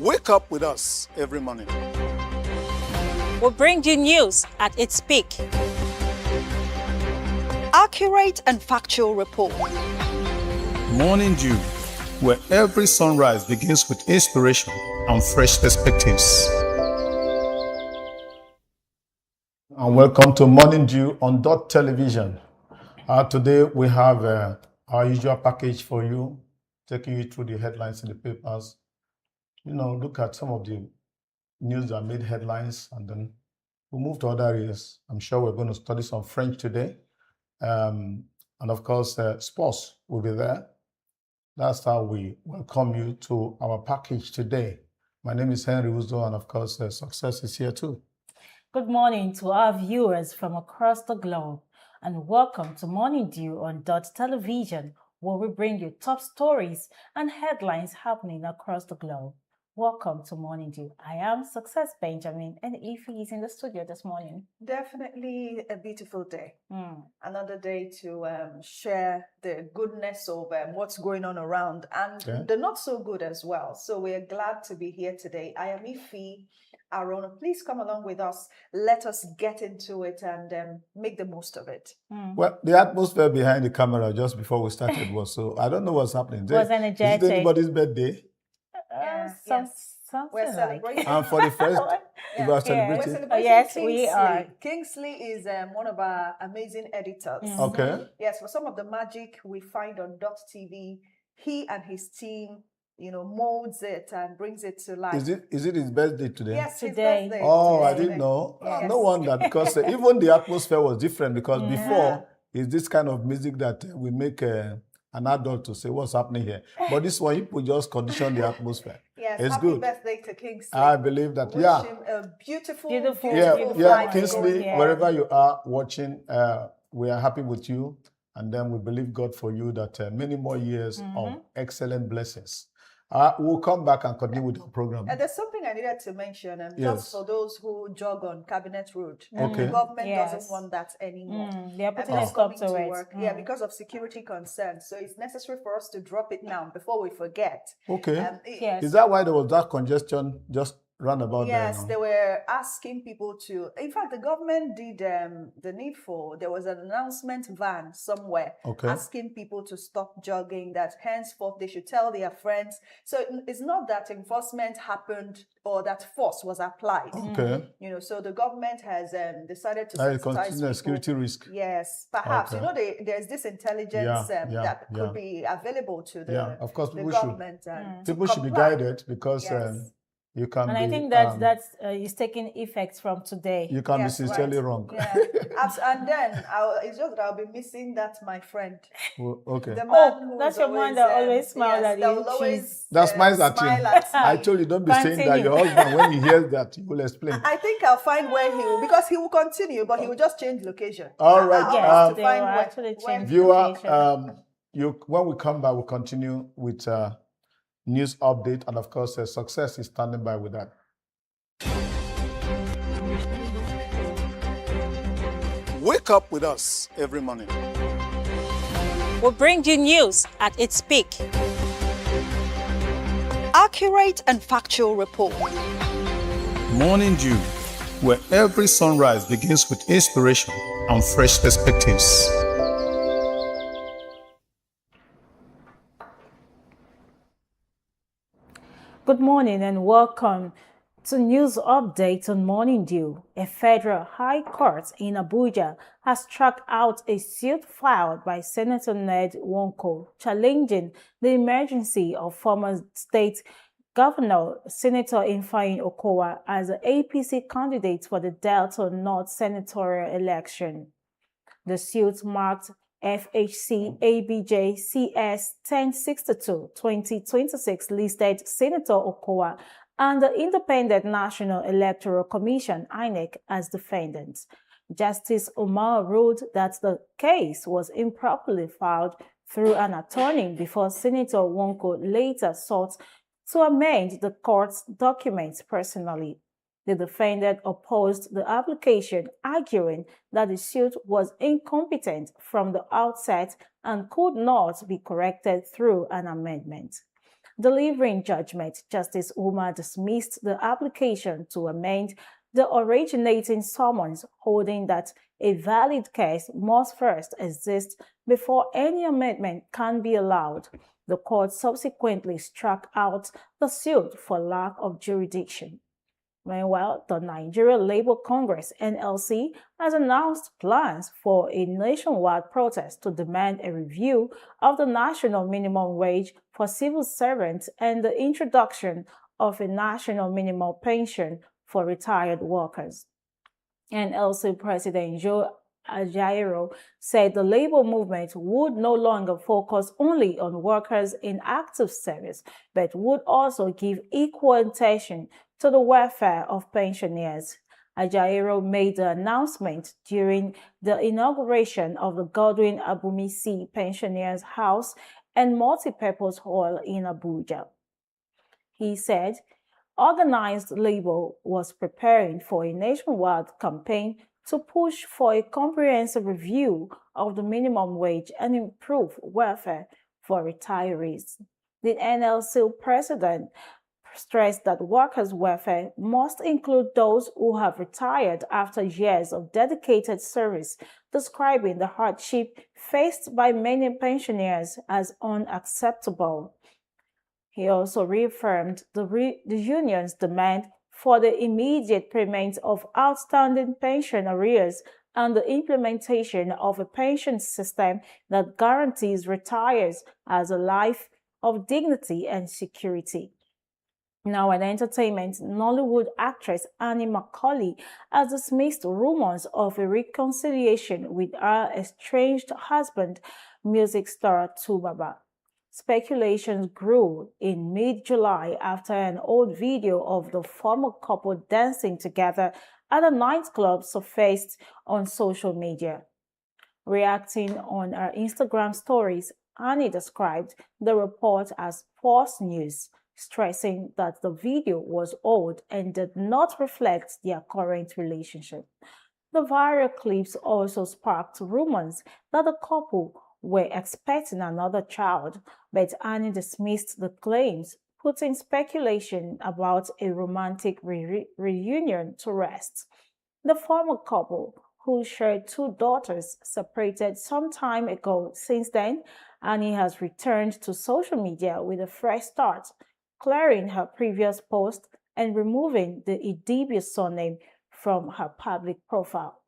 Wake up with us every morning. We'll bring you news at its peak. Accurate and factual report. Morning Dew, where every sunrise begins with inspiration and fresh perspectives. And welcome to Morning Dew on Dott Television. Today we have our usual package for you, taking you through the headlines in the papers. Look at some of the news that made headlines, and then we'll move to other areas. I'm sure we're going to study some French today. And of course, sports will be there. That's how we welcome you to our package today. My name is Henry Uzo, and of course, Success is here too. Good morning to our viewers from across the globe, and welcome to Morning Dew on Dott Television, where we bring you top stories and headlines happening across the globe. Welcome to Morning Dew. I am Success Benjamin, and Ify is in the studio this morning. Definitely a beautiful day. Another day to share the goodness of what's going on around, and the not so good as well. So we're glad to be here today. I am Ify. Arona, please come along with us. Let us get into it and make the most of it. Well, the atmosphere behind the camera just before we started was so, I don't know what's happening. Was energetic. Is it anybody's birthday? Something we're celebrating. And for the first, you are celebrating? We're celebrating yes, Kingsley. we are. Kingsley is one of our amazing editors. Okay. Yes, for some of the magic we find on Dott TV, he and his team, molds it and brings it to life. Is it his birthday today? Yes, today. His birthday. Oh, today. I didn't know. Yes. No wonder, because even the atmosphere was different, because before, it's this kind of music that we make an adult to say what's happening here. But this one, you just condition the atmosphere. Yes, it's happy good. Birthday to Kingsley. I believe that, Wish him a beautiful Kingsley, wherever you are watching, we are happy with you. And then we believe God for you that many more years of excellent blessings. We'll come back and continue with the program. And there's something I needed to mention, just for those who jog on Cabinet Road. Okay. The government doesn't want that anymore. They're putting a stop to it. Work. Yeah, because of security concerns. So it's necessary for us to drop it now before we forget. Okay. Yes. Is that why there was that congestion just roundabout there? Yes, they were asking people to. In fact, the government did the needful. There was an announcement van somewhere asking people to stop jogging, that henceforth they should tell their friends. So it's not that enforcement happened or that force was applied. Okay. So the government has decided to consider people. security risk. Yes, perhaps. There's this intelligence that could be available to the, of course, the government. People should be guided, because you can I think that is taking effect from today. You can be sincerely wrong. Yeah. And then it's just that I'll be missing that, my friend. Well, okay. The man that's your man that always smiles at you. That smiles at you. I told you, don't be saying that. Your husband, when he hears that, he will explain. I think I'll find where he will, because he will continue, but he will just change location. All right. Viewer, when we come back, we'll continue with news update, and of course, Success is standing by with that. Wake up with us every morning. We'll bring you news at its peak. Accurate and factual report. Morning Dew, where every sunrise begins with inspiration and fresh perspectives. Good morning and welcome to News Update on Morning Dew. A federal high court in Abuja has struck out a suit filed by Senator Ned Nwoko challenging the emergency of former state Governor Senator Ifeanyi Okowa as an APC candidate for the Delta North senatorial election. The suit marked FHC ABJ CS 1062-2026 listed Senator Okowa and the Independent National Electoral Commission (INEC) as defendants. Justice Omar ruled that the case was improperly filed through an attorney before Senator Nwoko later sought to amend the court's documents personally. The defendant opposed the application, arguing that the suit was incompetent from the outset and could not be corrected through an amendment. Delivering judgment, Justice Umar dismissed the application to amend the originating summons, holding that a valid case must first exist before any amendment can be allowed. The court subsequently struck out the suit for lack of jurisdiction. Meanwhile, the Nigeria Labour Congress (NLC) has announced plans for a nationwide protest to demand a review of the national minimum wage for civil servants and the introduction of a national minimum pension for retired workers. NLC President Joe Ajaero said the labor movement would no longer focus only on workers in active service, but would also give equal attention to the welfare of pensioners. Ajaero made the announcement during the inauguration of the Godwin Abumisi Pensioners House and Multipurpose Hall in Abuja. He said, organized labor was preparing for a nationwide campaign to push for a comprehensive review of the minimum wage and improve welfare for retirees. The NLC president stressed that workers' welfare must include those who have retired after years of dedicated service, describing the hardship faced by many pensioners as unacceptable. He also reaffirmed the union's demand for the immediate payment of outstanding pension arrears and the implementation of a pension system that guarantees retirees as a life of dignity and security. Now, in entertainment, Nollywood actress Annie Macaulay has dismissed rumors of a reconciliation with her estranged husband, music star Tubaba. Speculations grew in mid-July after an old video of the former couple dancing together at a nightclub surfaced on social media. Reacting on her Instagram stories, Annie described the report as false news, stressing that the video was old and did not reflect their current relationship. The viral clips also sparked rumors that the couple were expecting another child, but Annie dismissed the claims, putting speculation about a romantic reunion to rest. The former couple, who shared 2 daughters, separated some time ago. Since then, Annie has returned to social media with a fresh start, clearing her previous post and removing the Idibia surname from her public profile.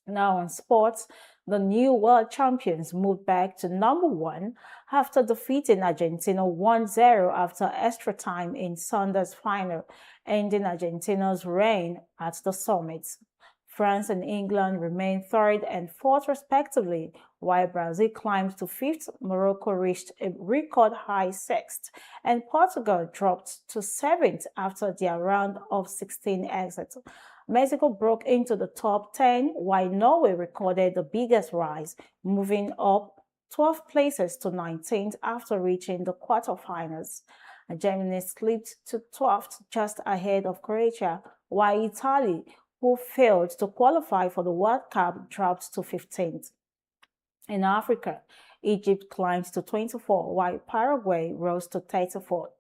Now in sports, the new world champions moved back to number 1 after defeating Argentina 1-0 after extra time in Sunday's final, ending Argentina's reign at the summit. France and England remained 3rd and 4th respectively, while Brazil climbed to 5th, Morocco reached a record high 6th, and Portugal dropped to 7th after their round of 16 exit. Mexico broke into the top 10, while Norway recorded the biggest rise, moving up 12 places to 19th after reaching the quarterfinals. Germany slipped to 12th, just ahead of Croatia, while Italy, who failed to qualify for the World Cup, dropped to 15th. In Africa, Egypt climbed to 24, while Paraguay rose to 34th,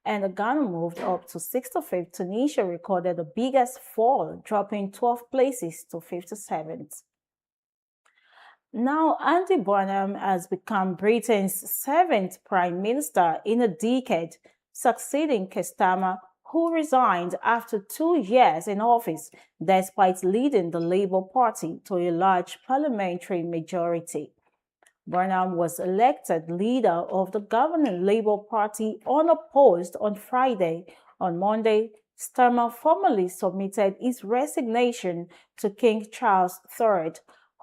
and Ghana moved up to 65th. Tunisia recorded the biggest fall, dropping 12 places to 57th. Now, Andy Burnham has become Britain's 7th Prime Minister in a decade, succeeding Keir Starmer, who resigned after 2 years in office, despite leading the Labour Party to a large parliamentary majority. Burnham was elected leader of the governing Labour Party unopposed on Friday. On Monday, Starmer formally submitted his resignation to King Charles III,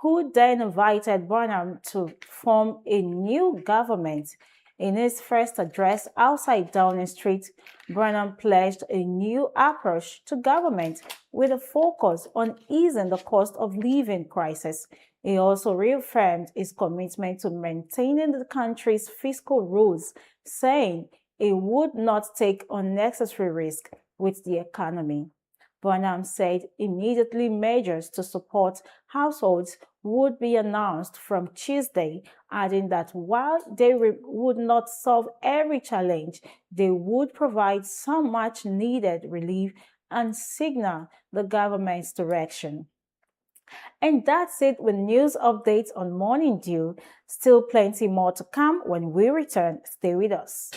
who then invited Burnham to form a new government. In his first address outside Downing Street, Burnham pledged a new approach to government with a focus on easing the cost of living crisis. He also reaffirmed his commitment to maintaining the country's fiscal rules, saying he would not take unnecessary risk with the economy. Bonham said immediately measures to support households would be announced from Tuesday, adding that while they would not solve every challenge, they would provide some much needed relief and signal the government's direction. And that's it with news updates on Morning Dew. Still plenty more to come when we return. Stay with us.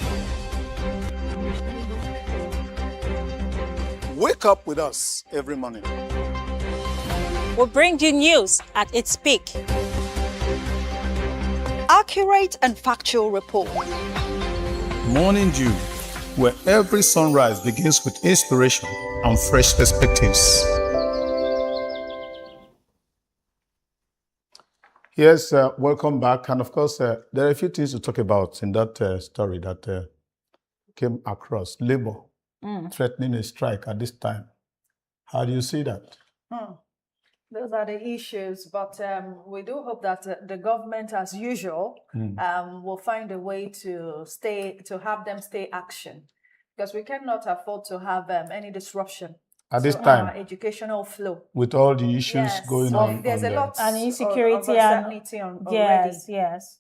Wake up with us every morning. We'll bring you news at its peak. Accurate and factual report. Morning Dew, where every sunrise begins with inspiration and fresh perspectives. Yes, welcome back. And of course, there are a few things to talk about in that story that came across. Labor threatening a strike at this time. How do you see that? Those are the issues, but we do hope that the government, as usual, will find a way to have them stay action, because we cannot afford to have any disruption At this to time, our educational flow. with all the issues going on. There's a lot And of insecurity uncertainty already. Yes.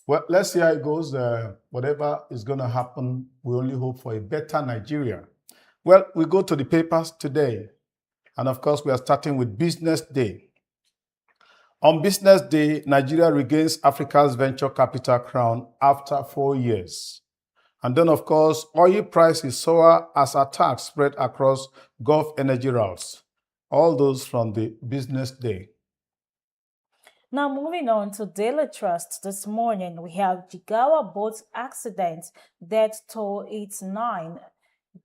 Well, let's see how it goes. Whatever is going to happen, we only hope for a better Nigeria. Well, we go to the papers today. And of course, we are starting with Business Day. On Business Day, Nigeria regains Africa's venture capital crown after 4 years. And then, of course, oil prices soar as attacks spread across Gulf energy routes. All those from the Business Day. Now, moving on to Daily Trust this morning, we have Jigawa boat accident, death toll hits 9,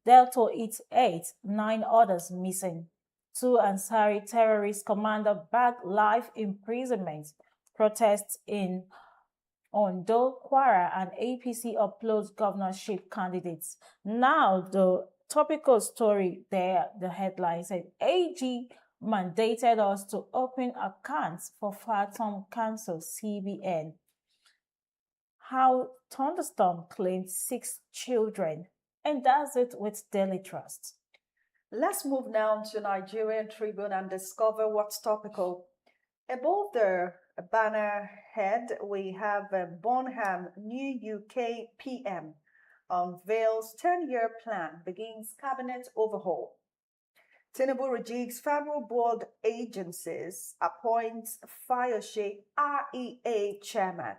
9 others missing. 2 Ansari terrorist commander bagged life imprisonment. Protests in Ondo, Kwara, and APC uploads governorship candidates. Now, the topical story there, the headline said, AG mandated us to open accounts for Phantom Council CBN. How Thunderstorm claimed 6 children. And that's it with Daily Trust. Let's move now to Nigerian Tribune and discover what's topical. Above the banner head, we have Bonham, new UK PM, unveils 10-year plan, begins cabinet overhaul. Tinubu rejigs federal board agencies, appoints Fayose REA chairman.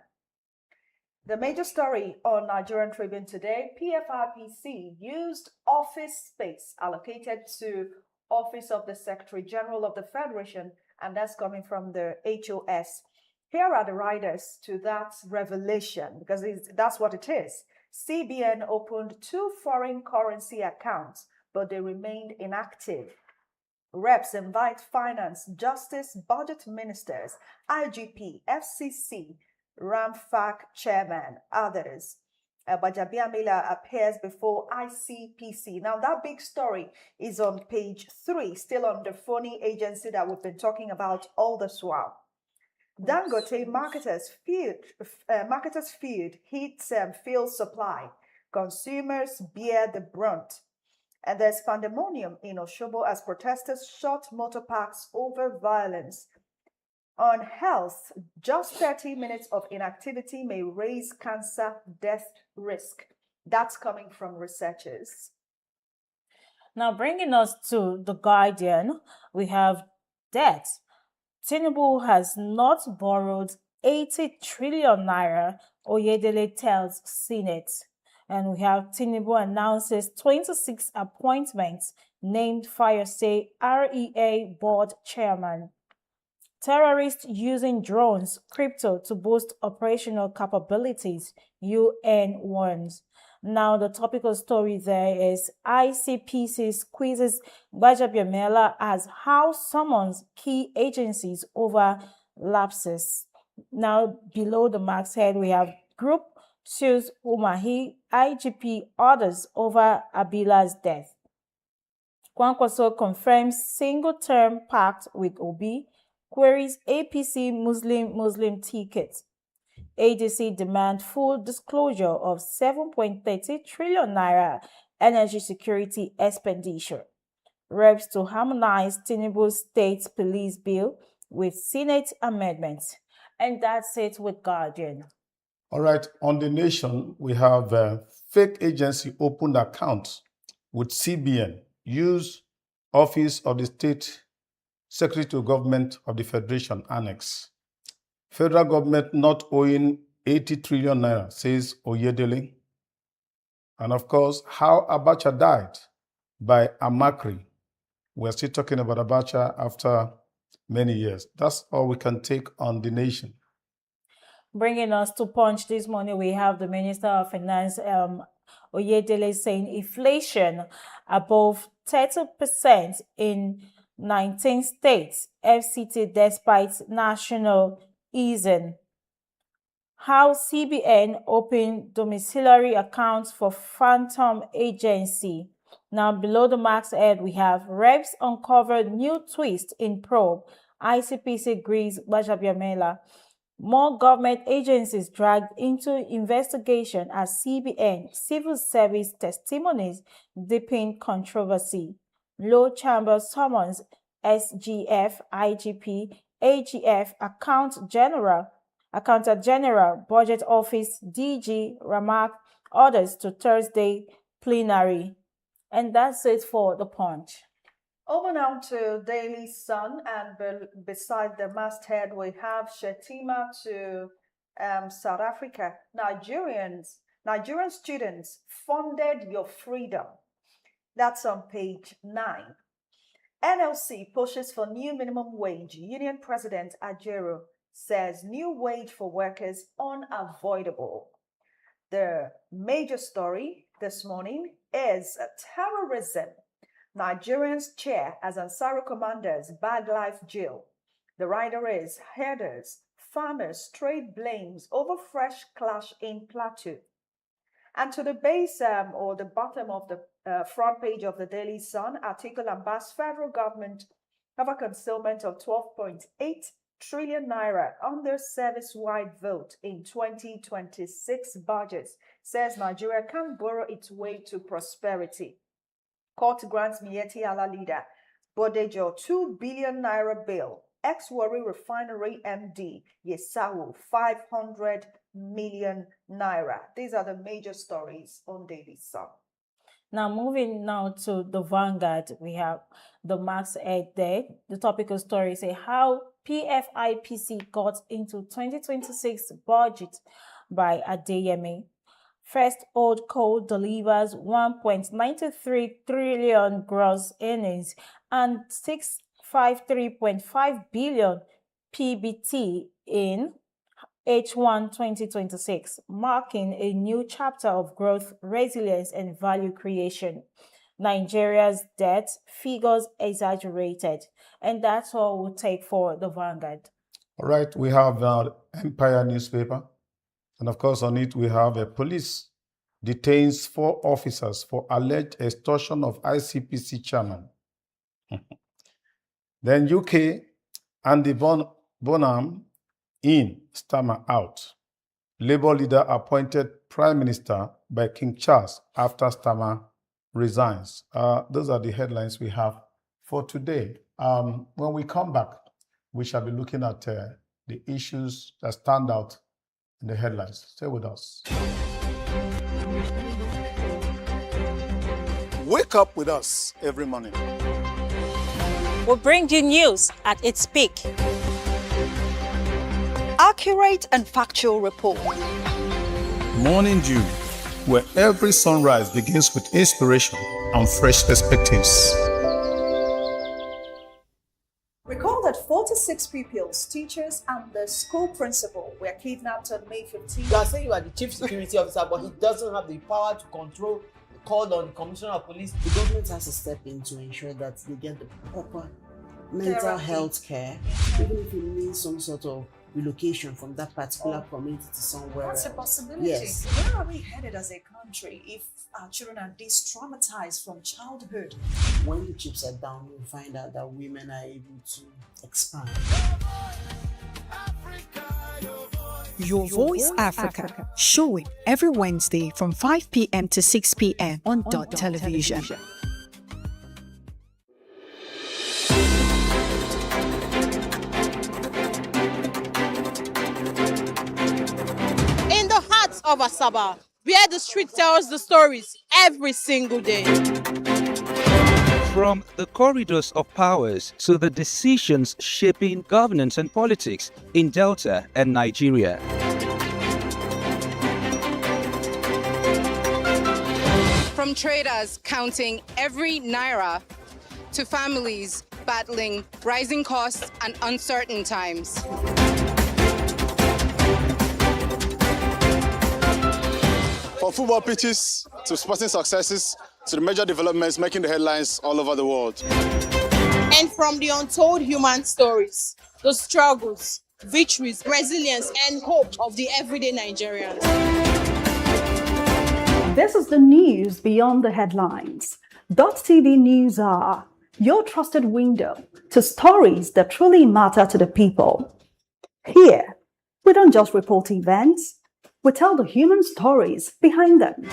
The major story on Nigerian Tribune today, PFRPC used office space allocated to Office of the Secretary General of the Federation, and that's coming from the HOS. Here are the riders to that revelation, because that's what it is. CBN opened 2 foreign currency accounts, but they remained inactive. Reps invite finance, justice, budget ministers, IGP, FCC, RAMFAC chairman, others. Bajabiamila appears before ICPC. Now, that big story is on page 3, still on the phony agency that we've been talking about all this while. Dangote marketers feud hits fuel supply. Consumers bear the brunt. And there's pandemonium in Oshobo as protesters shot motor parks over violence. On health, just 30 minutes of inactivity may raise cancer death risk. That's coming from researchers. Now, bringing us to The Guardian, we have debt. Tinubu has not borrowed 80 trillion naira, Oyedele tells Senate. And we have Tinubu announces 26 appointments, named Fayose REA board chairman. Terrorists using drones, crypto to boost operational capabilities, UN warns. Now, the topical story there is ICPC squeezes Bajabiamela as House summons key agencies over lapses. Now, below the masthead, we have Group sues Umahi, IGP orders over Abila's death. Kwankwaso confirms single-term pact with Obi, queries APC Muslim ticket. ADC demand full disclosure of 7.30 trillion naira energy security expenditure. reps to harmonize Tinubu's state police bill with Senate amendments. And that's it with Guardian. All right, on The Nation, we have fake agency opened account with CBN, use Office of the State Secretary to Government of the Federation Annex. Federal government not owing 80 trillion naira, says Oyedele. And of course, how Abacha died by Amakri. We're still talking about Abacha after many years. That's all we can take on The Nation. Bringing us to Punch this morning, we have the Minister of Finance, Oyedele, saying inflation above 30% in 19 states, FCT despite national easing. How CBN opened domiciliary accounts for phantom agency. Now, below the masthead, we have reps uncovered new twist in probe. ICPC agrees Bajabiamela. More government agencies dragged into investigation as CBN civil service testimonies deepen controversy. Low chamber summons SGF, IGP, AGF, Accountant General, Budget Office, DG, Ramak, orders to Thursday plenary. And that's it for the Punch. Over now to Daily Sun, and beside the masthead we have Shetima to South Africa. Nigerian students funded your freedom. That's on page 9. NLC pushes for new minimum wage. Union President Ajero says new wage for workers unavoidable. The major story this morning is terrorism. Nigerians cheer as Ansari commanders bag life jail. The rider is herders, farmers trade blames over fresh clash in Plateau. And to the base or the bottom of the front page of the Daily Sun, article ambassadors federal government have a concealment of 12.8 trillion naira under service-wide vote in 2026 budgets, says Nigeria can't borrow its way to prosperity. Court grants Miyetti Allah leader Bodejo 2 billion naira bail. Ex-Warri refinery MD Yesawu 500 million naira. These are the major stories on Daily Sun. Now, moving now to the Vanguard, we have the Max Ed there. The topical story say how PFIPC got into 2026 budget by Adeyemi. First Old Coal delivers 1.93 trillion gross earnings and 653.5 billion PBT in H1 2026, marking a new chapter of growth, resilience, and value creation. Nigeria's debt figures exaggerated, and that's all we'll take for the Vanguard. All right, we have Empire newspaper, and of course on it we have a police detains 4 officers for alleged extortion of ICPC chairman. Then UK and the Bonham in Starmer out. Labour leader appointed Prime Minister by King Charles after Starmer resigns. Those are the headlines we have for today. When we come back, we shall be looking at the issues that stand out in the headlines. Stay with us. Wake up with us every morning. We'll bring you news at its peak. Accurate and factual report. Morning Dew, where every sunrise begins with inspiration and fresh perspectives. Recall that 46 pupils, teachers, and the school principal were kidnapped on May 15. You are saying you are the chief security officer, but he doesn't have the power to control the call on the commissioner of police. The government has to step in to ensure that they get the proper mental health care, even if it means some sort of relocation from that particular community to somewhere That's else. a possibility. Yes. Where are we headed as a country if our children are this traumatized from childhood? When the chips are down, we'll find out that women are able to expand. Your Voice Africa, showing every Wednesday from 5 p.m. to 6 p.m. on Dott Television. of Asaba, where the street tells the stories every single day. From the corridors of powers to the decisions shaping governance and politics in Delta and Nigeria. From traders counting every naira to families battling rising costs and uncertain times. From football pitches to sporting successes to the major developments making the headlines all over the world. And from the untold human stories, the struggles, victories, resilience, and hope of the everyday Nigerians. This is the news beyond the headlines. Dott TV News are your trusted window to stories that truly matter to the people. Here, we don't just report events, we tell the human stories behind them.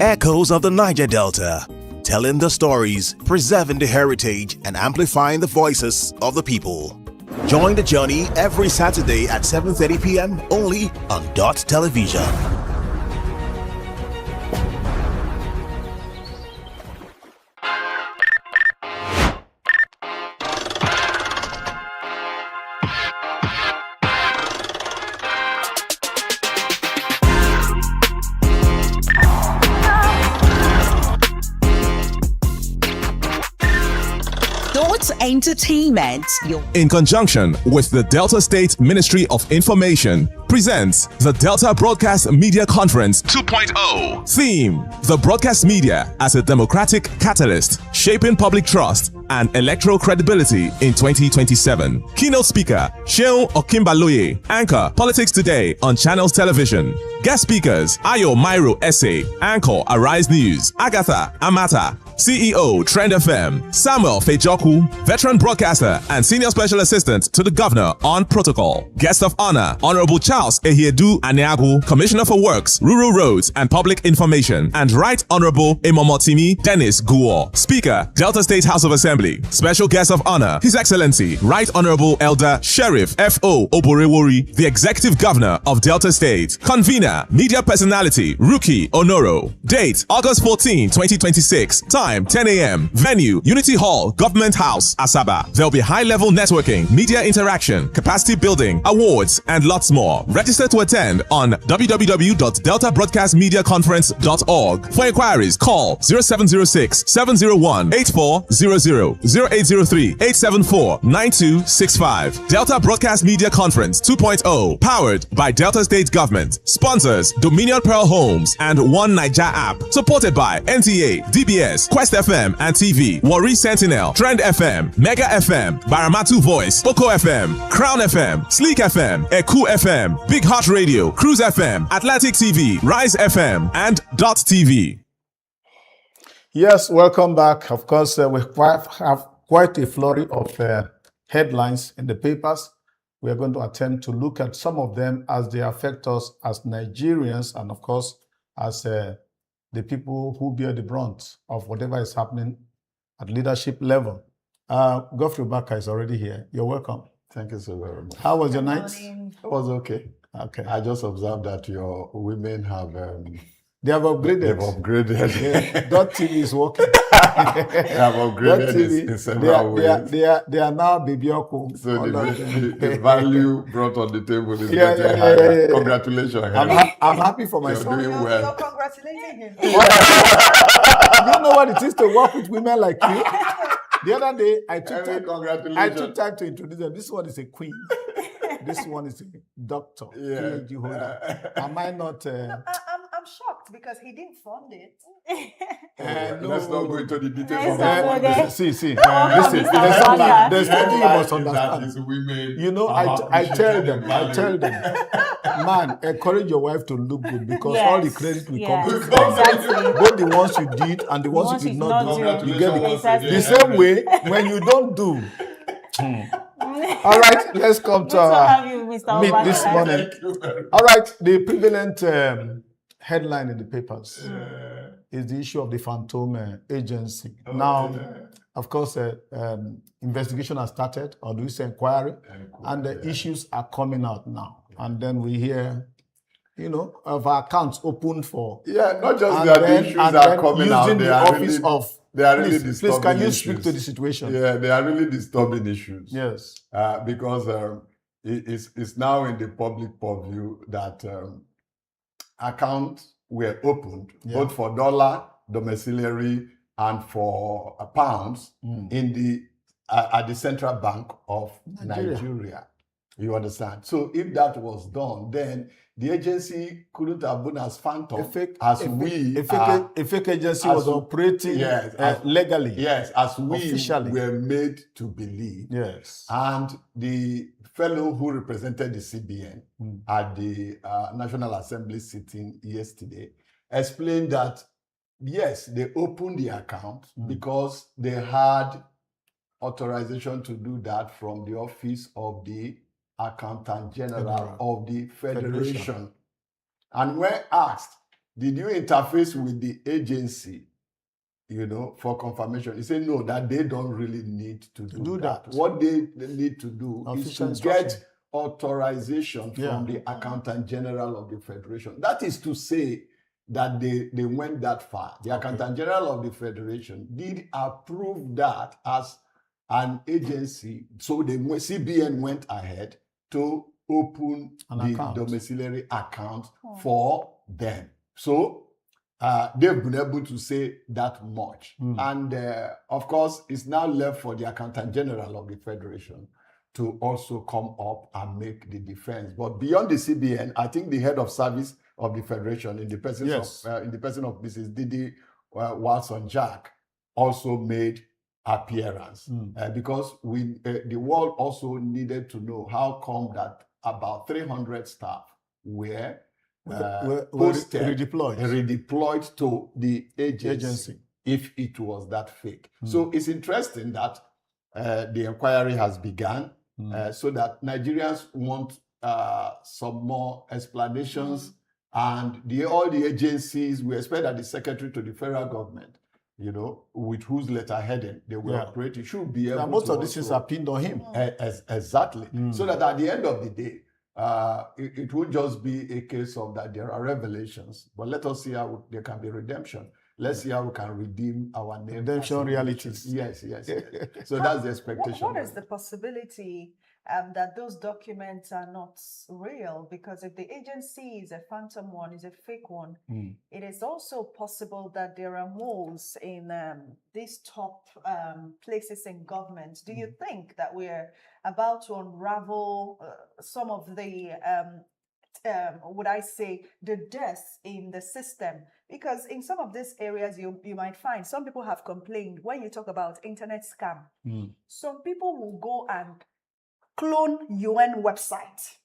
Echoes of the Niger Delta, telling the stories, preserving the heritage, and amplifying the voices of the people. Join the journey every Saturday at 7:30 p.m. only on Dott Television. Entertainment. In conjunction with the Delta State Ministry of Information, presents the Delta Broadcast Media Conference 2.0. Theme: the broadcast media as a democratic catalyst, shaping public trust and electoral credibility in 2027. Keynote speaker, Sheon Okimbaloye. Anchor, Politics Today on Channels Television. Guest speakers, Ayo Mairo Essay. Anchor, Arise News. Agatha Amata, CEO, Trend FM. Samuel Fejoku, veteran broadcaster and senior special assistant to the governor on protocol. Guest of honor, Honorable Charles Ehiedu Aneagu, Commissioner for Works, Rural Roads and Public Information. And Right Honorable Imomotimi Dennis Guo. Speaker, Delta State House of Assembly. Special guest of honor, His Excellency, Right Honorable Elder Sheriff F.O. Oborewori, the Executive Governor of Delta State. Convener, Media Personality, Ruki Onoro. Date, August 14, 2026. Time, 10 a.m. Venue, Unity Hall, Government House, Asaba. There'll be high-level networking, media interaction, capacity building, awards, and lots more. Register to attend on www.deltabroadcastmediaconference.org. For inquiries, call 0706-701-8400, 0803-874-9265. Delta Broadcast Media Conference 2.0, powered by Delta State Government. Sponsors, Dominion Pearl Homes and One Niger app. Supported by NTA, DBS, Quest FM and TV, Warri Sentinel, Trend FM, Mega FM, Baramatu Voice, Oko FM, Crown FM, Sleek FM, Eku FM, Big Heart Radio, Cruise FM, Atlantic TV, Rise FM, and Dott TV. Yes, welcome back. Of course, we have quite a flurry of headlines in the papers. We are going to attempt to look at some of them as they affect us as Nigerians and, of course, as the people who bear the brunt of whatever is happening at leadership level. Godfrey Baka is already here. You're welcome. Thank you so very much. How was your night? It was okay. Okay. I just observed that your women have... they have upgraded. They've upgraded. Yeah. Dott TV is working. They have upgraded in several ways. They are now Bibioko. So the value brought on the table is getting higher. Congratulations. I'm happy for myself. You're doing well. You're congratulating him. You know what it is to work with women like you? The other day, I took time to introduce them. This one is a queen. This one is a doctor. Yeah. PhD holder. Am I not... I'm shocked because he didn't fund it. Let's not go into the details of that. See. Listen, there's something you must understand. That is women. You know, I tell them. Man, encourage your wife to look good because Yes, all the credit will come to yes, you. exactly. Both the ones you did and the ones you did not do. You get the, Exactly. the same way when you don't do. All right, let's come to Good to our have you, Mr. meet this Obama. morning. All right, the prevalent headline in the papers is the issue of the Phantom Agency. Now, of course, investigation has started, or do we say inquiry, and the issues are coming out now. And then we hear, of accounts opened for. Yeah, not just that the issues are coming out, using the office of. They are really disturbing Please, can you issues. speak to the situation? Yeah, they are really disturbing issues. Yes. Because it's now in the public purview that accounts were opened, both for dollar, domiciliary, and for pounds in the at the Central Bank of Nigeria. You understand? So if that was done, then the agency couldn't have been as phantom as we a fake agency was operating legally. Yes, as we officially were made to believe. Yes. And the fellow who represented the CBN at the National Assembly sitting yesterday explained that, yes, they opened the account because they had authorization to do that from the office of the Accountant General of the Federation. And when asked, did you interface with the agency, for confirmation? He said, no, that they don't really need to do that. What they need to do is to get authorization from the Accountant General of the Federation. That is to say that they went that far. The Accountant General of the Federation did approve that as an agency. So the CBN went ahead to open the domiciliary account for them. So they've been able to say that much. And of course, it's now left for the Accountant General of the Federation to also come up and make the defense. But beyond the CBN, I think the head of service of the Federation, in the person of Mrs. Didi Watson-Jack, also made appearance because the world also needed to know how come that about 300 staff were redeployed to the agency if it was that fake. So it's interesting that the inquiry has begun so that Nigerians want some more explanations and all the agencies, we expect that the secretary to the federal government, with whose letterheading they were operating, should be able to. Most of these things are pinned on him. Exactly. So that at the end of the day, it would just be a case of that there are revelations. But let us see how there can be redemption. Let's see how we can redeem our name. Redemption realities. Yes. So that's the expectation. What is the possibility that those documents are not real? Because if the agency is a phantom one, is a fake one, it is also possible that there are moles in these top places in government. Do you think that we're about to unravel some of the would I say the deaths in the system? Because in some of these areas you might find some people have complained when you talk about internet scam. Some people will go and clone UN website.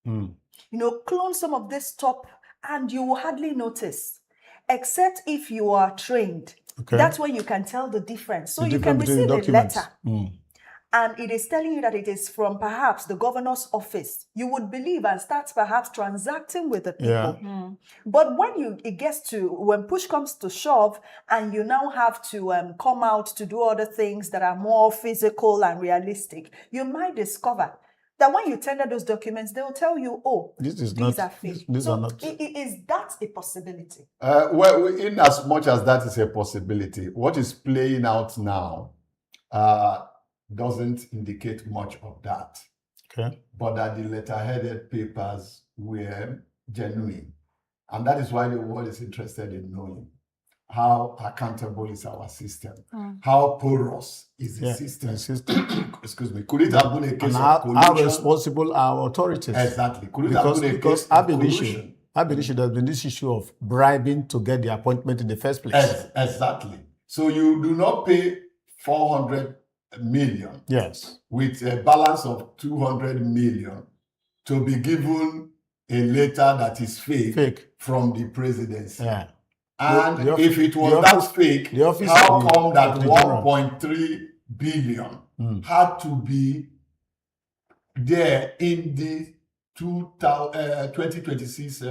Clone some of this top and you will hardly notice, except if you are trained. That's when you can tell the difference. So you can receive a letter and it is telling you that it is from perhaps the governor's office. You would believe and start perhaps transacting with the people. But when push comes to shove and you now have to come out to do other things that are more physical and realistic, you might discover that when you tender those documents, they'll tell you, these are fake. These are not. Is that a possibility? Well, in as much as that is a possibility, what is playing out now doesn't indicate much of that. But that the letter-headed papers were genuine. And that is why the world is interested in knowing how accountable is our system, how porous is the system. Excuse me. Could it have been a case of collusion? How responsible are authorities? Exactly. Could it have been a case of collusion? I've been issued. There's been this issue of bribing to get the appointment in the first place. Exactly. So you do not pay 400 million. Yes. With a balance of 200 million to be given a letter that is fake from the presidency. Yeah. And if it was that fake, how come that 1.3 billion had to be there in the 2026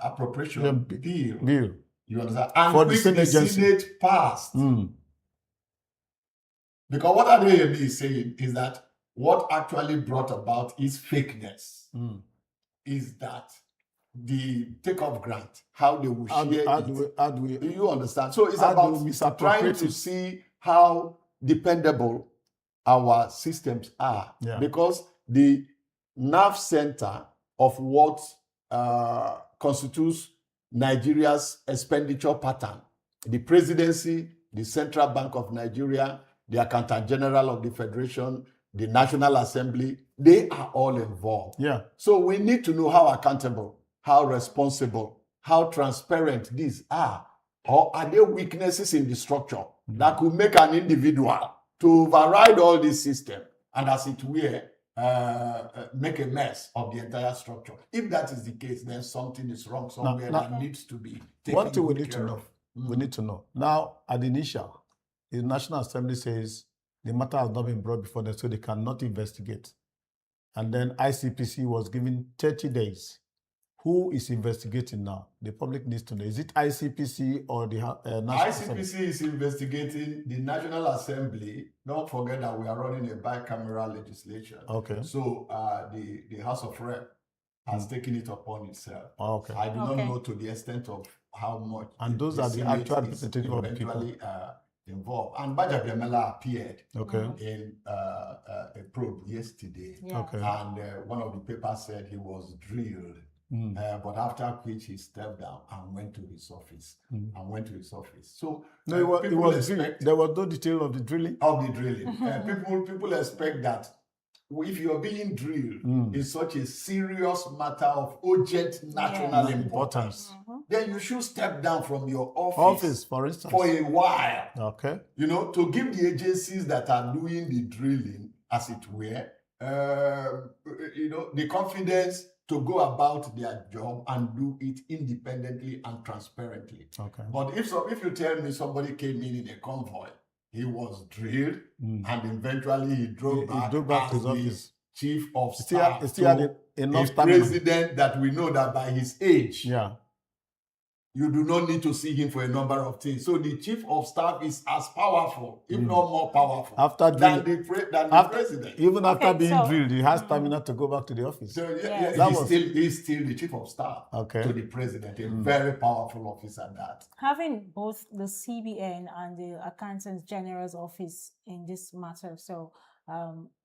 appropriation bill? You understand? And for which the Senate passed. Because what ADM is saying is that what actually brought about is fakeness. Is that the take-off grant, how they will share it. Do you understand? So it's about trying to see how dependable our systems are. Yeah. Because the nerve center of what constitutes Nigeria's expenditure pattern, the presidency, the Central Bank of Nigeria, the Accountant General of the Federation, the National Assembly, they are all involved. Yeah. So we need to know how accountable, how responsible, how transparent these are. Or are there weaknesses in the structure that could make an individual to override all this system and, as it were, make a mess of the entire structure? If that is the case, then something is wrong somewhere that needs to be taken one thing we need care to know. of. We need to know. Now, at the initial, the National Assembly says the matter has not been brought before them, so they cannot investigate. And then ICPC was given 30 days. Who is investigating now? The public needs to know. Is it ICPC or the National Assembly? ICPC is investigating the National Assembly. Don't forget that we are running a bicameral legislation. Okay. So the House of Rep has taken it upon itself. Okay. I do not know to the extent of how much. And those are the Senate actual is representatives of the people. eventually involved. And Bajabiamela appeared Okay. in a probe yesterday. Yeah. Okay. And one of the papers said he was drilled. But after which he stepped down and went to his office. So No, it people was expect there was no detail of the drilling. People expect that if you're being drilled in such a serious matter of urgent national importance, then you should step down from your office for instance, for a while. Okay. You know, to give the agencies that are doing the drilling, as it were, the confidence to go about their job and do it independently and transparently. Okay. But if you tell me somebody came in a convoy, he was drilled, and eventually he drove back to his the office. chief of Still staff had to enough a stamina. president that we know that by his age, Yeah. you do not need to see him for a number of things. So the chief of staff is as powerful, if not more powerful, After than drilling, the president. Even after being drilled, he has stamina to go back to the office. So he's still the chief of staff to the president, a very powerful office at that. Having both the CBN and the Accountant General's office in this matter, so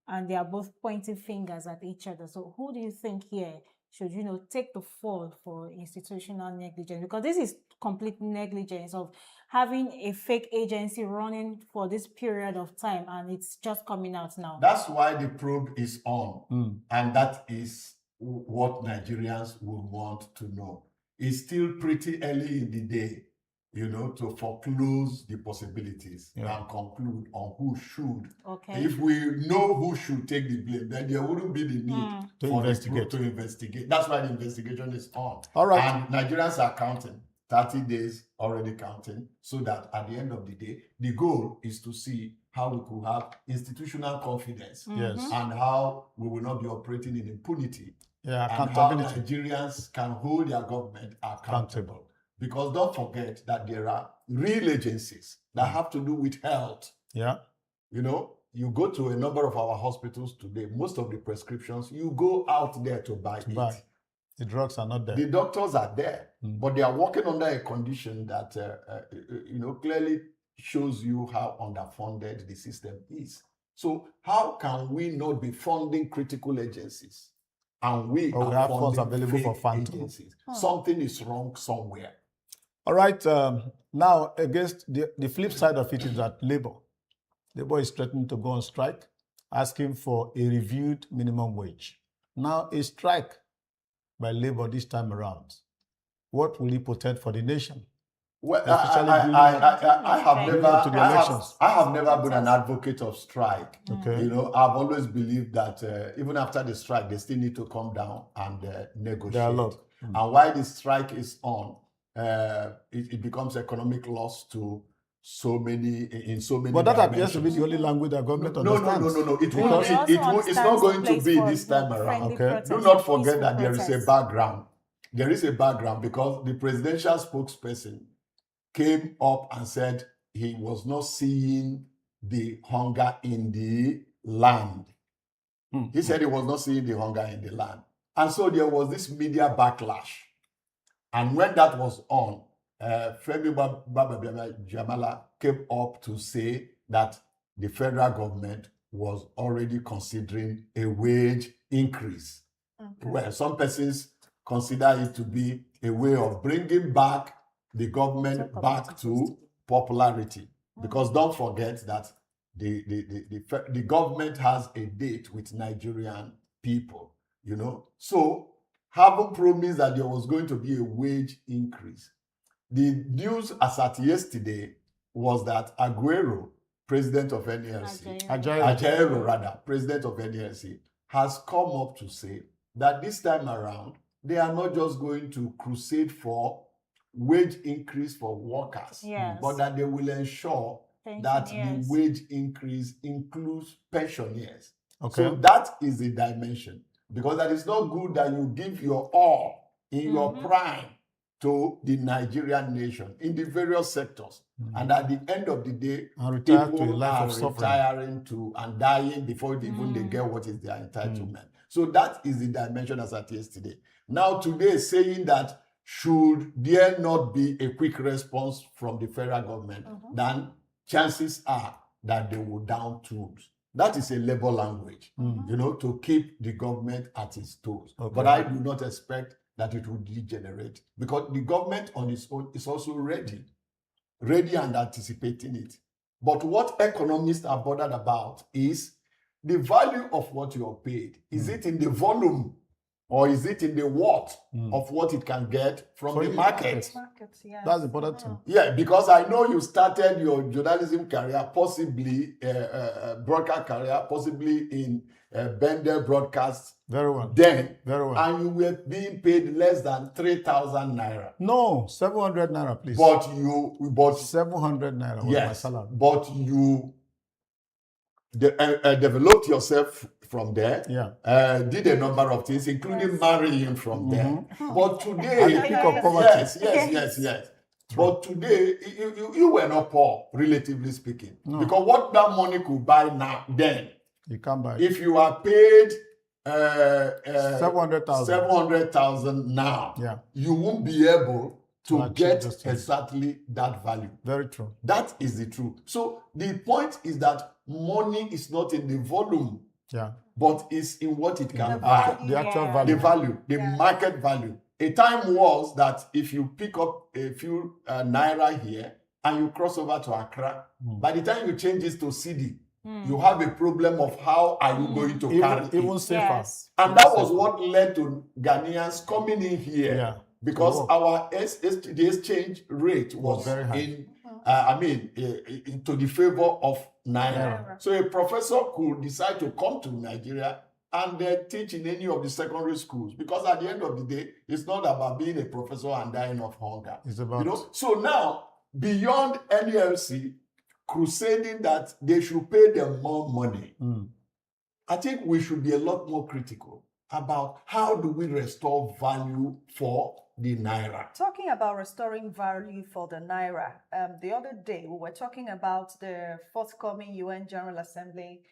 and they are both pointing fingers at each other. So who do you think here should, take the fall for institutional negligence? Because this is complete negligence of having a fake agency running for this period of time, and it's just coming out now. That's why the probe is on, and that is what Nigerians would want to know. It's still pretty early in the day, to foreclose the possibilities and conclude on who should. Okay. If we know who should take the blame, then there wouldn't be the need to for investigate. to investigate. That's why the investigation is on. All right. And Nigerians are counting. 30 days already counting, so that at the end of the day, the goal is to see how we could have institutional confidence Yes. and how we will not be operating in impunity. Yeah, And how accountability. Nigerians can hold their government accountable. Because don't forget that there are real agencies that have to do with health. Yeah. You go to a number of our hospitals today, most of the prescriptions, you go out there to buy it. The drugs are not there. The doctors are there, but they are working under a condition that, clearly shows you how underfunded the system is. So how can we not be funding critical agencies? And we Or we are have funds funding available for fake phantom. agencies. Something is wrong somewhere. All right. Now, against the flip side of it is that Labour is threatening to go on strike, asking for a reviewed minimum wage. Now, a strike by Labour this time around, what will it portend for the nation? Well, especially I have building up to the elections. I have never been an advocate of strike. Okay. You know, I've always believed that even after the strike, they still need to come down and negotiate. Dialogue. And while the strike is on, it becomes economic loss to so many But that appears to be the only language that government understands. No. It's not going to be this time around. Okay. Do not forget that there is a background. There is a background because the presidential spokesperson came up and said he was not seeing the hunger in the land. He said he was not seeing the hunger in the land. And so there was this media backlash. And when that was on, Femi Jamala came up to say that the federal government was already considering a wage increase. Okay. Well, some persons consider it to be a way of bringing back the government back to popularity. Because don't forget that the government has a date with Nigerian people, you know. So having promised that there was going to be a wage increase, the news as at yesterday was that Aguero, president of NLC, Ajaero, president of NLC, has come up to say that this time around, they are not just going to crusade for wage increase for workers, but that they will ensure that the wage increase includes pensioners. Okay. So that is the dimension. Because that is not good that you give your all in your prime to the Nigerian nation in the various sectors. And at the end of the day, people are retiring to and dying before even they get what is their entitlement. So that is the dimension as at yesterday. Now today saying that should there not be a quick response from the federal government, then chances are that they will down tools. That is a labor language, you know, to keep the government at its toes. Okay. But I do not expect that it will degenerate because the government on its own is also ready and anticipating it. But what economists are bothered about is the value of what you are paid. Is it in the volume or is it in the what of what it can get from the market? That's important too. Yeah, because I know you started your journalism career, possibly broadcast career, possibly in Bender Broadcast. Very well. Then, very well. And you were being paid less than 3,000 naira. No, 700 naira, please. But 700 naira was my salary. But you developed yourself from there. Yeah. Did a number of things, including marrying from there. But today, yes. But today, you were not poor, relatively speaking. No. Because what that money could buy now, then, you can't buy. If you are paid 700,000 now, you won't be able to get exactly that value. Very true. That is the truth. So the point is that money is not in the volume, but is in what it can buy. The actual value. The value, the market value. A time was that if you pick up a few naira here and you cross over to Accra, by the time you change this to CD, you have a problem of how are you going to carry it. Even safer. And that was what led to Ghanaians coming in here because the exchange rate was very high. To the favor of Naira. So a professor could decide to come to Nigeria and teach in any of the secondary schools because at the end of the day, it's not about being a professor and dying of hunger. It's about... So now, beyond NLC crusading that they should pay them more money, I think we should be a lot more critical about how do we restore value for the Naira. Talking about restoring value for the Naira, the other day we were talking about the forthcoming UN General Assembly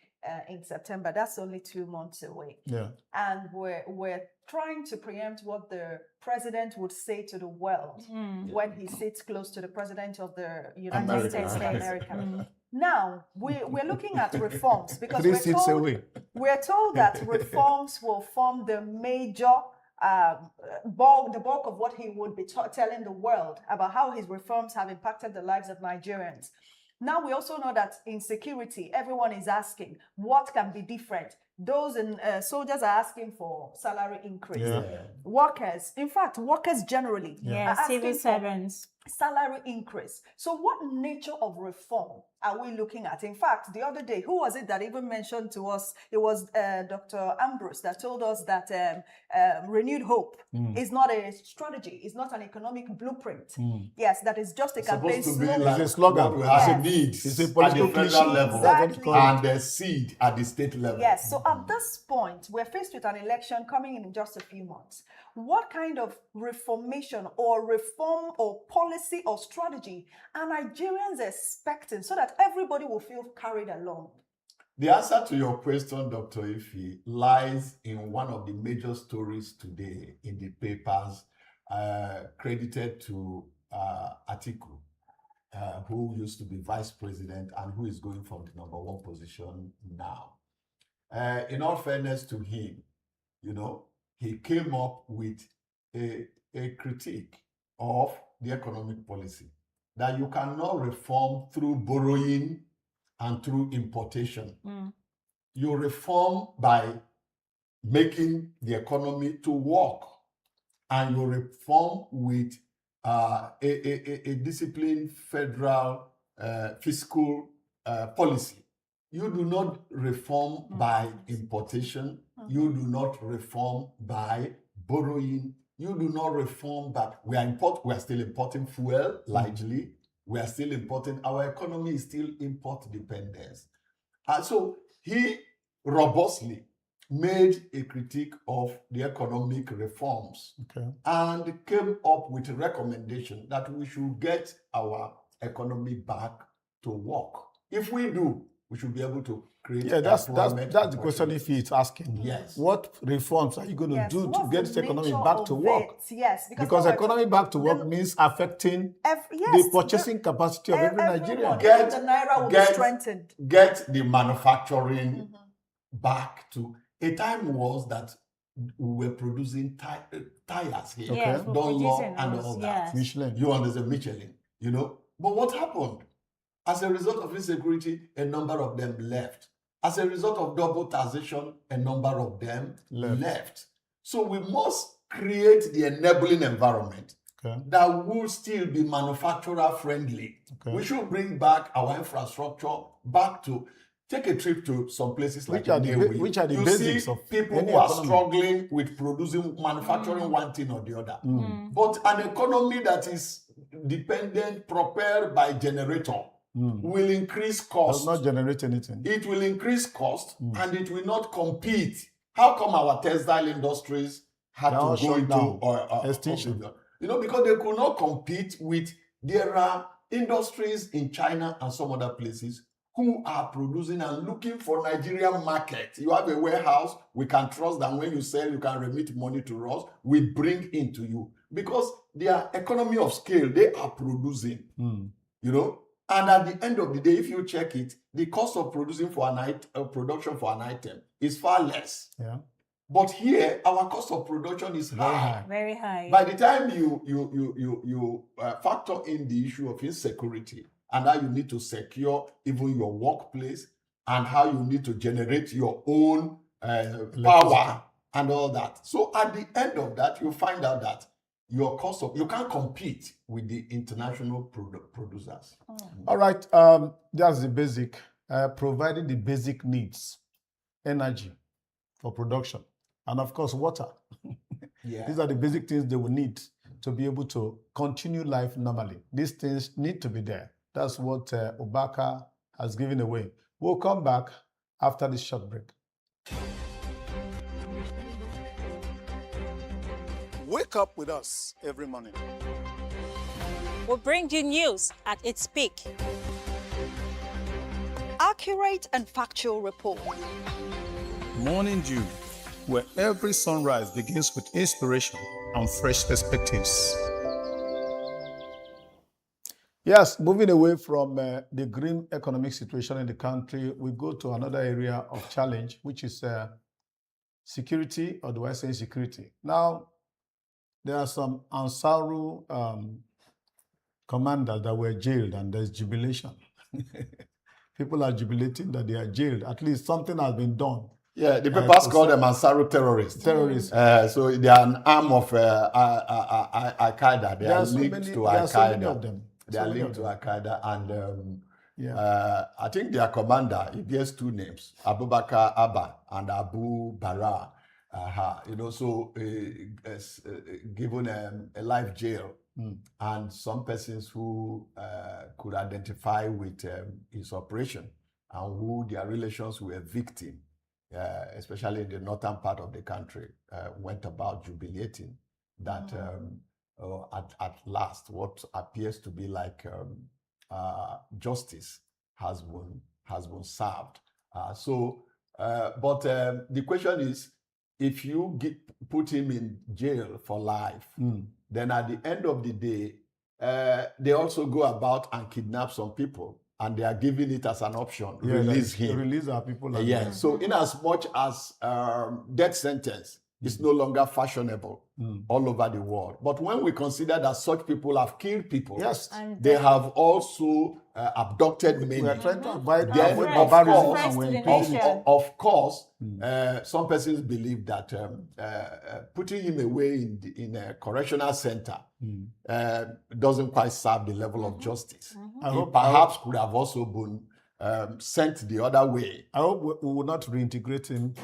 in September. That's only 2 months away. Yeah. And we're trying to preempt what the president would say to the world when he sits close to the president of the United States of America. Now, we're looking at reforms because we're told that reforms will form the major the bulk of what he would be telling the world about how his reforms have impacted the lives of Nigerians. Now, we also know that in security, everyone is asking what can be different. Those soldiers are asking for salary increase. Workers, in fact, workers generally, civil servants. salary increase. So what nature of reform are we looking at? In fact, the other day, who was it that even mentioned to us? It was Dr. Ambrose that told us that renewed hope is not a strategy, it's not an economic blueprint. Yes, that is just a campaign slogan. Like it's a slogan. It's a need. It's a political at the federal level. Exactly. And a seed at the state level. Yes, so at this point, we're faced with an election coming in just a few months. What kind of reformation or reform or policy or strategy are Nigerians expecting so that everybody will feel carried along? The answer to your question, Dr. Ife, lies in one of the major stories today in the papers credited to Atiku, who used to be vice president and who is going for the #1 position now. In all fairness to him, he came up with a critique of the economic policy, that you cannot reform through borrowing and through importation. You reform by making the economy to work, and you reform with a disciplined federal fiscal policy. You do not reform by importation. You do not reform by borrowing. You do not reform by, we are still importing fuel largely. We are still importing, our economy is still import dependence. And so he robustly made a critique of the economic reforms and came up with a recommendation that we should get our economy back to work. If we do, we should be able to create that's the question if he's asking. Yes. What reforms are you going to do to get this economy back to work? Yes. Because economy back to work means affecting the purchasing capacity of every Nigerian. The Naira will be strengthened. Get the manufacturing back to... A time was that we were producing tires here. Dunlop and all that. Michelin. You understand, Michelin, But what happened? As a result of insecurity, a number of them left. As a result of double taxation, a number of them left. So we must create the enabling environment that will still be manufacturer friendly. We should bring back our infrastructure back to... Take a trip to some places like Nnewi. Which are the you basics see of people any who are economy. struggling with manufacturing one thing or the other. But an economy that is dependent, propelled by generator, will increase cost. Does not generate anything. It will increase cost and it will not compete. How come our textile industries had to go into extinction? Because they could not compete with... There are industries in China and some other places who are producing and looking for Nigerian market. You have a warehouse, we can trust that when you sell, you can remit money to us, we bring into you. Because their economy of scale, they are producing, And at the end of the day, if you check it, the cost of producing for production for an item is far less. Yeah. But here, our cost of production is high. Very high. By the time you factor in the issue of insecurity, and how you need to secure even your workplace, and how you need to generate your own power and all that. So at the end of that, you find out that your cost of... You can't compete with the international producers. All right, that's the basic. Providing the basic needs, energy for production, and of course, water. These are the basic things they will need to be able to continue life normally. These things need to be there. That's what Obaka has given away. We'll come back after this short break. Wake up with us every morning. We'll bring you news at its peak. Accurate and factual report. Morning Dew, where every sunrise begins with inspiration and fresh perspectives. Yes, moving away from the grim economic situation in the country, we go to another area of challenge, which is security, or do I say insecurity? Now, there are some Ansaru commanders that were jailed, and there's jubilation. People are jubilating that they are jailed. At least something has been done Yeah, the papers call them Ansaru terrorists. Terrorists. So they are an arm of Al-Qaeda. They are linked to Al-Qaeda. So many of them. They are linked to Al-Qaeda. And I think their commander, he bears two names, Abubakar Abba and Abu Bara. Given a life jail. And some persons who could identify with his operation and who their relations were victim, especially in the northern part of the country, went about jubilating that at last what appears to be like justice has been served. But the question is, if you put him in jail for life, then at the end of the day, they also go about and kidnap some people, and they are giving it as an option. Release him. Release our people. So in as much as death sentence is no longer fashionable all over the world. But when we consider that such people have killed people, yes, they have also abducted many. We are trying to avoid of course, some persons believe that putting him away in a correctional center doesn't quite serve the level of justice. He perhaps could have also been sent the other way. I hope we will not reintegrate him.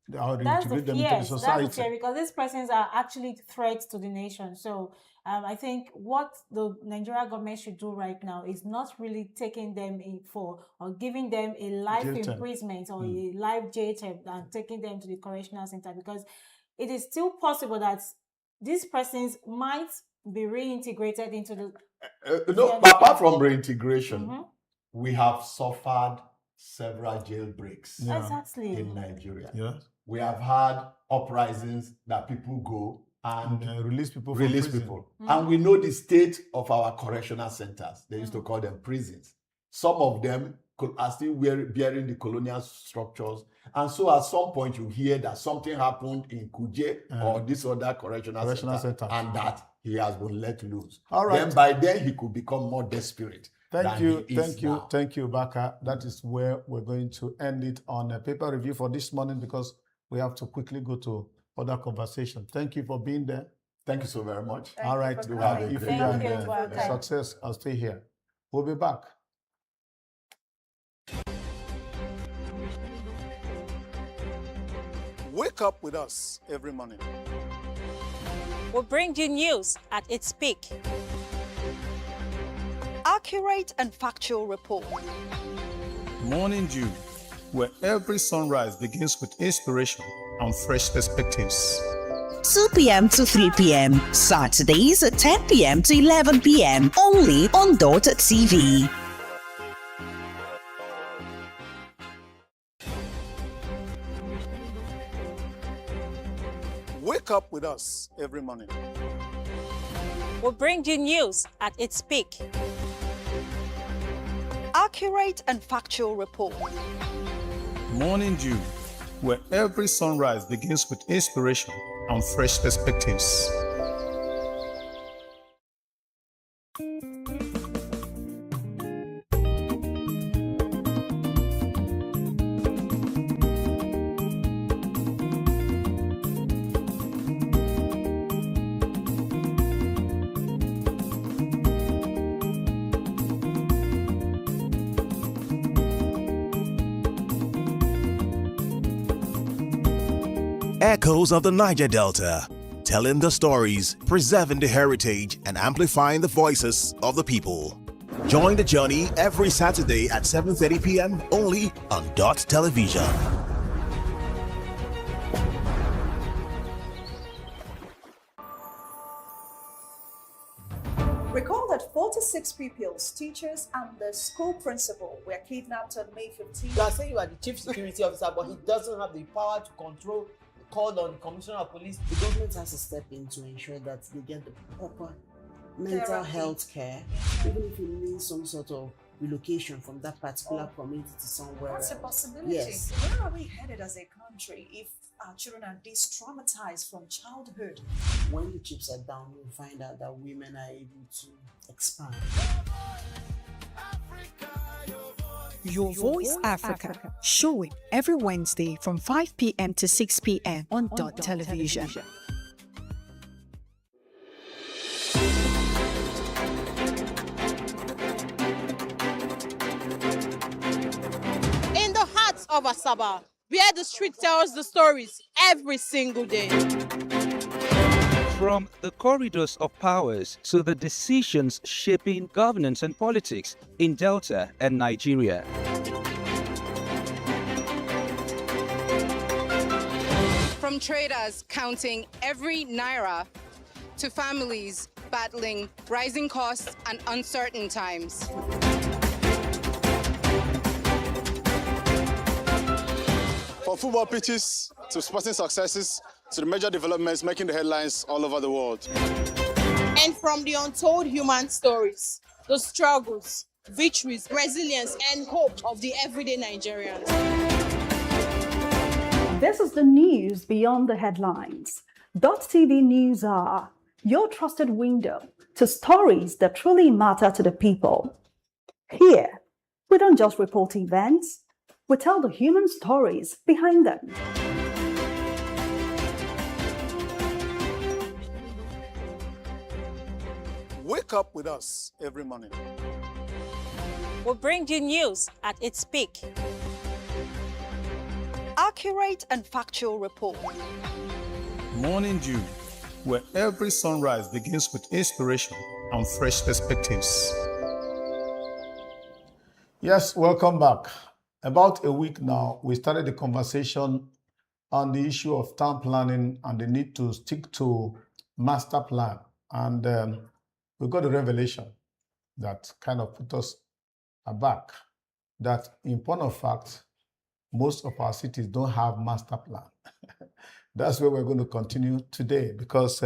That's the fear, because these persons are actually threats to the nation. So I think what the Nigerian government should do right now is not really taking them in for or giving them a life imprisonment or a life jail term and taking them to the correctional center, because it is still possible that these persons might be reintegrated into the... apart from reintegration, we have suffered several jailbreaks in Nigeria. We have had uprisings that people go and release people. And we know the state of our correctional centers. They used to call them prisons. Some of them are still bearing the colonial structures. And so at some point you hear that something happened in Kuje or this other correctional center, and that he has been let loose. All right. Then by then he could become more desperate. Thank you, Baka. That is where we're going to end it on a paper review for this morning, because we have to quickly go to other conversation. Thank you for being there. Thank you so very much. All right. If you are success, I'll stay here. We'll be back. Wake up with us every morning. We'll bring you news at its peak. Accurate and factual report. Morning Dew, where every sunrise begins with inspiration and fresh perspectives. 2 p.m. to 3 p.m. Saturdays at 10 p.m. to 11 p.m. only on Dott TV. Wake up with us every morning. We'll bring you news at its peak. Accurate and factual report. Morning Dew, where every sunrise begins with inspiration and fresh perspectives. Echoes of the Niger Delta, telling the stories, preserving the heritage, and amplifying the voices of the people. Join the journey every Saturday at 7:30 p.m. only on Dott Television. Recall that 46 pupils, teachers, and the school principal were kidnapped on May 15. You are saying you are the chief security officer, but he doesn't have the power to control. Called on the commissioner of police. The government has to step in to ensure that they get the proper mental health care, even if it means some sort of relocation from that particular community to somewhere That's else. a possibility. Yes. Where are we headed as a country if our children are traumatized from childhood? When the chips are down, you'll find out that women are able to expand. Your Voice Africa, showing every Wednesday from 5 p.m. to 6 p.m. on Dott Television. In the heart of Asaba, where the street tells the stories every single day. From the corridors of powers to the decisions shaping governance and politics in Delta and Nigeria. From traders counting every naira to families battling rising costs and uncertain times. From football pitches to sporting successes to the major developments making the headlines all over the world. And from the untold human stories, the struggles, victories, resilience, and hope of the everyday Nigerians. This is the news beyond the headlines. Dott TV News are your trusted window to stories that truly matter to the people. Here, we don't just report events, we tell the human stories behind them. Wake up with us every morning. We'll bring you news at its peak. Accurate and factual report. Morning Dew, where every sunrise begins with inspiration and fresh perspectives. Yes, welcome back. About a week now, we started the conversation on the issue of town planning and the need to stick to master plan. And we got a revelation that kind of put us aback, that in point of fact, most of our cities don't have master plan. That's where we're going to continue today because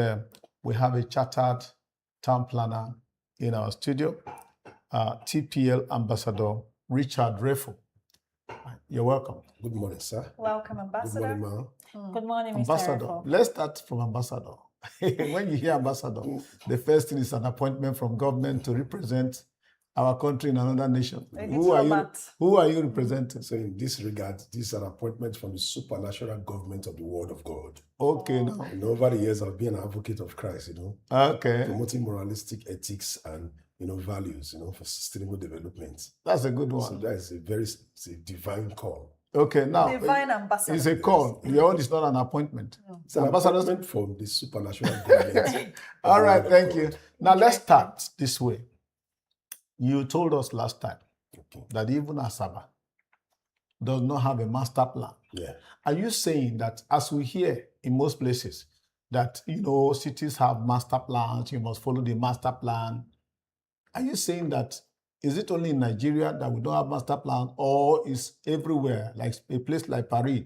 we have a chartered town planner in our studio, TPL Ambassador Richard Refo. You're welcome. Good morning, sir. Welcome, Ambassador. Good morning, ma'am. Good morning, Mr. Ambassador. Refo. Let's start from Ambassador. When you hear Ambassador, the first thing is an appointment from government to represent our country in another nation. Who are you representing? So in this regard, this is an appointment from the supernatural government of the Word of God. Okay. Now. Over the years, I've been an advocate of Christ, Okay. promoting moralistic ethics and, values, for sustainable development. That's a good one. So that is it's a divine call. Okay, now Divine ambassador. It's a call. Your own is not an appointment. It's an appointment from the supernatural government. All right, thank you. Now let's start this way. You told us last time that even Asaba does not have a master plan. Yeah. Are you saying that, as we hear in most places, that cities have master plans, you must follow the master plan? Are you saying that is it only in Nigeria that we don't have master plan, or is everywhere, like a place like Paris,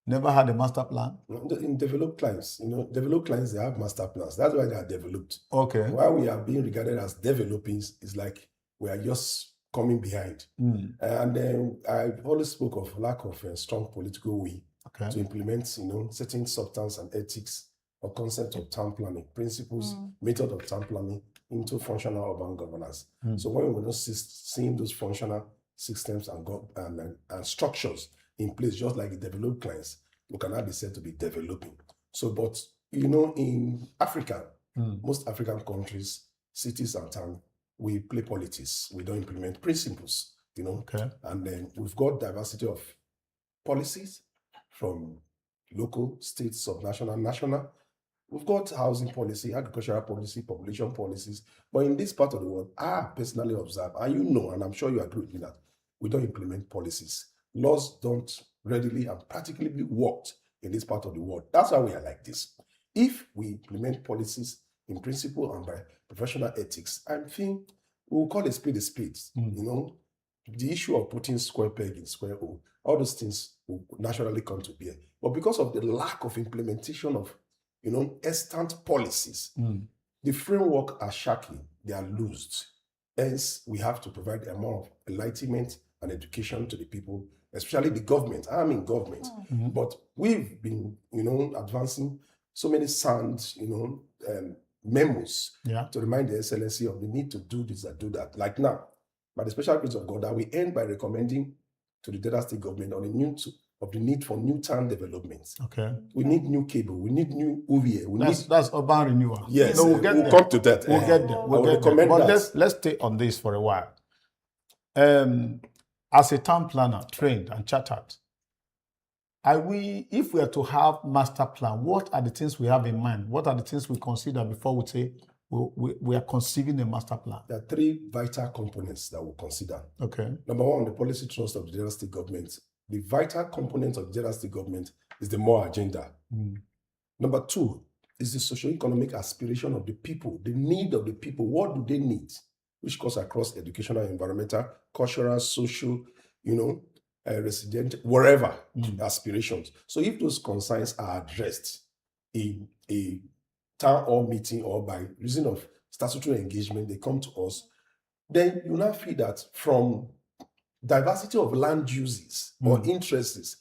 never had a master plan? In developed clients, developed clients, they have master plans. That's why they are developed. Okay. Why we are being regarded as developing is like we are just coming behind. And then I always spoke of lack of a strong political will to implement, certain substance and ethics or concept of town planning, principles, method of town planning into functional urban governance. So when we're not seeing those functional systems and structures in place, just like the developed clients, we cannot be said to be developing. So, but in Africa, most African countries, cities and towns, we play politics. We don't implement principles, And then we've got diversity of policies from local, state, subnational, national. We've got housing policy, agricultural policy, population policies. But in this part of the world, I personally observe, and and I'm sure you agree with me, that we don't implement policies. Laws don't readily and practically be worked in this part of the world. That's why we are like this. If we implement policies in principle and by professional ethics, I think we'll call a spade a spade. The issue of putting square peg in square hole, all those things will naturally come to bear. But because of the lack of implementation of extant policies, the framework are shaky, they are loosed. Hence, we have to provide a amount of enlightenment and education to the people, especially the government. I'm in government, but we've been, advancing so many sound, memos to remind the excellency of the need to do this and do that. Like now, by the special grace of God, that we end by recommending to the Delta State government on the need for new town developments. Okay. We need new cable. We need new OVA. That's urban renewal. Yes, no, we'll come to that. We'll get there. I would recommend But that. let's stay on this for a while. As a town planner, trained and chartered, if we are to have master plan, what are the things we have in mind? What are the things we consider before we say we are conceiving a master plan? There are three vital components that we'll consider. Okay. Number one, the policy thrust of the Delta State government. The vital component of the Delta State government is the more agenda. Number two is the socio-economic aspiration of the people, the need of the people. What do they need? Which goes across educational, environmental, cultural, social, resident, wherever aspirations. So if those concerns are addressed in a town hall meeting or by reason of statutory engagement, they come to us, then you now feel that from diversity of land uses or interests,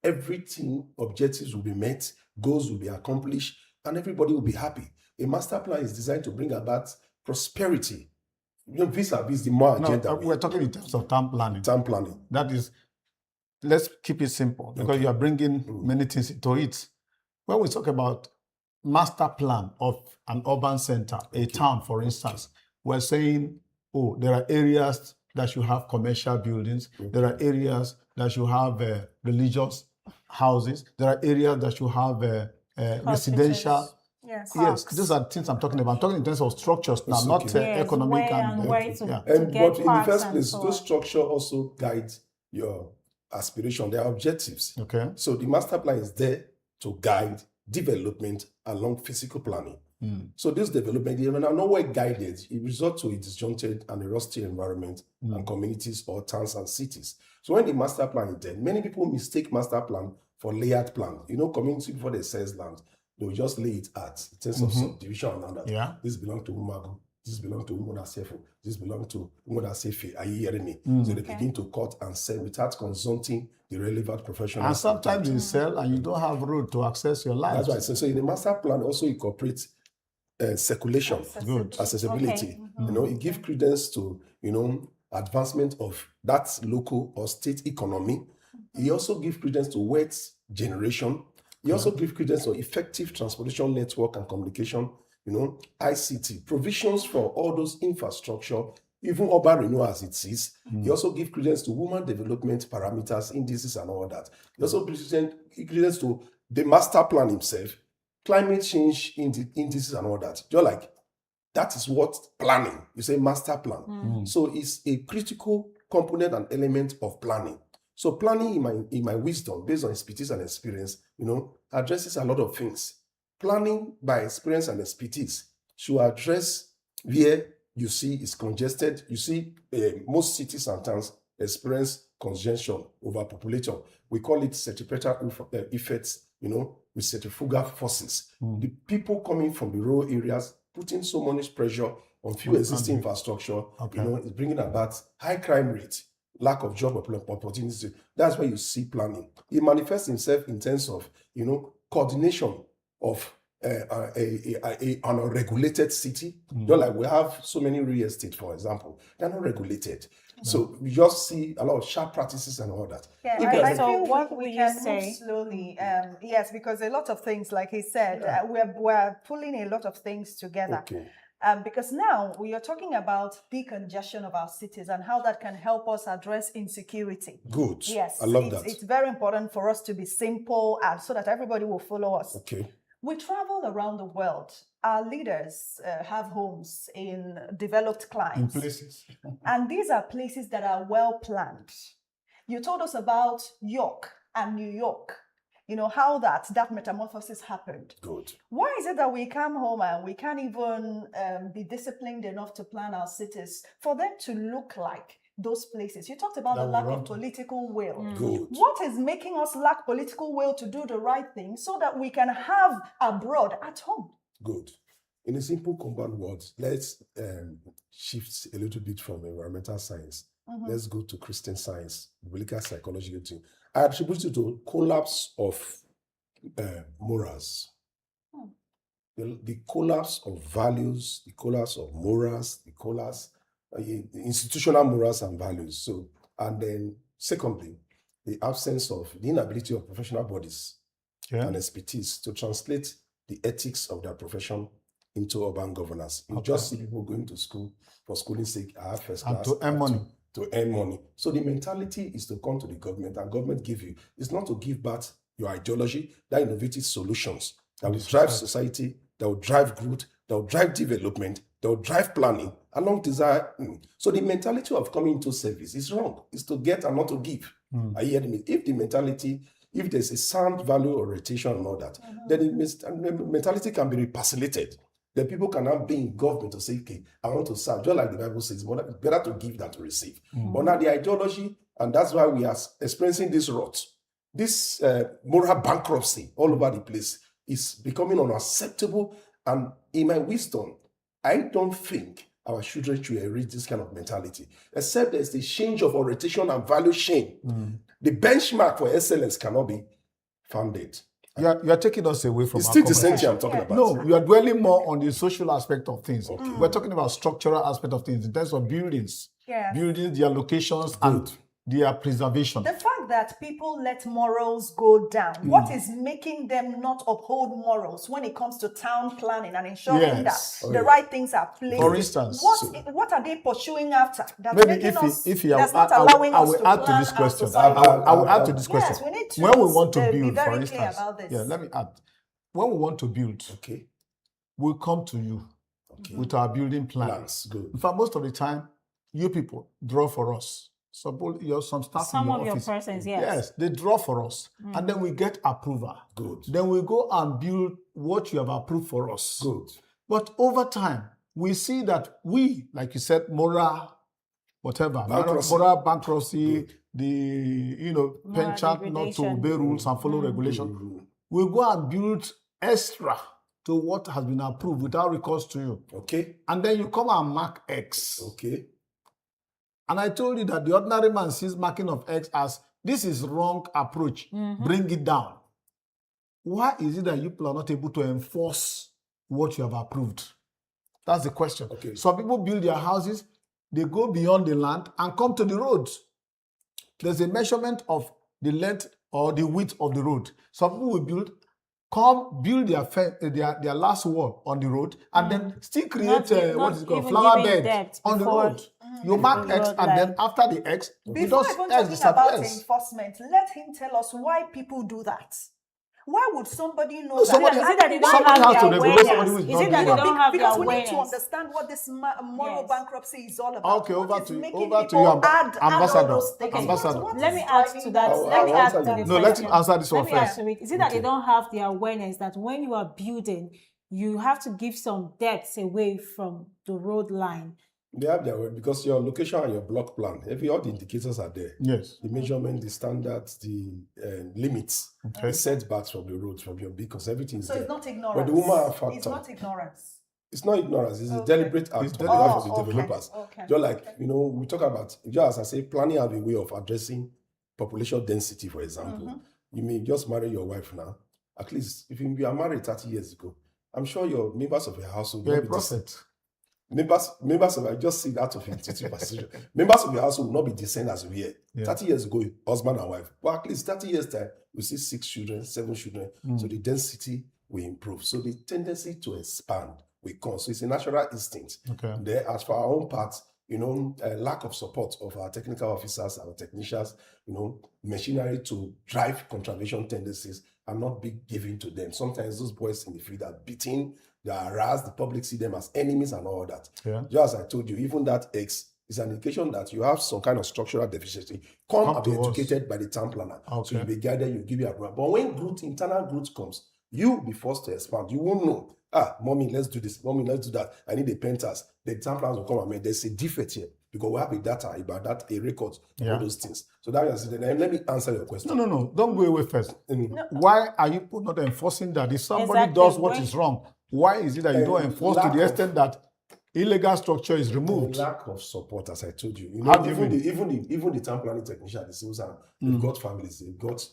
everything, objectives will be met, goals will be accomplished, and everybody will be happy. A master plan is designed to bring about prosperity. Vis-a-vis the more agenda. We're talking in terms of town planning. Town planning. That is, let's keep it simple because you are bringing many things into it. When we talk about master plan of an urban center, a town, for instance, we're saying, there are areas that should have commercial buildings. There are areas that should have religious houses. There are areas that should have residential. Yes, those are things I'm talking about. I'm talking in terms of structures now, not economic and but in the first place, those structures also guide your aspiration, their objectives. Okay. So the master plan is there to guide development along physical planning. So this development, even are nowhere guided, it results to a disjointed and a rusty environment and communities or towns and cities. So when the master plan is there, many people mistake master plan for layout plan. Community before they sell land, they will just lay it out in terms of subdivision and all that. Yeah. This belongs to Umagu, this belongs to Umuda Sefo, this belongs to Umuda Sefe. Are you hearing me? So they begin to cut and sell without consulting the relevant professionals. And sometimes you sell and you don't have road to access your land. That's why I say, so in the master plan also incorporates circulation, accessibility. Okay. It gives credence to, advancement of that local or state economy. It also gives credence to wealth generation. It also gives credence to effective transportation network and communication, ICT, provisions for all those infrastructure, even urban renewal as it is. It also gives credence to women development parameters, indices and all that. It also gives credence to the master plan himself, climate change indices and all that. You're like, that is what planning. You say master plan. So it's a critical component and element of planning. So planning, in my wisdom, based on expertise and experience, addresses a lot of things. Planning by experience and expertise should address where you see it's congested. You see most cities and towns experience congestion, overpopulation. We call it centripetal effects, with centrifugal forces. The people coming from the rural areas putting so much pressure on few existing infrastructure, is bringing about high crime rate, lack of job opportunities. That's where you see planning. It manifests itself in terms of, coordination of an unregulated city. Like we have so many real estate, for example, they're not regulated. So we just see a lot of sharp practices and all that. Yeah, I feel what we can move slowly. Yes, because a lot of things, like he said, we're pulling a lot of things together. Okay. Because now we are talking about decongestion of our cities and how that can help us address insecurity. Good. Yes, I love that. It's very important for us to be simple and so that everybody will follow us. Okay. We travel around the world. Our leaders have homes in developed climes. In places. And these are places that are well planned. You told us about York and New York, how that metamorphosis happened. Good. Why is it that we come home and we can't even be disciplined enough to plan our cities for them to look like those places? You talked about the lack of political will. Good. What is making us lack political will to do the right thing so that we can have abroad at home? Good. In a simple compound words, let's shift a little bit from environmental science. Let's go to Christian science, biblical psychology. I attribute it to collapse of morals. The collapse of values, the collapse of morals, the collapse institutional morals and values. So, and then secondly, the inability of professional bodies and expertise to translate the ethics of their profession into urban governance. You just see people going to school for schooling's sake, first class, to earn money. To earn money. So the mentality is to come to the government and government give you. It's not to give back your ideology, that innovative solutions that will drive society, that will drive growth, that will drive development, that will drive planning along desire. So the mentality of coming into service is wrong. It's to get and not to give. Are you hearing me? If the mentality, if there's a sound value orientation and all that, then the mentality can be reparcellated. Then people can now be in government to say, okay, I want to serve, just like the Bible says, but it's better to give than to receive. But now the ideology, and that's why we are experiencing this rot, this moral bankruptcy all over the place is becoming unacceptable. And in my wisdom, I don't think our children should reach this kind of mentality, except there's the change of orientation and value chain. The benchmark for excellence cannot be founded. You are taking us away from it's our still the same conversation. thing I'm talking about. No, you are dwelling more on the social aspect of things. We're talking about structural aspect of things in terms of buildings, their locations, and their preservation. The fact that people let morals go down, what is making them not uphold morals when it comes to town planning and ensuring that the right things are placed? For instance, what are they pursuing after? That's maybe that's not allowing us to add to plan this our question. society. I will add to this question. Yes, we need to when we want to be build, very for clear instance, about this. let me add. When we want to build, we'll come to you with our building plans. Good. In fact, most of the time, you people draw for us. Some staff Some in your of your office, persons, yes. Yes, they draw for us, and then we get approval. Good. Then we go and build what you have approved for us. Good. But over time, we see that we, like you said, moral bankruptcy, the penchant not to obey rules and follow regulation. We go and build extra to what has been approved without recourse to you. Okay. And then you come and mark X. Okay. And I told you that the ordinary man sees marking of X as this is wrong approach. Bring it down. Why is it that you people are not able to enforce what you have approved? That's the question. Okay. Some people build their houses, they go beyond the land and come to the roads. There's a measurement of the length or the width of the road. Some people will build their last wall on the road and then still create flower bed on the road. You mark X and then after the X, before even talking about enforcement, let him tell us why people do that. Why would somebody know that? Is it that they don't have their awareness? Is it that they don't have their Because awareness? we need to understand what this moral bankruptcy is all about. Okay, over to you, Ambassador. Ambassador. Let me add to that. Let me add to the question. No, let's answer this one first. Is it that they don't have the awareness that when you are building, you have to give some depths away from the road line? They have their way because your location and your block plan, all the indicators are there. Yes. The measurement, the standards, the limits, the setbacks from the road, from your beacons, everything is there. So it's not ignorance. But the woman factor. It's not ignorance. It's not ignorance. It's a deliberate act on behalf of the developers. Just like, we talk about, just as I say, planning have a way of addressing population density, for example. You may just marry your wife now. At least, if you are married 30 years ago, I'm sure your members of your household will be decent. Members of I just see that of intuitive perception. Members of your household will not be decent as we are. 30 years ago, husband and wife. But at least 30 years time, we see 6 children, 7 children. So the density will improve. So the tendency to expand will come. So it's a natural instinct. Okay. There, as for our own part, lack of support of our technical officers, our technicians, machinery to drive contravention tendencies are not being given to them. Sometimes those boys in the field are beaten, they are harassed, the public see them as enemies and all that. Yeah. Just as I told you, even that X is an indication that you have some kind of structural deficiency. Come and be educated by the town planner. Okay. So you'll be guided, you give you a grant. But when internal growth comes, you'll be forced to expand. You won't know. Mommy, let's do this. Mommy, let's do that. I need a penthouse. The town planners will come and make, there's a defect here because we have a data about that, a record of all those things. So that is it. Let me answer your question. No. Don't go away first. Why are you not enforcing that? If somebody does what is wrong, why is it that you don't enforce to the extent that illegal structure is removed? Lack of support, as I told you. Even the town planning technician, the civil servant, they've got families, they've got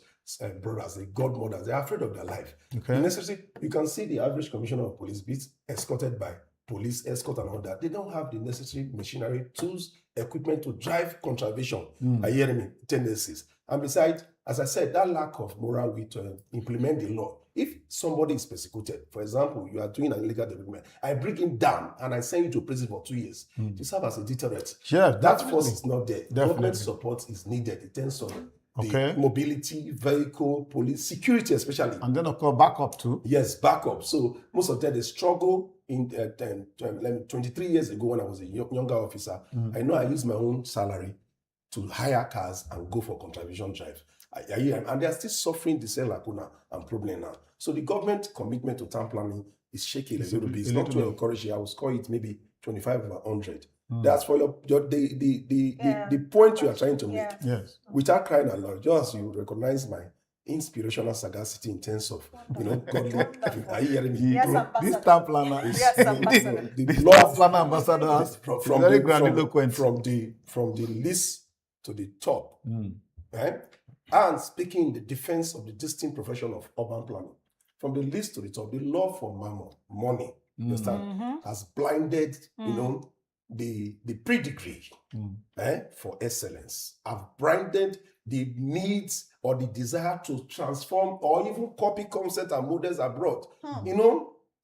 brothers, they've got mothers, they're afraid of their life. Okay. Necessarily, you can see the average commissioner of police be escorted by police escort and all that. They don't have the necessary machinery, tools, equipment to drive contravention. Are you hearing me? Tendencies. And besides, as I said, that lack of moral will to implement the law. If somebody is persecuted, for example, you are doing an illegal development, I bring him down and I send you to prison for 2 years to serve as a deterrent. Yeah, that force is not there. Definitely. Government support is needed in terms of the mobility, vehicle, police, security especially. And then, of course, backup too. Yes, backup. So most of them, they struggle in 23 years ago when I was a younger officer. I know I used my own salary to hire cars and go for contravention drive. And they are still suffering the same lacuna and problem now. So the government commitment to town planning is shaky a little bit. It's not too encouraging. I would score it maybe 25 over 100. That's for the point you are trying to make. Yes. Without crying aloud, just as you recognize my inspirational sagacity in terms of, godly. Are you hearing me? Yes, This town planner is Yes, ambassador. the town planner ambassador has from very the, grandiloquent. from the least to the top, right? And speaking in the defense of the distinct profession of urban planning, from the least to the top, the love for money, understand, has blinded, the pre-degree for excellence. Have blinded the needs or the desire to transform or even copy concepts and models abroad.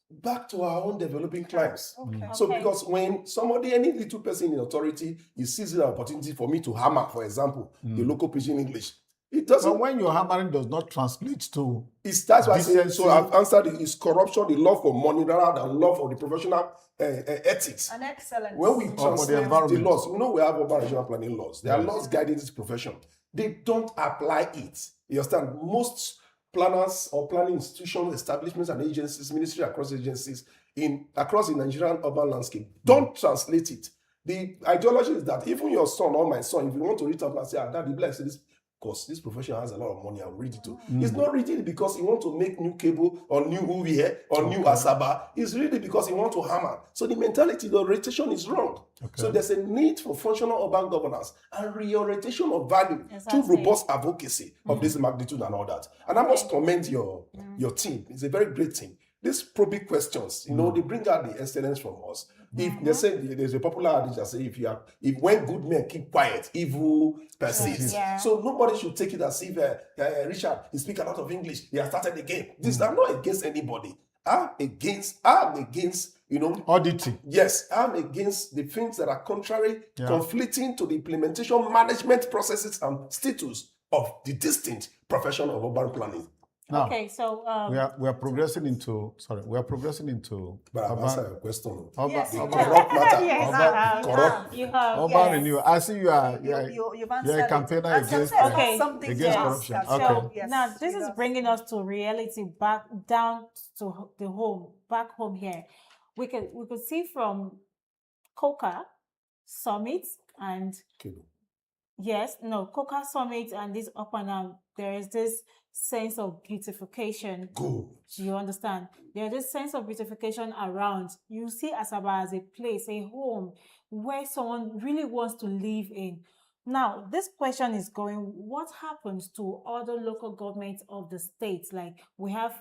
Back to our own developing climes. So because when any little person in authority is seizing an opportunity for me to hammer, for example, the local pidgin English, it doesn't. But when your hammering does not translate to, that's why I say. So I've answered it. It's corruption, the love for money rather than love for the professional ethics. An excellent. When we translate the laws, we have urban regional planning laws. There are Yes. laws guiding this profession. They don't apply it. You understand? Most planners or planning institutions, establishments, and agencies, ministry across agencies across the Nigerian urban landscape don't translate it. The ideology is that even your son or my son, if you want to read up and say, Daddy, bless this, because this profession has a lot of money, I'll read it too. It's not reading it because he want to make new cable or new UV or new Asaba. It's really because he want to hammer. So the mentality, the orientation is wrong. So there's a need for functional urban governance and reorientation of value through robust advocacy of this magnitude and all that. And I must commend your team. It's a very great team. These probing questions, they bring out the excellence from us. If they say there's a popular adage that say if when good men keep quiet, evil persists. Yeah. So nobody should take it as if Richard, he speaks a lot of English. He has started the game. I'm not against anybody. I'm against auditing. Yes, I'm against the things that are contrary, conflicting to the implementation, management processes and status of the distinct profession of urban planning. Now, so we are progressing into. But I've answered your question. Yes, Urban you corrupt matter. Yes, Corrupt. You have Urban renewal. I see you are. You've answered You're a it. campaigner And against sometimes something against else. corruption. That's Okay. so, yes, now this is because- bringing us to reality, back down to the back home here. We could see from Coca Summit and Coca Summit and this up and down, there is this sense of beautification. Good. Do you understand? There is this sense of beautification around. You see Asaba as a place, a home where someone really wants to live in. Now, this question is going, what happens to other local governments of the state? Like we have,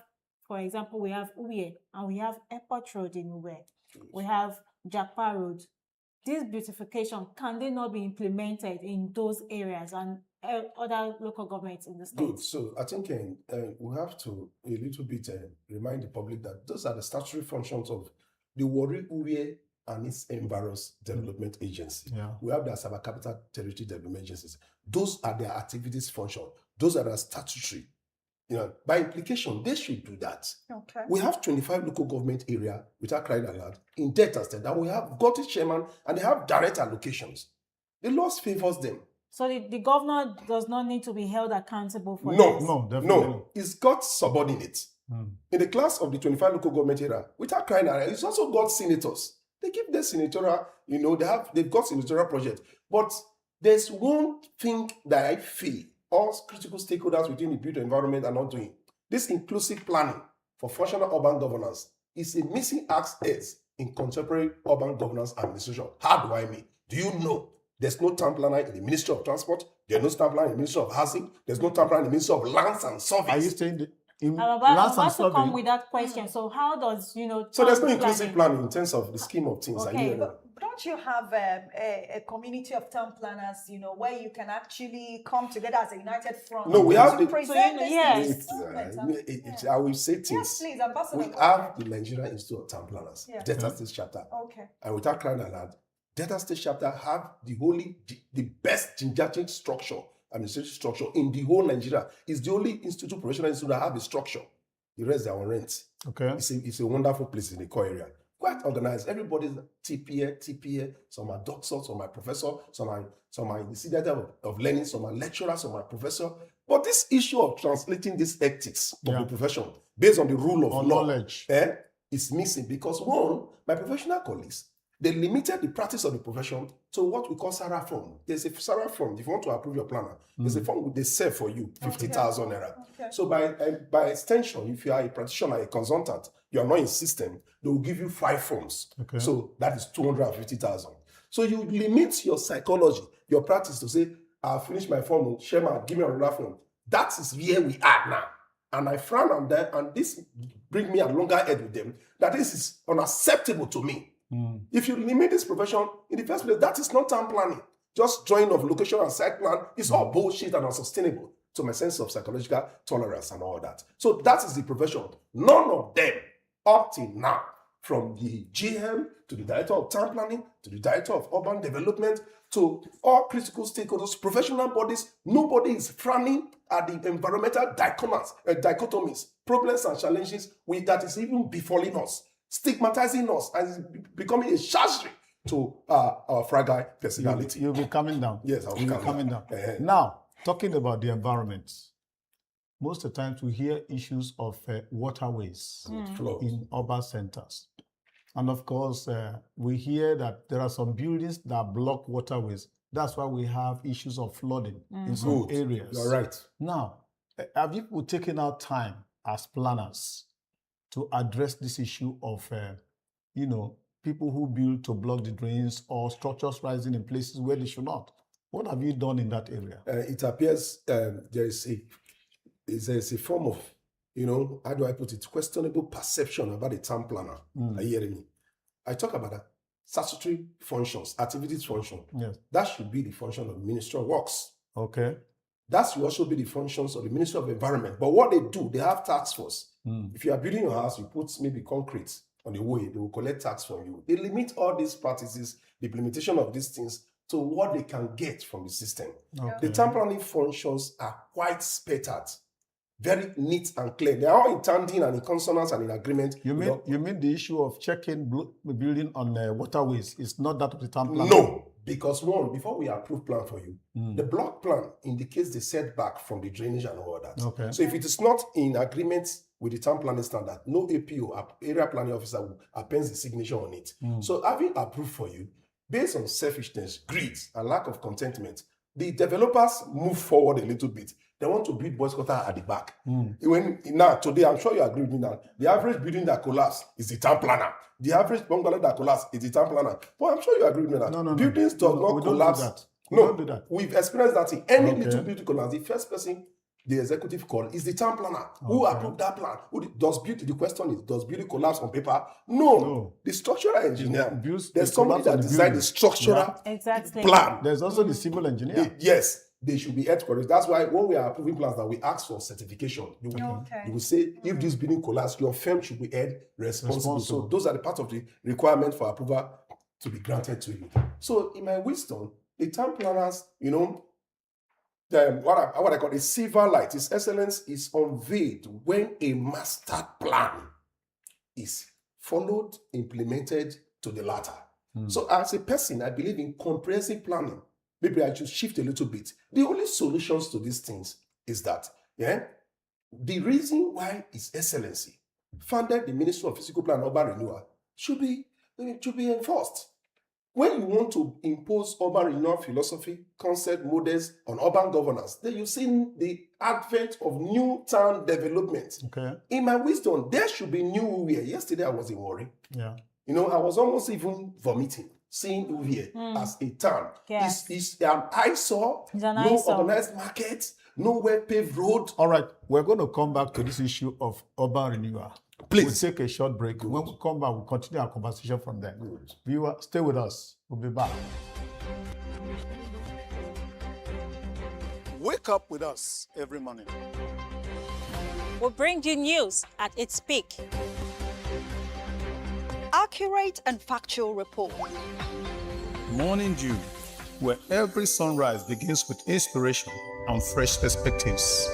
for example, we have Uye and we have Airport Road in Uwe. We have Jakpa Road. This beautification, can they not be implemented in those areas and other local governments in the state? Good. So I think we have to a little bit remind the public that those are the statutory functions of the Warri Uwe and its Enviros Development Agency. Yeah. We have the Asaba Capital Territory Development Agencies. Those are their activities function. Those are their statutory. By implication, they should do that. Okay. We have 25 local government area without crying aloud in Delta State, and we have got a chairman and they have direct allocations. The law favors them. So the governor does not need to be held accountable for No, this? No, definitely. no. It's got subordinates. In the class of the 25 local government area, without crying aloud, it's also got senators. They give their senatorial, they've got senatorial projects. But there's one thing that I feel all critical stakeholders within the built environment are not doing. This inclusive planning for functional urban governance is a missing aspect in contemporary urban governance administration. How do I mean? Do you know there's no town planner in the Ministry of Transport? There's no town planner in the Ministry of Housing. There's no town planner in the Ministry of Lands and Surveys. Are you saying in I'm lands and about to come surveying. with that question. So how does, So there's no town inclusive planning- planning in terms of the scheme of things. Okay, but don't you have a community of town planners, where you can actually come together as a united front? No, we have to the- present this yes. I will say things. Yes, please, Ambassador. We have the Nigerian Institute of Town Planners, Yeah. Delta State chapter. Okay. And without crying aloud, Delta State chapter have the best gingerting structure, administrative structure in the whole Nigeria. It's the only institute, professional institute that have a structure. The rest are on rent. Okay. It's a wonderful place in the core area. Quite organized. Everybody's TPA. Some are doctors, some are professor, some are the citadel of learning, some are lecturers, some are professor. But this issue of translating these ethics of the profession based on the rule of law, knowledge, is missing because one, my professional colleagues, they limited the practice of the profession to what we call SARA form. There's a SARA form. If you want to approve your planner, there's a form they sell for you, 50,000 naira. Okay. So by extension, if you are a practitioner, a consultant, you are not in system, they will give you 5 forms. Okay. So that is 250,000. So you limit your psychology, your practice to say, I'll finish my form, Shema, give me another form. That is where we are now. And I frown on that, and this brings me a longer head with them, that this is unacceptable to me. If you limit this profession, in the first place, that is not town planning. Just drawing of location and site plan is all bullshit and unsustainable to my sense of psychological tolerance and all that. So that is the profession. None of them, up till now, from the GM to the director of town planning, to the director of urban development, to all critical stakeholders, professional bodies, nobody is frowning at the environmental dichotomies, problems and challenges that is even befalling us, stigmatizing us, and becoming a charge to our fragile personality. You'll be coming down. Yes, I'll be coming down. Now, talking about the environment, most of the times we hear issues of waterways in urban centers. And of course, we hear that there are some buildings that block waterways. That's why we have issues of flooding in some areas. You're right. Now, have you taken out time as planners to address this issue of, people who build to block the drains or structures rising in places where they should not? What have you done in that area? It appears there is a form of, how do I put it, questionable perception about a town planner. Are you hearing me? I talk about that. Statutory functions, activities function. Yes. That should be the function of the Ministry of Works. Okay. That should also be the functions of the Ministry of Environment. But what they do, they have task force. If you are building your house, you put maybe concrete on the way, they will collect tax from you. They limit all these practices, the implementation of these things, to what they can get from the system. Okay. The town planning functions are quite spattered, very neat and clear. They are all in tandem and in consonance and in agreement. You mean the issue of checking building on waterways is not that of the town plan? No, because one, before we approve plan for you, the block plan indicates the setback from the drainage and all that. Okay. So if it is not in agreement with the town planning standard, no APO, area planning officer, will append the signature on it. So having approved for you, based on selfishness, greed, and lack of contentment, the developers move forward a little bit. They want to build boys' quarter at the back. Now, today, I'm sure you agree with me now, the average building that collapsed is the town planner. The average bungalow that collapsed is the town planner. But I'm sure you agree with me now. No. Buildings do not collapse. Don't do that. We've experienced that in any little building collapse. The first person the executive call is the town planner. Who approved that plan? The question is, does building collapse on paper? No. The structural engineer, there's somebody that designed the structural plan. There's also the civil engineer. Yes, they should be health correct. That's why when we are approving plans that we ask for certification, you will say, if this building collapse, your firm should be held responsible. So those are the part of the requirement for approval to be granted to you. So in my wisdom, the town planners, what I call a silver light, His Excellence is unveiled when a master plan is followed, implemented to the latter. So as a person, I believe in comprehensive planning. Maybe I should shift a little bit. The only solutions to these things is that, the reason why His Excellency funded the Ministry of Physical Plan and Urban Renewal should be enforced. When you want to impose urban renewal philosophy, concept, models on urban governance, then you've seen the advent of new town development. Okay. In my wisdom, there should be new Uwe. Yesterday I was in worry. Yeah. I was almost even vomiting, seeing Uwe as a town. Yes. It's an eyesore, It's an no eyesore. organized market, no well-paved road. All right, we're going to come back to this issue of urban renewal. Please. We'll take a short break. Good. When we come back, we'll continue our conversation from there. Good. Viewer, stay with us. We'll be back. Wake up with us every morning. We'll bring you news at its peak. Accurate and factual report. Morning Dew, where every sunrise begins with inspiration and fresh perspectives.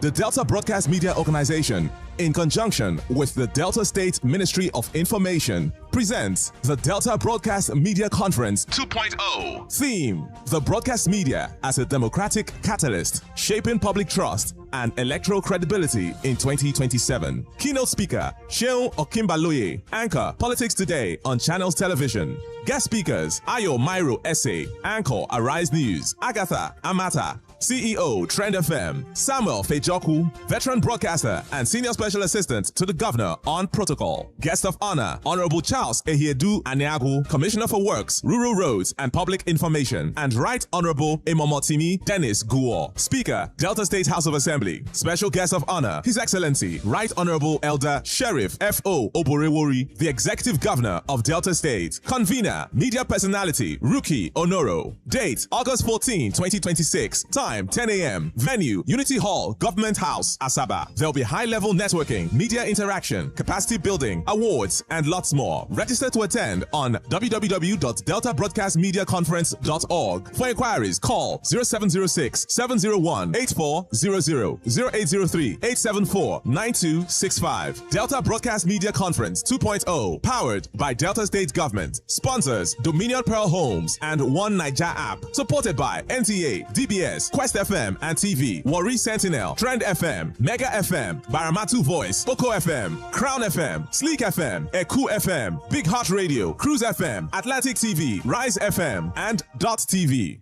The Delta Broadcast Media Organization, in conjunction with the Delta State Ministry of Information, presents the Delta Broadcast Media Conference 2.0. Theme: the broadcast media as a democratic catalyst, shaping public trust and electoral credibility in 2027. Keynote speaker, Sheon Okimbaloye. Anchor, Politics Today on Channels Television. Guest speakers, Ayo Mairo Essay. Anchor, Arise News. Agatha Amata, CEO, Trend FM. Samuel Fejoku, veteran broadcaster and senior special assistant to the governor on protocol. Guest of honor, Honorable Charles Ehiedu Aneagu, Commissioner for Works, Rural Roads and Public Information. And Right Honorable Imomotimi Dennis Guo. Speaker, Delta State House of Assembly. Special guest of honor, His Excellency, Right Honorable Elder Sheriff F.O. Oborewori, the Executive Governor of Delta State. Convener, media personality, Ruki Onoro. Date, August 14, 2026. Time, 10 a.m. Venue, Unity Hall, Government House, Asaba. There'll be high-level networking, media interaction, capacity building, awards, and lots more. Register to attend on www.deltabroadcastmediaconference.org. For inquiries, call 0706-701-8400, 0803-874-9265. Delta Broadcast Media Conference 2.0, powered by Delta State Government. Sponsors, Dominion Pearl Homes and One Niger app. Supported by NTA, DBS, Quest FM and TV, Warri Sentinel, Trend FM, Mega FM, Baramatu Voice, Oko FM, Crown FM, Sleek FM, Eku FM, Big Heart Radio, Cruise FM, Atlantic TV, Rise FM, and Dott TV.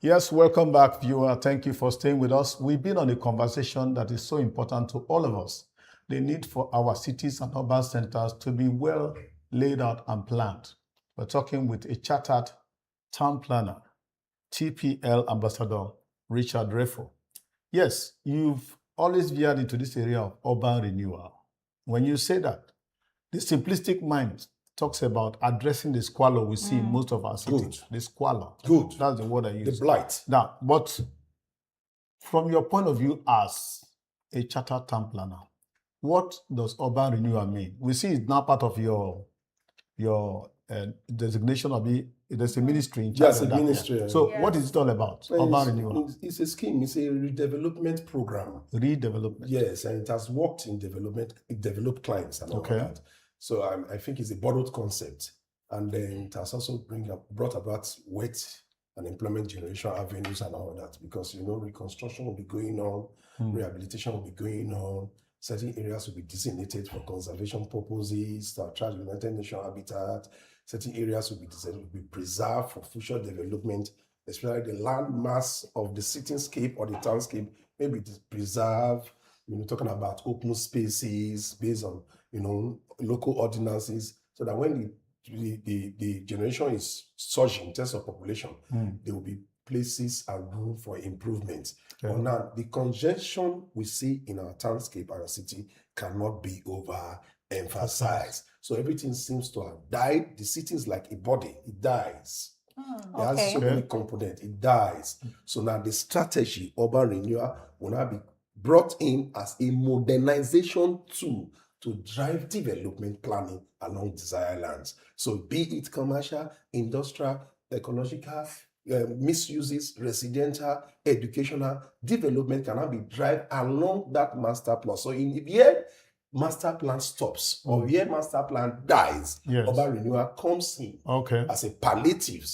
Yes, welcome back, viewer. Thank you for staying with us. We've been on a conversation that is so important to all of us. The need for our cities and urban centers to be well laid out and planned. We're talking with a chartered town planner, TPL Ambassador Richard Refo. Yes, you've always veered into this area of urban renewal. When you say that, the simplistic mind talks about addressing the squalor we see in most of our cities. Good. The squalor. Good. That's the word I use. The blight. Now, but from your point of view as a chartered town planner, what does urban renewal mean? We see it's now part of your designation of there's a ministry in charge Yes, of a that. ministry. So what is it all about? Urban renewal. It's a scheme. It's a redevelopment program. Redevelopment. Yes, and it has worked in developed clients and all that. So I think it's a borrowed concept, and then it has also brought about wealth and employment generation avenues and all that, because reconstruction will be going on, rehabilitation will be going on. Certain areas will be designated for conservation purposes to attract United Nations habitat. Certain areas will be preserved for future development, especially the land mass of the cityscape or the townscape may be preserved. Talking about open spaces based on local ordinances, so that when the generation is surging in terms of population, there will be places and room for improvement. But now, the congestion we see in our townscape, our city, cannot be overemphasized. So everything seems to have died. The city is like a body, it dies. It has so many components, it dies. So now the strategy, urban renewal, will now be brought in as a modernization tool to drive development planning along desired lands. So be it commercial, industrial, ecological, misuses, residential, educational, development cannot be driven along that master plan. So if here master plan stops or here master plan dies, urban renewal comes in as a palliative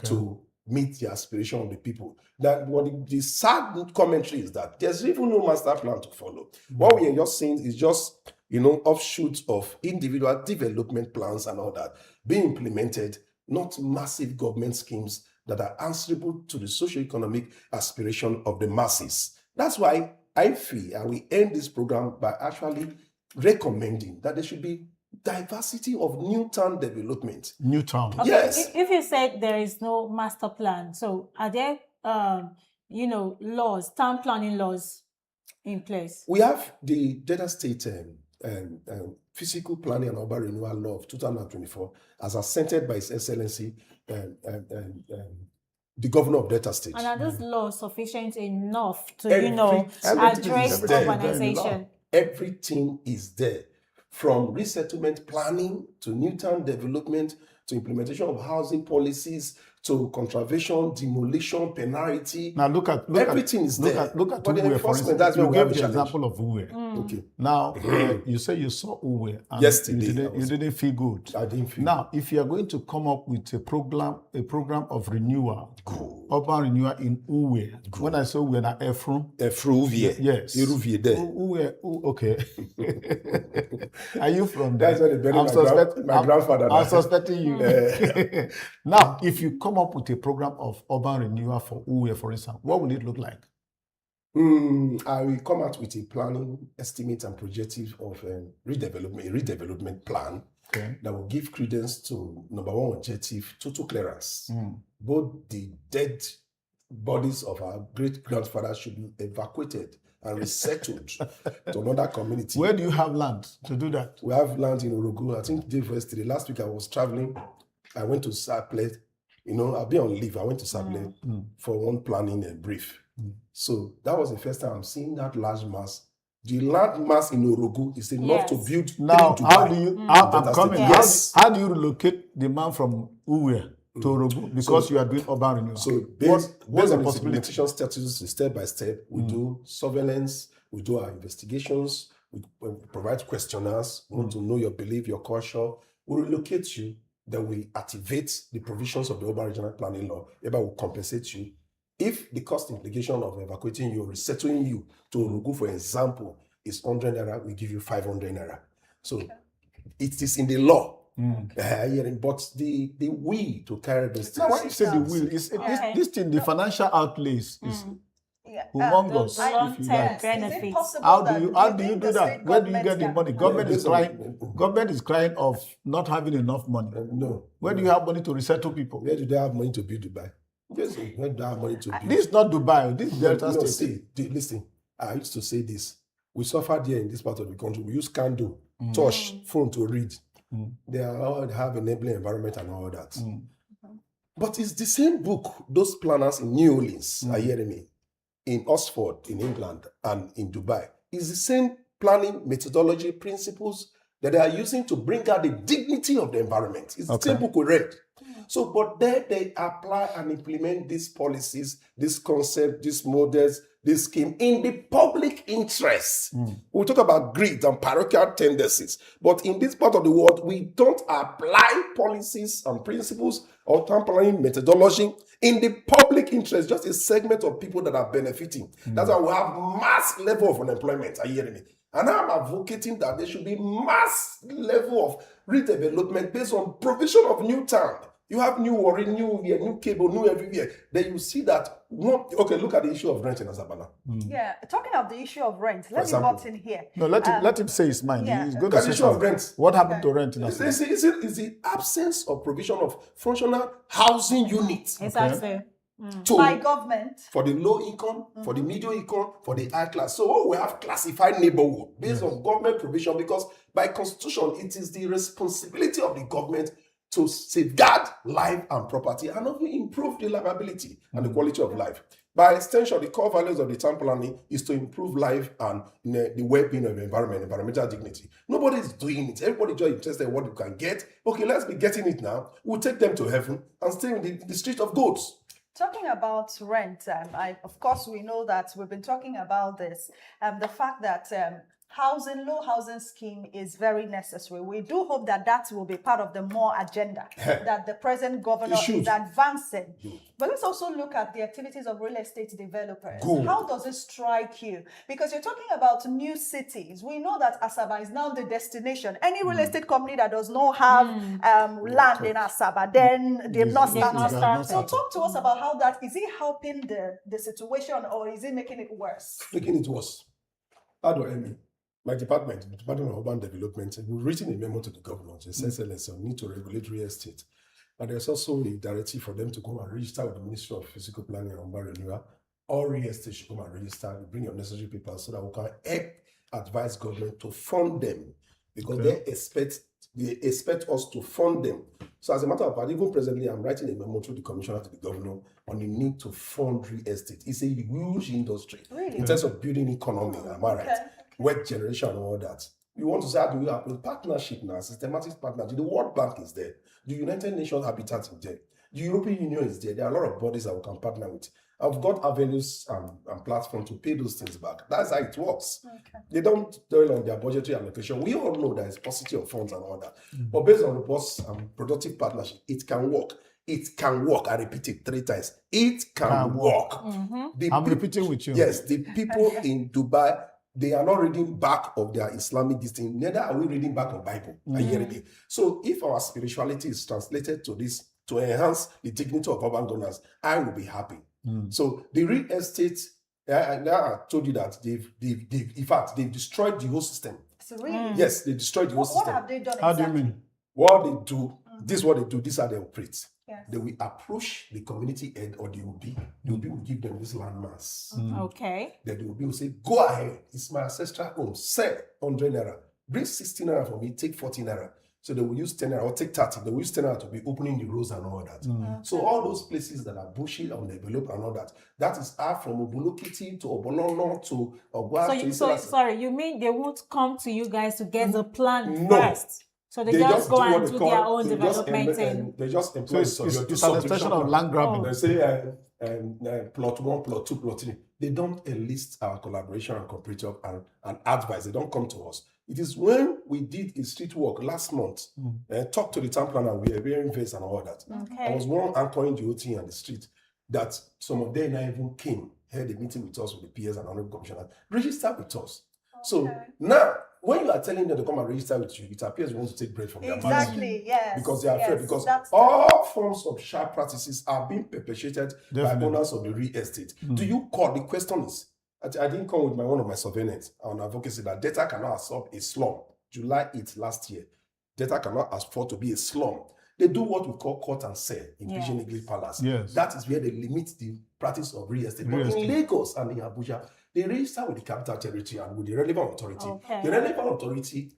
to meet the aspiration of the people. That what the sad commentary is that there's even no master plan to follow. What we are just seeing is just offshoots of individual development plans and all that being implemented, not massive government schemes that are answerable to the socio-economic aspiration of the masses. That's why I feel, and we end this program by actually recommending that there should be diversity of new town development. New town. Okay, Yes. If you said there is no master plan, so are there, town planning laws in place? We have the Delta State Physical Planning and Urban Renewal Law of 2024 as assented by His Excellency the Governor of Delta State. And are those laws sufficient enough to, Everything address is there. urbanization? Everything is there. From resettlement planning to new town development to implementation of housing policies to contravention, demolition, penalty. Now look at everything is there. Look at but the Uwe, for enforcement, instance. that's where You we have gave a the challenge. example of Uwe. Okay. Now you say you saw Uwe and Yesterday, you didn't feel good. I didn't feel now, if you are going to come up with a program of renewal, urban renewal in Uwe. When I say Uwe, na Efru. Yes. Eruvier there. Uwe, okay. Are you from there? That's where they buried my grandfather. I'm suspecting you. Now, if you come up with a program of urban renewal for Uwe, for instance, what will it look like? I will come out with a planning estimate and projective of redevelopment plan that will give credence to number one objective, total clearance. Both the dead bodies of our great grandfathers should be evacuated and resettled to another community. Where do you have land to do that? We have land in Orogo. I think day yesterday. Last week I was traveling. I went to Saple. I've been on leave. I went to Saple for one planning brief. So that was the first time I'm seeing that large mass. The land mass in Orogo is enough to build. Now, how do you? I'm coming. Yes. How do you relocate the man from Uwe to Orogo because you are doing urban renewal? So based on the implementation status, step by step, we do surveillance, we do our investigations, we provide questionnaires, we want to know your belief, your culture. We relocate you, then we activate the provisions of the urban regional planning law. Eba will compensate you. If the cost implication of evacuating you or resettling you to Orogo, for example, is 100 naira, we give you 500 naira. So it is in the law. But the will to carry those things. Now, when you say the will, this thing, the financial outlays is humongous. If you like. Benefits. How do you do that? Where do you get the money? Government is crying of not having enough money. No. Where do you have money to resettle people? Where do they have money to build Dubai? Where do they have money to build? This is not Dubai. This is Delta State. Listen, I used to say this. We suffered here in this part of the country. We use candle, touch, phone to read. They all have enabling environment and all that. But it's the same book those planners in New Orleans are hearing me, in Oxford, in England, and in Dubai. It's the same planning methodology principles that they are using to bring out the dignity of the environment. It's the same book we read. So, but there they apply and implement these policies, this concept, these models, this scheme in the public interest. We talk about greed and parochial tendencies, but in this part of the world, we don't apply policies and principles or town planning methodology in the public interest, just a segment of people that are benefiting. That's why we have mass level of unemployment. Are you hearing me? And I'm advocating that there should be mass level of redevelopment based on provision of new town. You have new Warri, new here, new cable, new everywhere. Then you see that look at the issue of rent in Asabana. Yeah, talking of the issue of rent, let me butt in here. No, let him say his mind. Yeah. He's going to say issue of rent. What happened to rent in Asabana? It's the absence of provision of functional housing units. Exactly. By government. For the low income, for the medium income, for the high class. So we have classified neighborhood based on government provision, because by constitution, it is the responsibility of the government to safeguard life and property and also improve the livability and the quality of life. By extension, the core values of the town planning is to improve life and the well-being of the environment, environmental dignity. Nobody is doing it. Everybody just interested in what you can get. Okay, let's be getting it now. We'll take them to heaven and stay in the street of goats. Talking about rent, of course, we know that we've been talking about this. The fact that low housing scheme is very necessary. We do hope that will be part of the more agenda that the present governor is advancing. But let's also look at the activities of real estate developers. How does it strike you? Because you're talking about new cities. We know that Asaba is now the destination. Any real estate company that does not have land in Asaba, then they've not started. So talk to us about how that, is it helping the situation or is it making it worse? Making it worse. How do I mean? my department, the Department of Urban Development, we've written a memo to the governor. It says we need to regulate real estate. But there's also a directive for them to come and register with the Ministry of Physical Planning and Urban Renewal. All real estate should come and register, bring your necessary papers so that we can help advise government to fund them, because they expect us to fund them. So as a matter of fact, even presently, I'm writing a memo to the commissioner, to the governor, on the need to fund real estate. It's a huge industry in terms of building economy, am I right? Wealth generation and all that. You want to say, how do we have a partnership now, systematic partnership? The World Bank is there. The United Nations Habitat is there. The European Union is there. There are a lot of bodies that we can partner with. I've got avenues and platforms to pay those things back. That's how it works. They don't dwell on their budgetary allocation. We all know there is paucity of funds and all that. But based on robust and productive partnership, it can work. It can work. I repeat it 3 times. It can work. I'm repeating with you. Yes, the people in Dubai, they are not reading back of their Islamic destiny. Neither are we reading back of Bible. Are you hearing me? So if our spirituality is translated to this, to enhance the dignity of urban governance, I will be happy. So the real estate, I told you that they've destroyed the whole system. So really? Yes, they destroyed the whole system. What have they done How exactly? do you mean? What they do, this is what they do, this is how they operate. Yes. They will approach the community head or the OB. The OB will give them this landmass. Okay. Then the OB will say, go ahead, it's my ancestral home, sell 100 naira. Bring 60 naira for me, take 40 naira. So they will use 10 naira or take 30. They will use 10 naira to be opening the roads and all that. So all those places that are bushy, undeveloped and all that, that is from Obulokiti to Obololo to Ogwa. Sorry, you mean they won't come to you guys to get the plan No. first? So they just go and do their own development they just employ it's an extension of land grabbing. They say plot 1, plot 2, plot 3. They don't enlist our collaboration and cooperative and advice. They don't come to us. It is when we did a street walk last month, talked to the town planner, we were wearing vests and all that. I was one anchoring the OT on the street that some of them even came, had a meeting with us, with the PS and honorable commissioners, registered with us. So now, when you are telling them to come and register with you, it appears you want to take bread from their mouth. Exactly, yes. Because they are afraid. Because that's all forms of sharp practices are being perpetuated by owners of the real estate. Do you call? The question is, I didn't come with one of my surveillance on advocacy that data cannot absorb a slum. July 8th last year, data cannot afford to be a slum. They do what we call cut and sell in Pigeon English Palace. Yes. That is where they limit the practice of real estate. But in Lagos and in Abuja, they register with the capital territory and with the relevant authority. The relevant authority,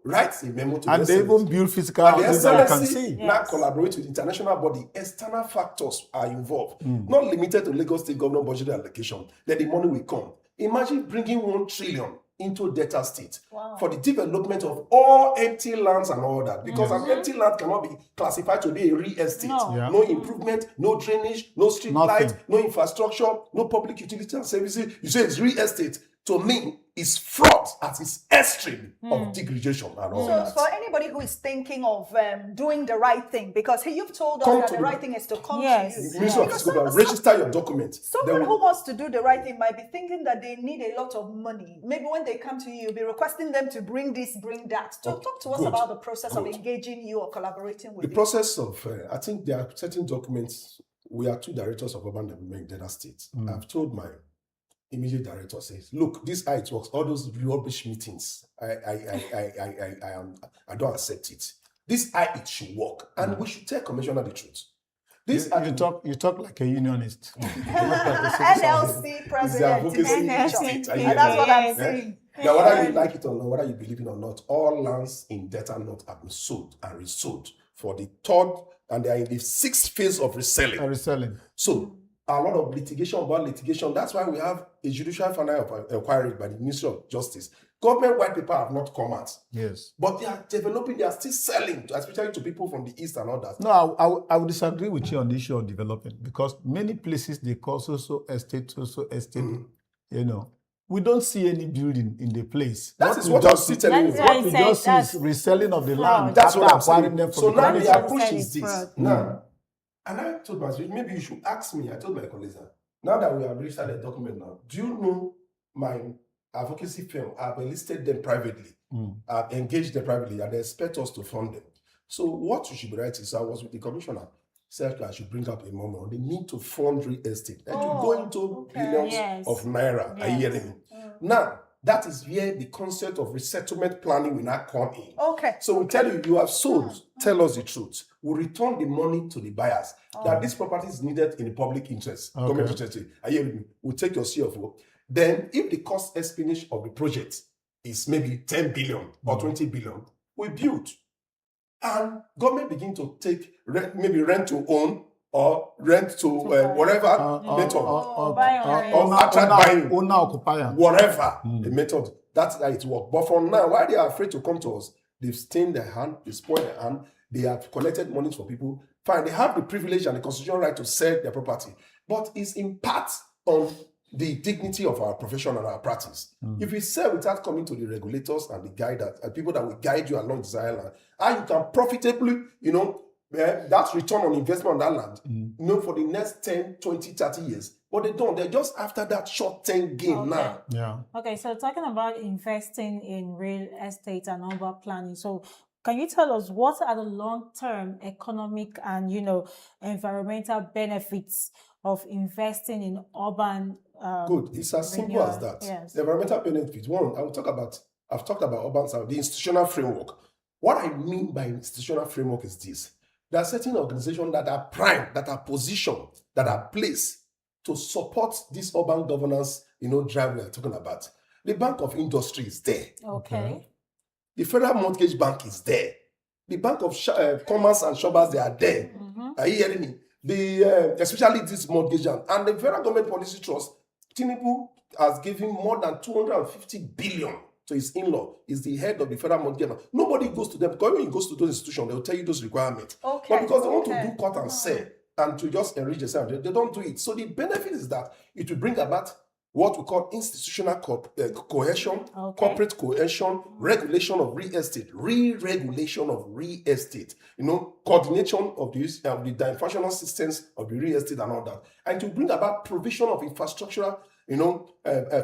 writes a memo to and they even build physical houses that you can see. Now collaborate with international body. External factors are involved, not limited to Lagos State government budget allocation. Then the money will come. Imagine bringing 1 trillion into Delta State for the development of all empty lands and all that. Because an empty land cannot be classified to be a real estate. No improvement, no drainage, no street light, no infrastructure, no public utility and services. You say it's real estate. To me, it's fraud at its extreme of degradation and all that. So for anybody who is thinking of doing the right thing, because you've told us that the right thing is to come to you. Ministry of Physical Planning, register your document. Someone who wants to do the right thing might be thinking that they need a lot of money. Maybe when they come to you, you'll be requesting them to bring this, bring that. So talk to us about the process of engaging you or collaborating with you. The process of, I think there are certain documents. We are 2 directors of urban development in Delta State. I've told my immediate director, says, look, this how it works. All those rubbish meetings, I don't accept it. This how it should work, and we should tell Commissioner the truth. This you talk like a unionist. NLC president. And that's what I'm saying. Now, whether you like it or not, whether you believe it or not, all lands in Delta North have been sold and resold for the 3rd, and they are in the 6th phase of reselling. So a lot of litigation about litigation. That's why we have a judicial final inquiry by the Ministry of Justice. Government white paper have not come out. Yes. But they are developing, they are still selling, especially to people from the East and all that. No, I would disagree with you on the issue of development, because many places they call so estate. We don't see any building in the place. That is what I'm still telling you. What we just see is reselling of the land. That's what I'm saying. Them So now the approach is this. fraud. Now, and I told myself, maybe you should ask me. I told my colleagues, now that we have registered a document now, do you know my advocacy firm? I've enlisted them privately. I've engaged them privately, and they expect us to fund them. So what you should be writing, so I was with the commissioner, said I should bring up a moment on the need to fund real estate. And you go into billions of naira a year. Now, that is where the concept of resettlement planning will now come in. Okay. So we tell you, you have sold, tell us the truth. We return the money to the buyers. That this property is needed in the public interest. Okay. Government interest. Are you with me? We'll take your CFO. Then, if the cost estimate of the project is maybe 10 billion or 20 billion, we build. And government begin to take maybe rent to own or rent to whatever method or attract buying, whatever the method. That's how it works. But for now, why they are afraid to come to us, they've stained their hand, they spoiled their hand, they have collected money for people. Fine, they have the privilege and the constitutional right to sell their property, but it's in part on the dignity of our profession and our practice. If you sell without coming to the regulators and the guiders and people that will guide you along this island, and you can profitably, that's return on investment on that land, for the next 10, 20, 30 years. But they don't. They're just after that short-term gain now. Yeah. Okay, so talking about investing in real estate and urban planning. So can you tell us what are the long-term economic and, environmental benefits of investing in urban Good. It's as simple as that. Yes. The environmental benefits. One, I've talked about urban, the institutional framework. What I mean by institutional framework is this. There are certain organizations that are primed, that are positioned, that are placed to support this urban governance, drive we are talking about. The Bank of Industry is there. Okay. The Federal Mortgage Bank is there. The Bank of Commerce and Shoppers, they are there. Are you hearing me? Especially this mortgage and the Federal Government Policy Trust, Tinubu has given more than 250 billion to his in-law. Is the head of the Federal Mortgage Bank. Nobody goes to them because when you go to those institutions, they'll tell you those requirements. Okay. But because they want to do cut and sell and to just enrich themselves, they don't do it. So the benefit is that it will bring about what we call institutional cohesion, corporate cohesion, regulation of real estate, re-regulation of real estate, coordination of the functional systems of the real estate and all that. And to bring about provision of infrastructural,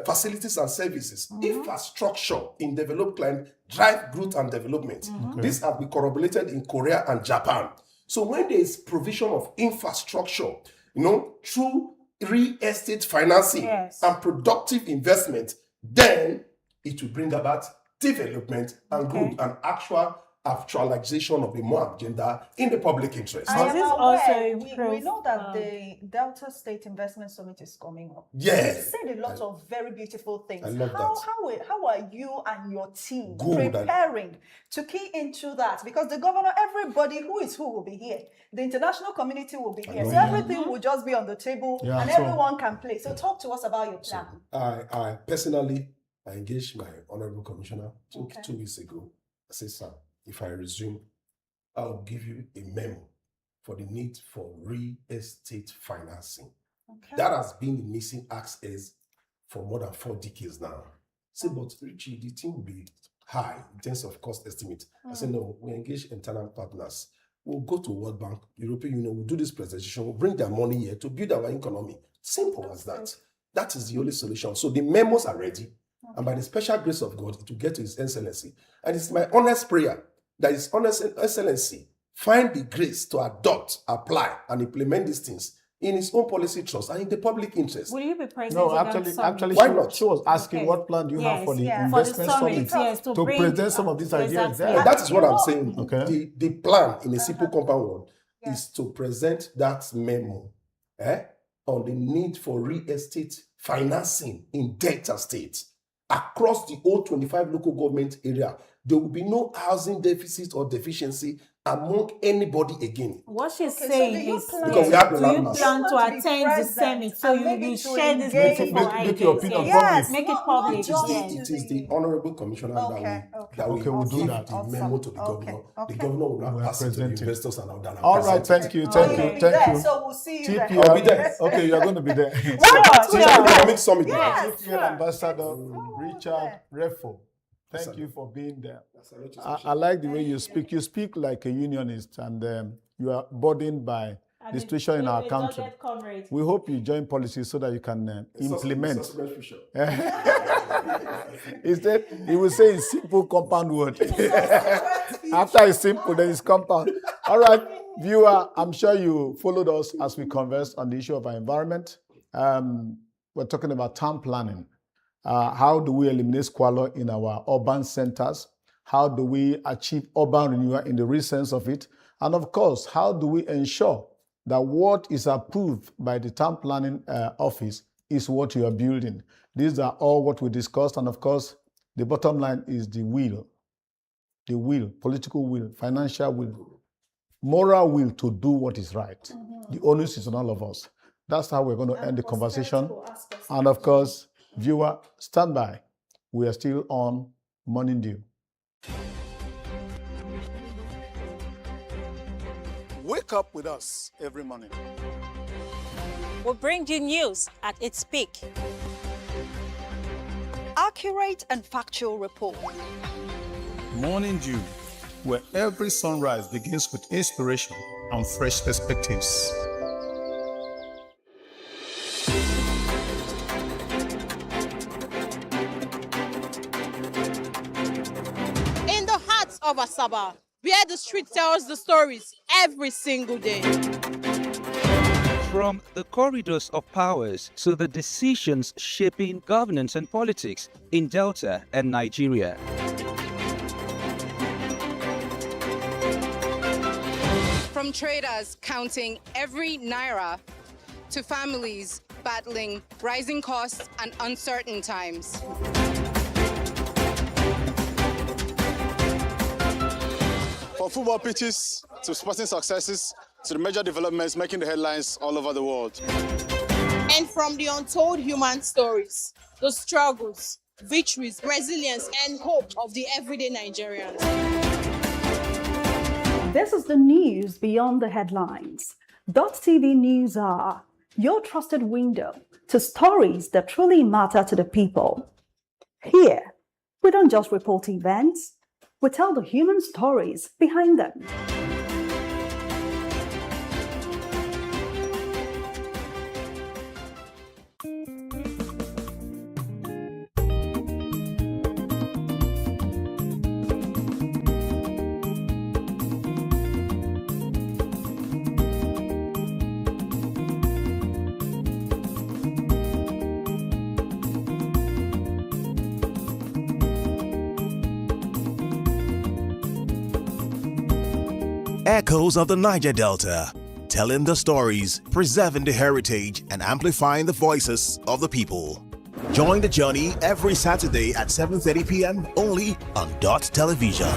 facilities and services. Infrastructure in developed land drive growth and development. This has been corroborated in Korea and Japan. So when there is provision of infrastructure, through real estate financing and productive investment, then it will bring about development and growth and actualization of the MOA agenda in the public interest. I am aware. We know that the Delta State Investment Summit is coming up. Yes. You said a lot of very beautiful things. I love that. How are you and your team preparing to key into that? Because the governor, everybody who will be here. The international community will be here. So everything will just be on the table and everyone can play. So talk to us about your plan. I personally, engaged my honorable commissioner 2 weeks ago. I said, sir, if I resume, I'll give you a memo for the need for real estate financing. That has been the missing access for more than 4 decades now. Say, but Richie, the thing will be high in terms of cost estimate. I said, no, we engage internal partners. We'll go to World Bank, European Union, we'll do this presentation, we'll bring their money here to build our economy. Simple as that. That is the only solution. So the memos are ready. And by the special grace of God, it will get to His Excellency. And it's my honest prayer that His honest Excellency find the grace to adopt, apply, and implement these things in his own policy trust and in the public interest. Will you be present? No, actually, why not? She was asking what plan do you have for the investment summit to present some of these ideas there. That is what I'm saying. Okay. The plan in a simple compound word is to present that memo on the need for real estate financing in Delta State across the whole 25 local government area. There will be no housing deficit or deficiency among anybody again. What she's saying is, because we have the do you plan to attend the summit so you share this beautiful make your opinion yes, public. make it public. It is the honorable commissioner that will give the memo to the governor. The governor will not pass it to the investors and all that. All right, thank you. So we'll see you there. I'll be there. Okay, you're going to be there. Economic summit. TPL Ambassador Richard Refo. Thank you for being there. I like the way you speak. You speak like a unionist, and you are burdened by the situation in our country. We hope you join policies so that you can implement. Instead, he will say in simple compound word. After it's simple, then it's compound. All right, viewer, I'm sure you followed us as we conversed on the issue of our environment. We're talking about town planning. How do we eliminate squalor in our urban centers? How do we achieve urban renewal in the real sense of it? And of course, how do we ensure that what is approved by the town planning office is what you are building? These are all what we discussed. And of course, the bottom line is the will, political will, financial will, moral will to do what is right. The onus is on all of us. That's how we're going to end the conversation. And of course, viewer, stand by. We are still on Morning Dew. Wake up with us every morning. We'll bring you news at its peak. Accurate and factual report. Morning Dew, where every sunrise begins with inspiration and fresh perspectives. In the heart of Asaba, where the street tells the stories every single day. From the corridors of powers to the decisions shaping governance and politics in Delta and Nigeria. From traders counting every naira to families battling rising costs and uncertain times. From football pitches to sporting successes to the major developments making the headlines all over the world. And from the untold human stories, the struggles, victories, resilience, and hope of the everyday Nigerians. This is the news beyond the headlines. Dott TV News are your trusted window to stories that truly matter to the people. Here, we don't just report events, we tell the human stories behind them. Echoes of the Niger Delta, telling the stories, preserving the heritage, and amplifying the voices of the people. Join the journey every Saturday at 7:30 p.m. only on Dott Television.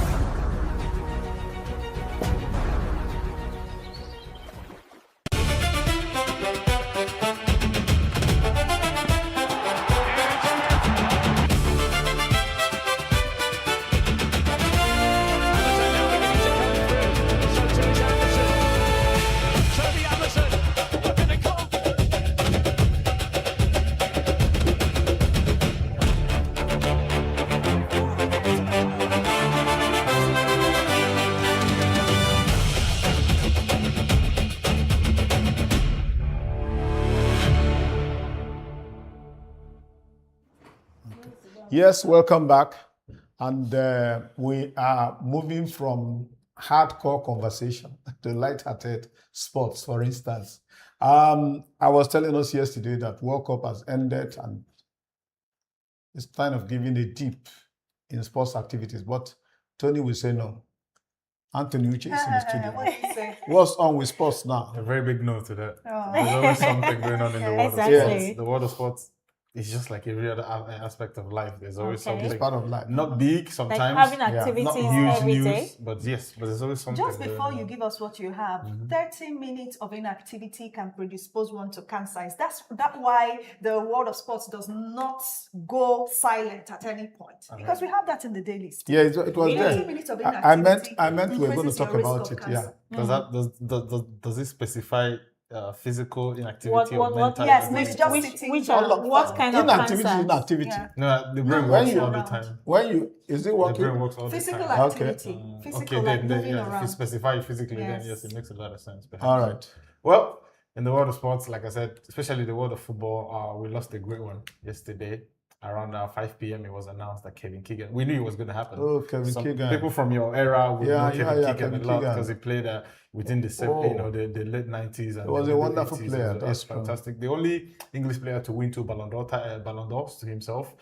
Yes, welcome back. And we are moving from hardcore conversation to light-hearted sports, for instance. I was telling us yesterday that World Cup has ended and it's kind of giving a dip in sports activities. But Tony will say no. Anthony Uche is in the studio. What's on with sports now? A very big no to that. Oh. There's always something going on in the world of sports. The world of sports is just like every other aspect of life. There's always something. It's part of life. Not big sometimes. Like having activities not huge every news, day. but yes, but there's always something. Just before going you on. give us what you have, 30 minutes of inactivity can predispose one to cancer. That's why the world of sports does not go silent at any point. Because we have that in the daily state. Yeah, it was 30 there. minutes of I meant inactivity we were going to increases talk your risk about of it. cancer. Yeah. Does it specify physical inactivity What- or mental? Yes, maybe just sitting. What kind of Inactivity cancer? is inactivity. Yeah. No, the brain When works you- all the time. Is it The working? brain works all Physical the time. activity. Physical, Okay, like then moving yeah, if around. you specify it physically, then Yes. yes, it makes a lot of sense. All right. Well, in the world of sports, like I said, especially the world of football, we lost a great one yesterday. Around 5 p.m., it was announced that Kevin Keegan. We knew it was going to happen. Oh, Kevin Keegan. People from your era would know Kevin Keegan Kevin a lot Keegan. because he played within the the late 90s. And He was the a early wonderful 80s. player. It was That's true. fantastic. The only English player to win two Ballon d'Ors to himself.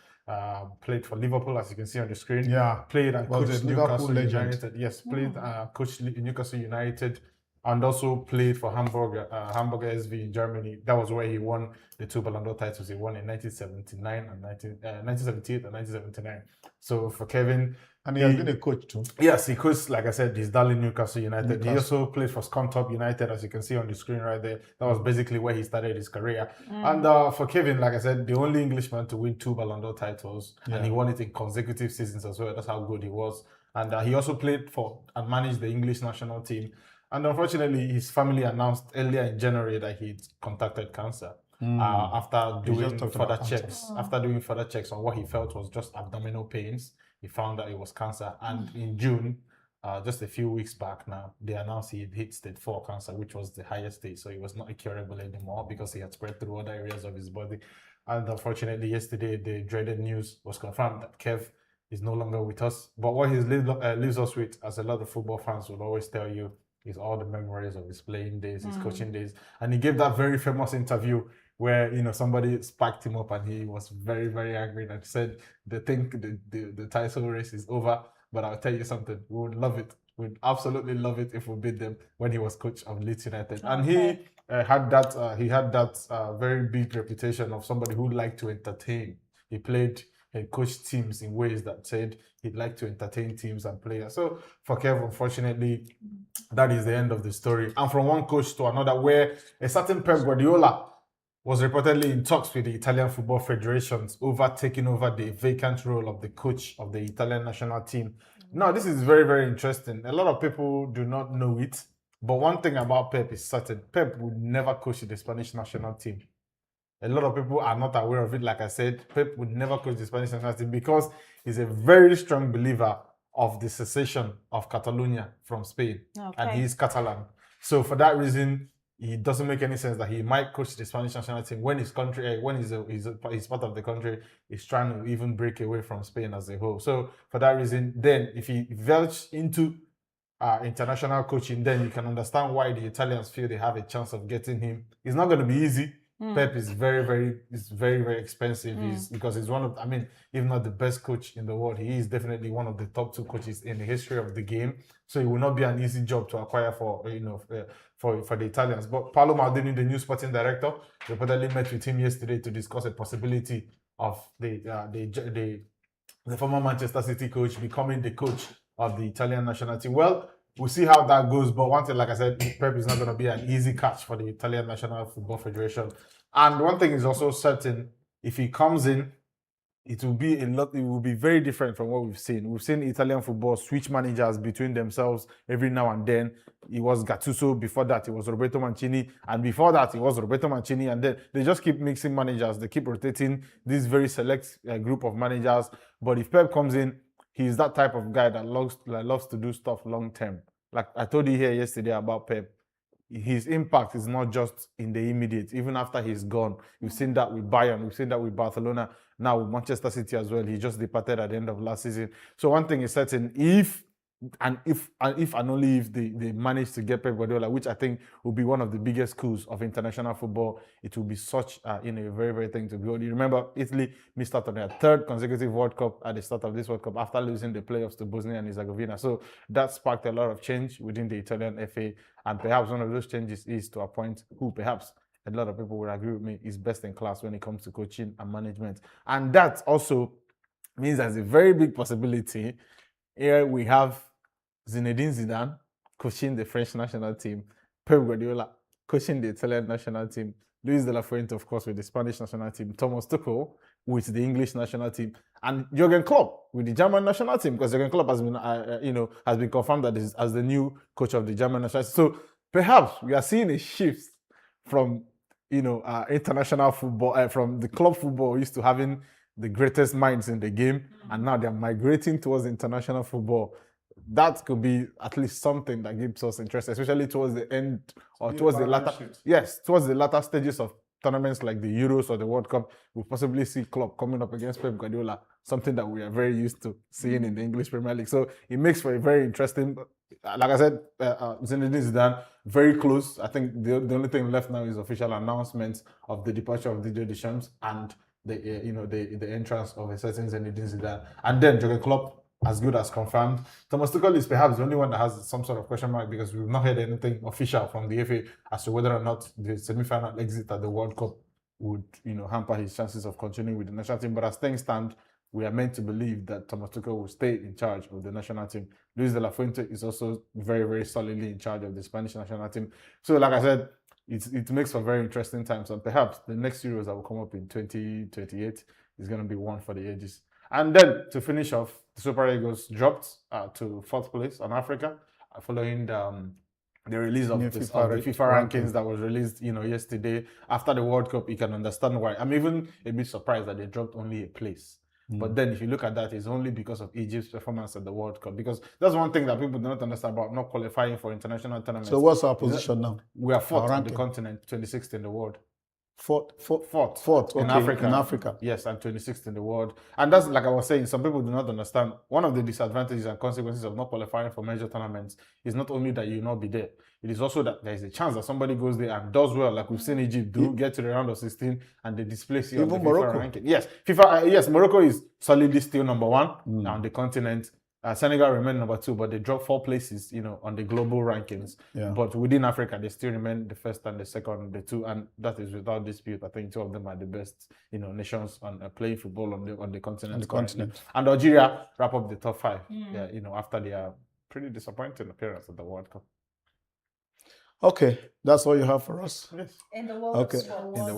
played for Liverpool, as you can see on the screen. Yeah. Played and Was coached a Liverpool Newcastle legend. United. Yes, played coached Newcastle United, and also played for Hamburger SV in Germany. That was where he won the 2 Ballon d'Or titles. He won in 1979 and 1978 and 1979. So for Kevin, and he has been a coach too. Yes, he coached, like I said, his darling Newcastle United. Newcastle. He also played for Scunthorpe United, as you can see on the screen right there. That was basically where he started his career. And for Kevin, like I said, the only Englishman to win 2 Ballon d'Or titles, and he won it in consecutive seasons as well. That's how good he was. And he also played for and managed the English national team. And unfortunately, his family announced earlier in January that he'd contacted cancer. After doing further checks, on what he felt was just abdominal pains, he found that it was cancer. And in June, just a few weeks back now, they announced he had hit stage 4 cancer, which was the highest stage. So it was not incurable anymore because he had spread through other areas of his body. And unfortunately, yesterday, the dreaded news was confirmed that Kev is no longer with us. But what he leaves us with, as a lot of football fans will always tell you, is all the memories of his playing days, his coaching days. And he gave that very famous interview where, you know, somebody spiked him up and he was very, very angry and said, the title race is over, but I'll tell you something, we would love it. We'd absolutely love it if we beat them, when he was coach of Leeds United. And he had that very big reputation of somebody who liked to entertain. He played and coached teams in ways that said he'd like to entertain teams and players. So for Kev, unfortunately, that is the end of the story. And from one coach to another, where a certain Pep Guardiola was reportedly in talks with the Italian Football Federations over taking over the vacant role of the coach of the Italian national team. Now, this is very, very interesting. A lot of people do not know it, but one thing about Pep is certain. Pep would never coach the Spanish national team. A lot of people are not aware of it. Like I said, Pep would never coach the Spanish national team because he's a very strong believer of the secession of Catalonia from Spain. And he's Catalan. So for that reason, it doesn't make any sense that he might coach the Spanish national team when his country, when he's part of the country, is trying to even break away from Spain as a whole. So for that reason, then if he verges into international coaching, then you can understand why the Italians feel they have a chance of getting him. It's not going to be easy. Pep is very, very expensive. Because he's one of, I mean, if not the best coach in the world, he is definitely one of the top 2 coaches in the history of the game. So it will not be an easy job to acquire for the Italians. But Paolo Maldini, the new sporting director, reportedly met with him yesterday to discuss a possibility of the former Manchester City coach becoming the coach of the Italian national team. Well, we'll see how that goes. But one thing, like I said, Pep is not going to be an easy catch for the Italian National Football Federation. And one thing is also certain: if he comes in, it will be very different from what we've seen. We've seen Italian football switch managers between themselves every now and then. It was Gattuso, before that it was Roberto Mancini, and before that it was Roberto Mancini, and then they just keep mixing managers. They keep rotating this very select group of managers. But if Pep comes in, he's that type of guy that loves to do stuff long term. Like I told you here yesterday about Pep, his impact is not just in the immediate. Even after he's gone, we've seen that with Bayern, we've seen that with Barcelona, now with Manchester City as well. He just departed at the end of last season. So one thing is certain: if and only if they manage to get Pep Guardiola, which I think will be one of the biggest coups of international football, it will be such a very, very thing to behold. You remember Italy missed out on their 3rd consecutive World Cup at the start of this World Cup after losing the playoffs to Bosnia and Herzegovina. So that sparked a lot of change within the Italian FA, and perhaps one of those changes is to appoint who perhaps a lot of people would agree with me is best in class when it comes to coaching and management. And that also means there's a very big possibility. Here we have Zinedine Zidane coaching the French national team, Pep Guardiola coaching the Italian national team, Luis de la Fuente, of course, with the Spanish national team, Thomas Tuchel with the English national team, and Jurgen Klopp with the German national team, because Jurgen Klopp has been, has been confirmed that as the new coach of the German national team. So perhaps we are seeing a shift from, international football, from the club football used to having the greatest minds in the game, and now they're migrating towards international football. That could be at least something that gives us interest, especially towards the end or towards the latter stages of tournaments like the Euros or the World Cup. We'll possibly see Klopp coming up against Pep Guardiola, something that we are very used to seeing in the English Premier League. So it makes for a very interesting, like I said, Zinedine Zidane, very close. I think the only thing left now is official announcement of the departure of Didier Deschamps, and the entrance of a certain Zinedine Zidane, and then Jurgen Klopp as good as confirmed. Thomas Tuchel is perhaps the only one that has some sort of question mark because we've not heard anything official from the FA as to whether or not the semi-final exit at the World Cup would hamper his chances of continuing with the national team. But as things stand, we are meant to believe that Thomas Tuchel will stay in charge of the national team. Luis de la Fuente is also very, very solidly in charge of the Spanish national team. So, like I said, it makes for very interesting times. And perhaps the next Euros that will come up in 2028 is going to be one for the ages. And then, to finish off, the Super Eagles dropped to 4th place on Africa following the release of the FIFA rankings that was released, yesterday. After the World Cup, you can understand why. I'm even a bit surprised that they dropped only a place. But then if you look at that, it's only because of Egypt's performance at the World Cup. Because that's one thing that people do not understand about not qualifying for international tournaments. So what's our position now? We are 4th on the continent, 26th in the world. Fourth, in Africa. Yes, and 26th in the world. And that's, like I was saying, some people do not understand. One of the disadvantages and consequences of not qualifying for major tournaments is not only that you will not be there, it is also that there is a chance that somebody goes there and does well, like we've seen Egypt do, get to the round of 16 and they displace you on the FIFA ranking. Yes, Morocco is solidly still number 1 on the continent. Senegal remain number 2, but they dropped 4 places, on the global rankings. Yeah. But within Africa, they still remain the 1st and the 2nd, the 2, and that is without dispute. I think 2 of them are the best, nations on playing football on the continent. And Algeria wrap up the top 5, after their pretty disappointing appearance at the World Cup. Okay, that's all you have for us. Yes. In the world of sports. In the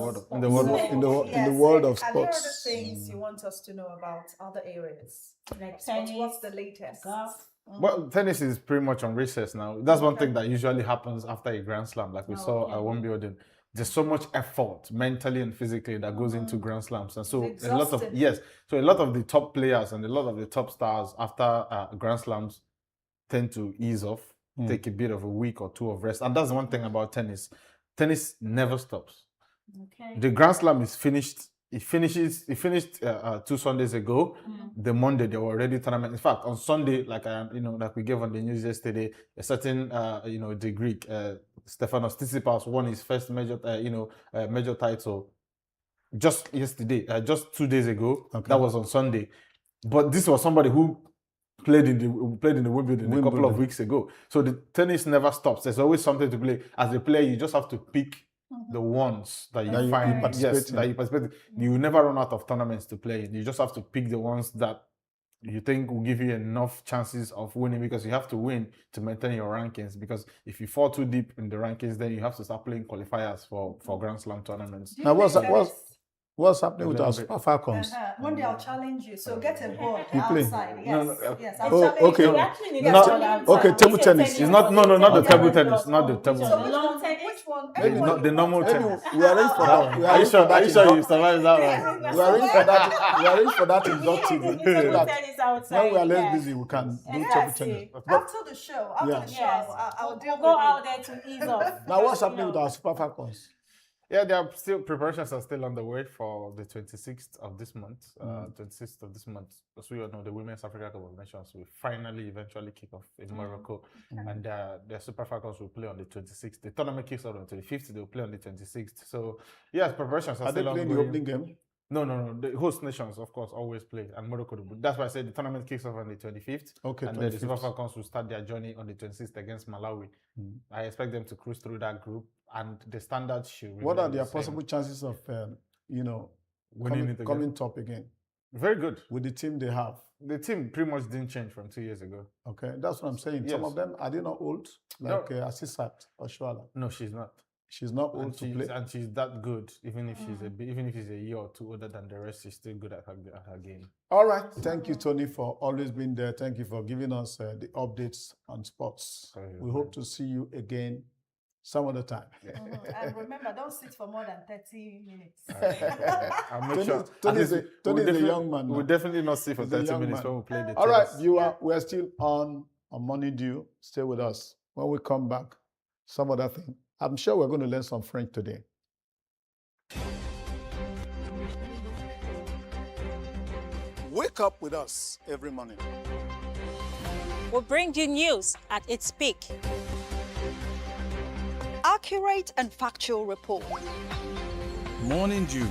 world of sports. Are there other things you want us to know about other areas? Like tennis, what's the latest? Golf. Well, tennis is pretty much on recess now. That's one thing that usually happens after a Grand Slam, like we saw at Wimbledon. There's so much effort, mentally and physically, that goes into Grand Slams, and so a lot of the top players and a lot of the top stars after Grand Slams tend to ease off. Take a bit of a week or 2 of rest. And that's one thing about tennis. Tennis never stops. Okay. The Grand Slam is finished. It finished 2 Sundays ago. The Monday, there were already tournaments. In fact, on Sunday, like we gave on the news yesterday, a certain, the Greek, Stefanos Tsitsipas won his first major title just yesterday, just 2 days ago. Okay. That was on Sunday. But this was somebody who played in the Wimbledon a couple of weeks ago. So the tennis never stops. There's always something to play. As a player, you just have to pick the ones that you find that you participate in. You will never run out of tournaments to play in. You just have to pick the ones that you think will give you enough chances of winning, because you have to win to maintain your rankings. Because if you fall too deep in the rankings, then you have to start playing qualifiers for Grand Slam tournaments. Now, what's happening with our Super Falcons? One day I'll challenge you. So get a board outside. Yes. Okay. Okay, table tennis. It's not the table tennis. Not the table tennis. Long tennis. Which one? Maybe not the normal tennis. We arrange for that. Are you sure you survived that one? We arrange for that in Dott TV. When we are less busy, we can do table tennis. After the show, I'll go out there to ease off. Now, what's happening with our Super Falcons? Yeah, preparations are still underway for the 26th of this month. 26th of this month, as we all know, the Women's Africa Cup of Nations will eventually kick off in Morocco, and the Super Falcons will play on the 26th. The tournament kicks off on the 25th. They will play on the 26th. So, yes, preparations are still underway. Are they playing the opening game? No. The host nations, of course, always play, and Morocco. That's why I said the tournament kicks off on the 25th. Okay, and then the Super Falcons will start their journey on the 26th against Malawi. I expect them to cruise through that group, and the standards should remain. What are their possible chances of, coming top again? Very good. With the team they have. The team pretty much didn't change from 2 years ago. Okay, that's what I'm saying. Yes. Some of them, are they not old? Like Asisat or Shuala? No, she's not. She's not old to play. And she's that good. Even if she's a year or 2 older than the rest, she's still good at her game. All right. Thank you, Tony, for always being there. Thank you for giving us the updates on sports. We hope to see you again some other time. And remember, don't sit for more than 30 minutes. I'll make sure. Tony is a young man. We'll definitely not sit for 30 minutes when we play the tennis. All right, viewer, we're still on Morning Dew. Stay with us. When we come back, some other thing. I'm sure we're going to learn some French today. Wake up with us every morning. We'll bring you news at its peak. Accurate and factual report. Morning Dew.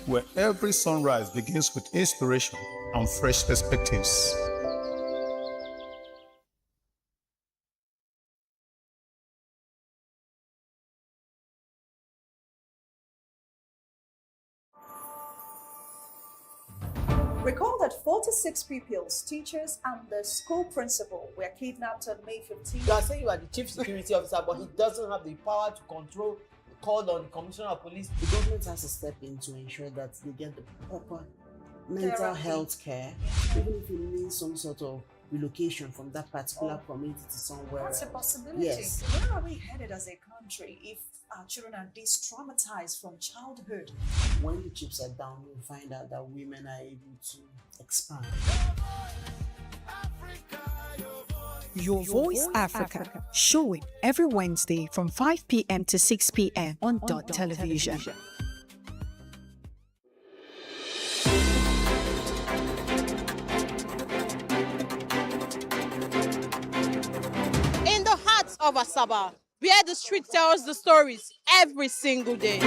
where every sunrise begins with inspiration and fresh perspectives. Recall that 46 pupils, teachers, and the school principal were kidnapped on May 15. You are saying you are the chief security officer, but he doesn't have the power to control the call on the commissioner of police. The government has to step in to ensure that they get the proper mental health care, even if it means some sort of relocation from that particular community to somewhere That's a else. possibility. Yes. Where are we headed as a country if our children are traumatized from childhood? When the chips are down, you'll find out that women are able to expand. Your Voice Africa, showing every Wednesday from 5 p.m. to 6 p.m. on Dott Television. In the heart of Asaba, where the street tells the stories every single day.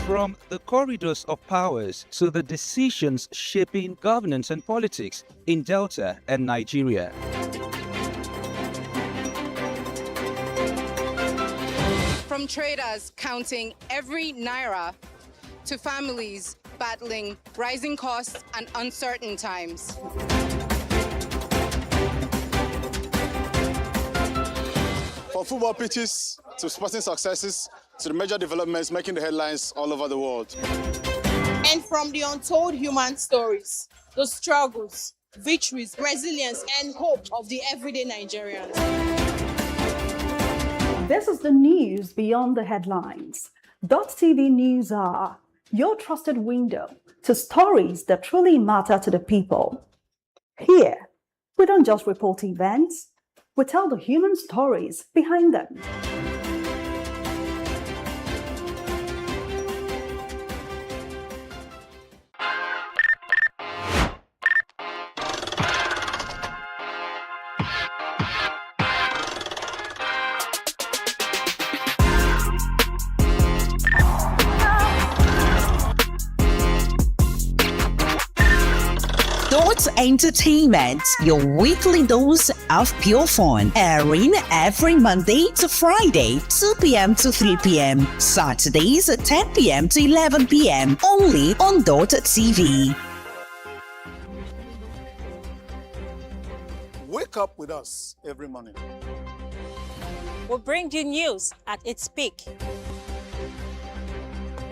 From the corridors of powers to the decisions shaping governance and politics in Delta and Nigeria. From traders counting every naira to families battling rising costs and uncertain times. From football pitches to sporting successes to the major developments making the headlines all over the world. And from the untold human stories, the struggles, victories, resilience, and hope of the everyday Nigerians. This is the news beyond the headlines. Dott TV News are your trusted window to stories that truly matter to the people. Here, we don't just report events, we tell the human stories behind them. Dott Entertainment, your weekly dose of pure fun, airing every Monday to Friday, 2 p.m. to 3 p.m. Saturdays, 10 p.m. to 11 p.m. only on Dott TV. Wake up with us every morning. We'll bring you news at its peak.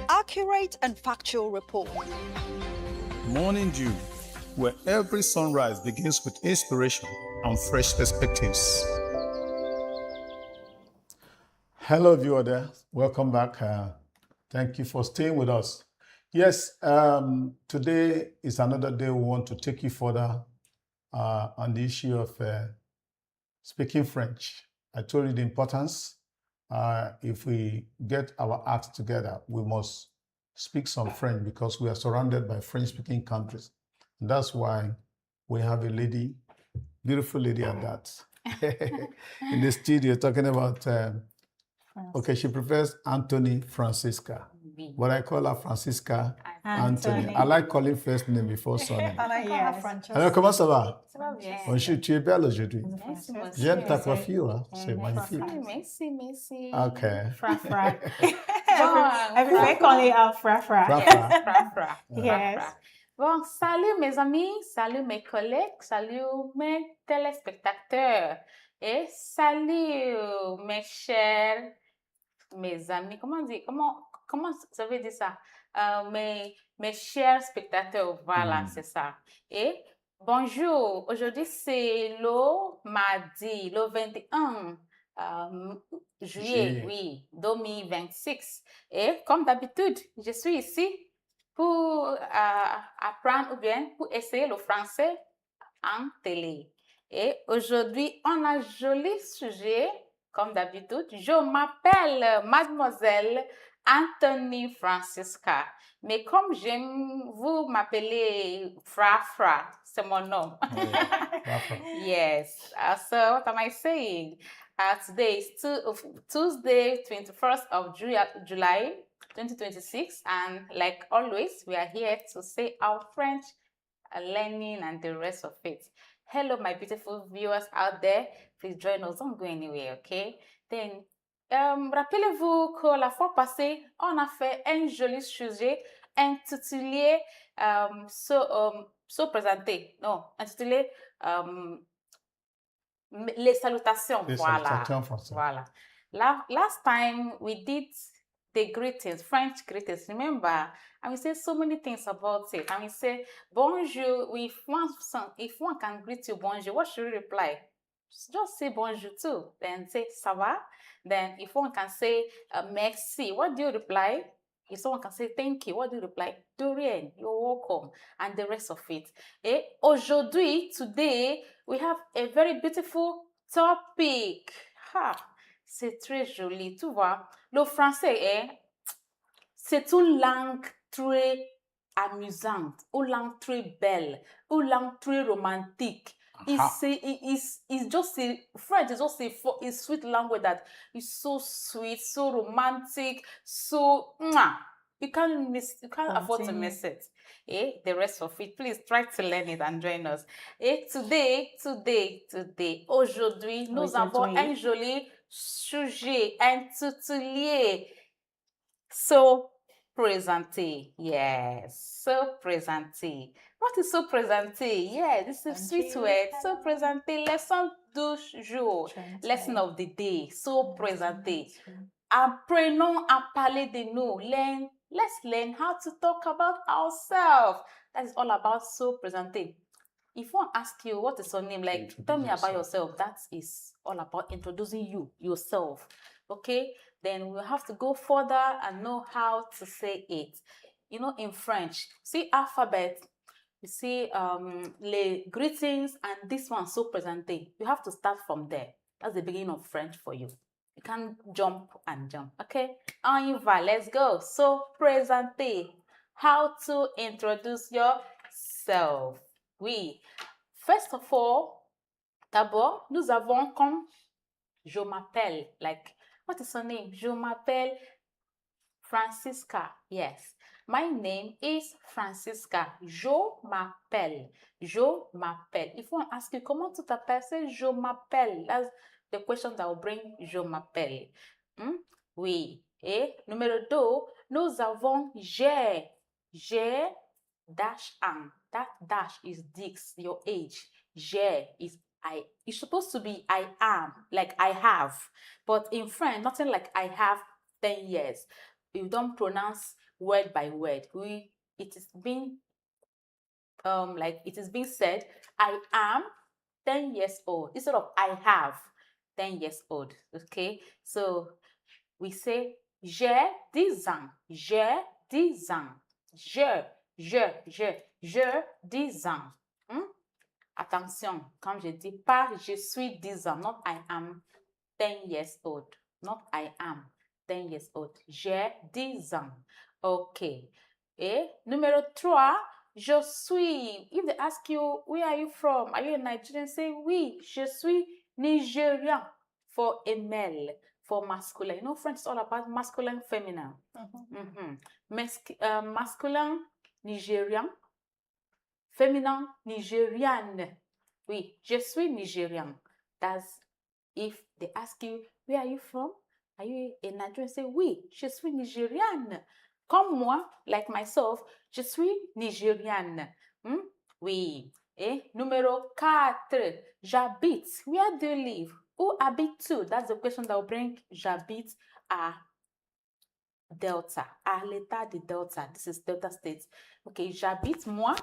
Accurate and factual report. Morning Dew, where every sunrise begins with inspiration and fresh perspectives. Hello, viewer there. Welcome back. Thank you for staying with us. Yes, today is another day we want to take you further on the issue of speaking French. I told you the importance. If we get our acts together, we must speak some French because we are surrounded by French-speaking countries. And that's why we have a lady, beautiful lady at that, in the studio talking about, okay, she prefers Anthony Francisca, but I call her Francisca Anthony. I like calling first name before surname. And I call her Francesca. Alors, comment ça va? Ça va bien. Bonjour, tu es belle aujourd'hui. Merci, merci. J'aime ta coiffure, hein? C'est magnifique. Merci, merci. Ok. Fra. Everybody call it out fra. Fra. Yes. Bon, salut mes amis, salut mes collègues, salut mes téléspectateurs et salut mes chers, mes amis. Comment ça veut dire ça? Mes chers spectateurs, voilà, c'est ça. Et bonjour, aujourd'hui c'est le mardi, le 21 juillet, oui, 2026. Et comme d'habitude, je suis ici pour apprendre ou bien pour essayer le français en télé. Et aujourd'hui, on a un joli sujet, comme d'habitude. Je m'appelle Mademoiselle Anthony Francisca. Mais comme j'aime vous m'appeler Fra, c'est mon nom. Yes. So what am I saying? Today is Tuesday, 21st of July, 2026, and like always, we are here to say our French learning and the rest of it. Hello, my beautiful viewers out there. Please join us. Don't go anywhere, okay? Then, rappelez-vous que la fois passée, on a fait un joli sujet intitulé se présenter. Non, intitulé les salutations. Les Voilà. salutations en français. Voilà. Last time we did the greetings, French greetings. Remember, and we say so many things about it. And we say bonjour. If one can greet you bonjour, what should you reply? Just say bonjour too. Then say ça va. Then if one can say merci, what do you reply? If someone can say thank you, what do you reply? De rien, you're welcome, and the rest of it. Aujourd'hui, today, we have a very beautiful topic. C'est très joli, tu vois. Le français, c'est une langue très amusante, une langue très belle, une langue très romantique. It's just a French is just a sweet language that is so sweet, so romantic, so you can't afford to miss it. The rest of it, please try to learn it and join us. Today, aujourd'hui, nous avons un joli sujet intitulé se présenter. Yes, se présenter. What is se présenter? Yeah, this is a sweet word. Se présenter, lesson du jour, lesson of the day. Se présenter. Apprenons à parler de nous. Let's learn how to talk about ourselves. That is all about se présenter. If one asks you what is your name, like tell me about yourself, that is all about introducing yourself. Okay, then we'll have to go further and know how to say it. You know, in French, see alphabet, you see les greetings, and this one so présenté. You have to start from there. That's the beginning of French for you. You can't jump and jump. Okay, on y va, let's go. So présenté, how to introduce yourself. Oui. First of all, d'abord, nous avons comme je m'appelle, like, what is her name? Je m'appelle Francisca. Yes. My name is Francisca. Je m'appelle. Je m'appelle. If one asks you, comment tu t'appelles? Say, je m'appelle. That's the question that will bring je m'appelle. Oui. Et numéro 2, nous avons j'ai. J'ai dash am. That dash is Dix, your age. J'ai is I. It's supposed to be I am, like I have. But in French, nothing like I have 10 years. You don't pronounce word by word. It is being said, I am 10 years old instead of I have 10 years old. Okay, so we say j'ai 10 ans. J'ai 10 ans. J'ai 10 ans. Attention, quand je dis pas je suis 10 ans, not I am 10 years old. Not I am 10 years old. J'ai 10 ans. Ok. Et numéro 3, je suis. If they ask you, where are you from? Are you a Nigerian? Say, oui, je suis Nigerian. For a male, for masculine. You know, French is all about masculine, feminine. Masculine, Nigerian. Féminin, Nigériane. Oui, je suis Nigérian. That's if they ask you, where are you from? Are you a Nigerian? Say, oui, je suis Nigériane. Comme moi, like myself, je suis Nigériane. Oui. Et numéro 4, j'habite. Where do you live? Où habites-tu? That's the question that will bring j'habite à Delta, à l'état de Delta. This is Delta State. Okay, j'habite moi,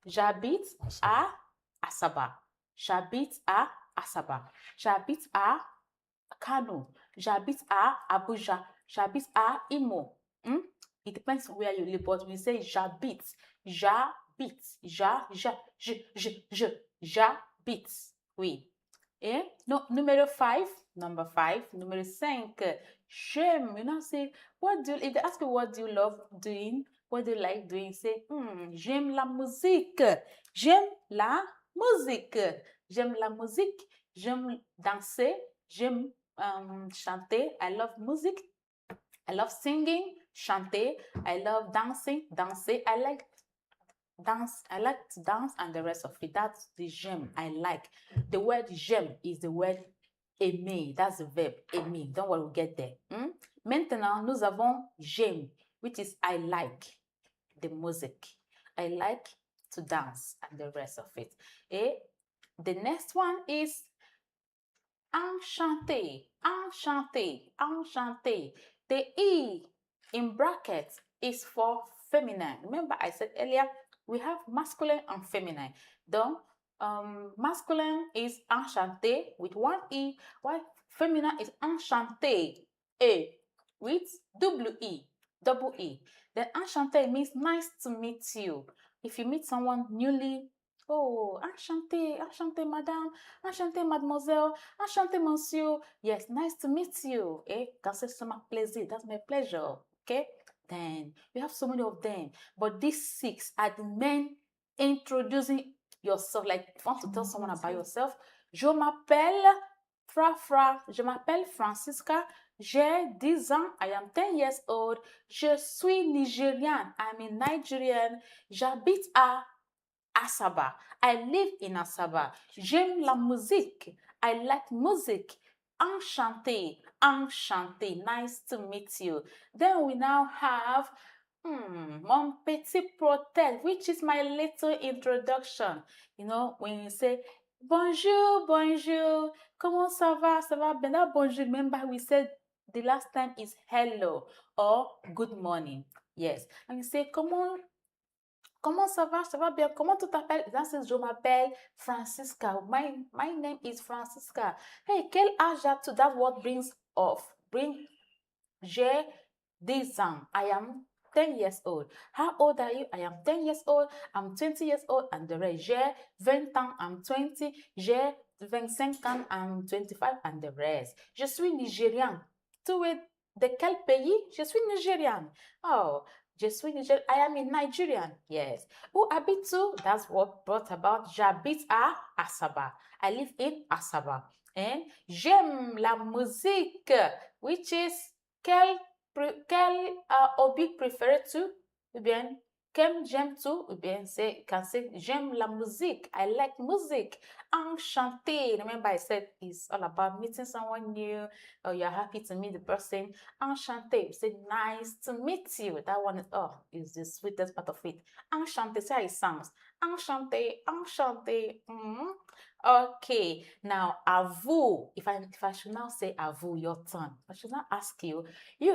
j'habite à Asaba. J'habite à Asaba. J'habite à Kano. J'habite à Abuja. J'habite à Imo. It depends where you live, but we say j'habite. J'habite. J'habite. Oui. Et numéro 5, number 5, numéro 5, j'aime. You know, say, if they ask you what do you love doing, what do you like doing, say, j'aime la musique. J'aime la musique. J'aime la musique. J'aime danser. J'aime chanter. I love music. I love singing, chanter. I love dancing, danser. I like to dance and the rest of it. That's the j'aime. I like. The word j'aime is the word aimer. That's the verb aimer. Don't worry, we'll get there. Maintenant, nous avons j'aime, which is I like the music. I like to dance and the rest of it. The next one is enchanté, enchanté, enchanté. The E in brackets is for feminine. Remember I said earlier, we have masculine and feminine. Donc, masculine is enchanté with one E, while feminine is enchanté, with double E. Then enchanté means nice to meet you. If you meet someone newly, oh, enchanté, enchanté madame, enchanté mademoiselle, enchanté monsieur. Yes, nice to meet you. Quand c'est my plaisir, that's my pleasure. Okay? Then we have so many of them. But these 6 are the men introducing yourself. Like if you want to tell someone about yourself, je m'appelle je m'appelle Francisca, j'ai 10 ans, I am 10 years old, je suis Nigérian, I'm a Nigerian, j'habite à Asaba, I live in Asaba, j'aime la musique, I like music, enchanté, enchanté, nice to meet you. Then we now have mon petit protège, which is my little introduction. You know, when you say bonjour, bonjour, comment ça va bien? That bonjour, remember we said the last time is hello or good morning. Yes. And you say comment ça va bien? Comment tu t'appelles? That says je m'appelle Francisca. My name is Francisca. Hey, quel âge as-tu? That word j'ai 10 ans. I am 10 years old. How old are you? I am 10 years old. I'm 20 years old. And the rest. J'ai 20 ans. I'm 20. J'ai 25 ans. I'm 25. And the rest. Je suis Nigérian. Tu es de quel pays? Je suis Nigérian. Oh, je suis Nigérian. I am a Nigerian. Yes. Où habites-tu? That's what brought about. J'habite à Asaba. I live in Asaba. And j'aime la musique, which is quel hobby préfères-tu? Ou bien, j'aime-tu? Ou bien, quand c'est j'aime la musique. I like music. Enchanté. Remember I said it's all about meeting someone new, or you're happy to meet the person. Enchanté. You say nice to meet you. That one is the sweetest part of it. Enchanté. See how it sounds. Enchanté. Enchanté. Okay, now à vous. If I should now say à vous, your turn. I should now ask you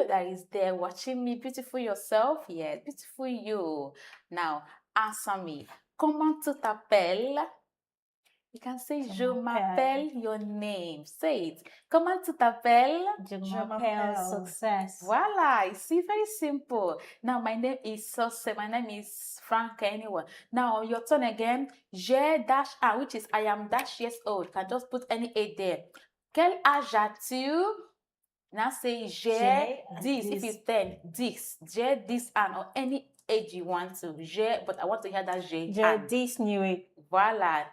that is there watching me, beautiful yourself, yes, beautiful you. Now answer me. Comment tu t'appelles? You can say je m'appelle your name. Say it. Comment tu t'appelles? Je m'appelle Success. Voilà, see, very simple. Now my name is Success. My name is Frank anyway. Now your turn again. J'ai dash A, which is I am dash years old. Can just put any A there. Quel âge as-tu? Now say j'ai 10. If it's 10, 10. J'ai 10 ans or any age you want to. J'ai, but I want to hear that j'ai. J'ai 10 nuits. Voilà.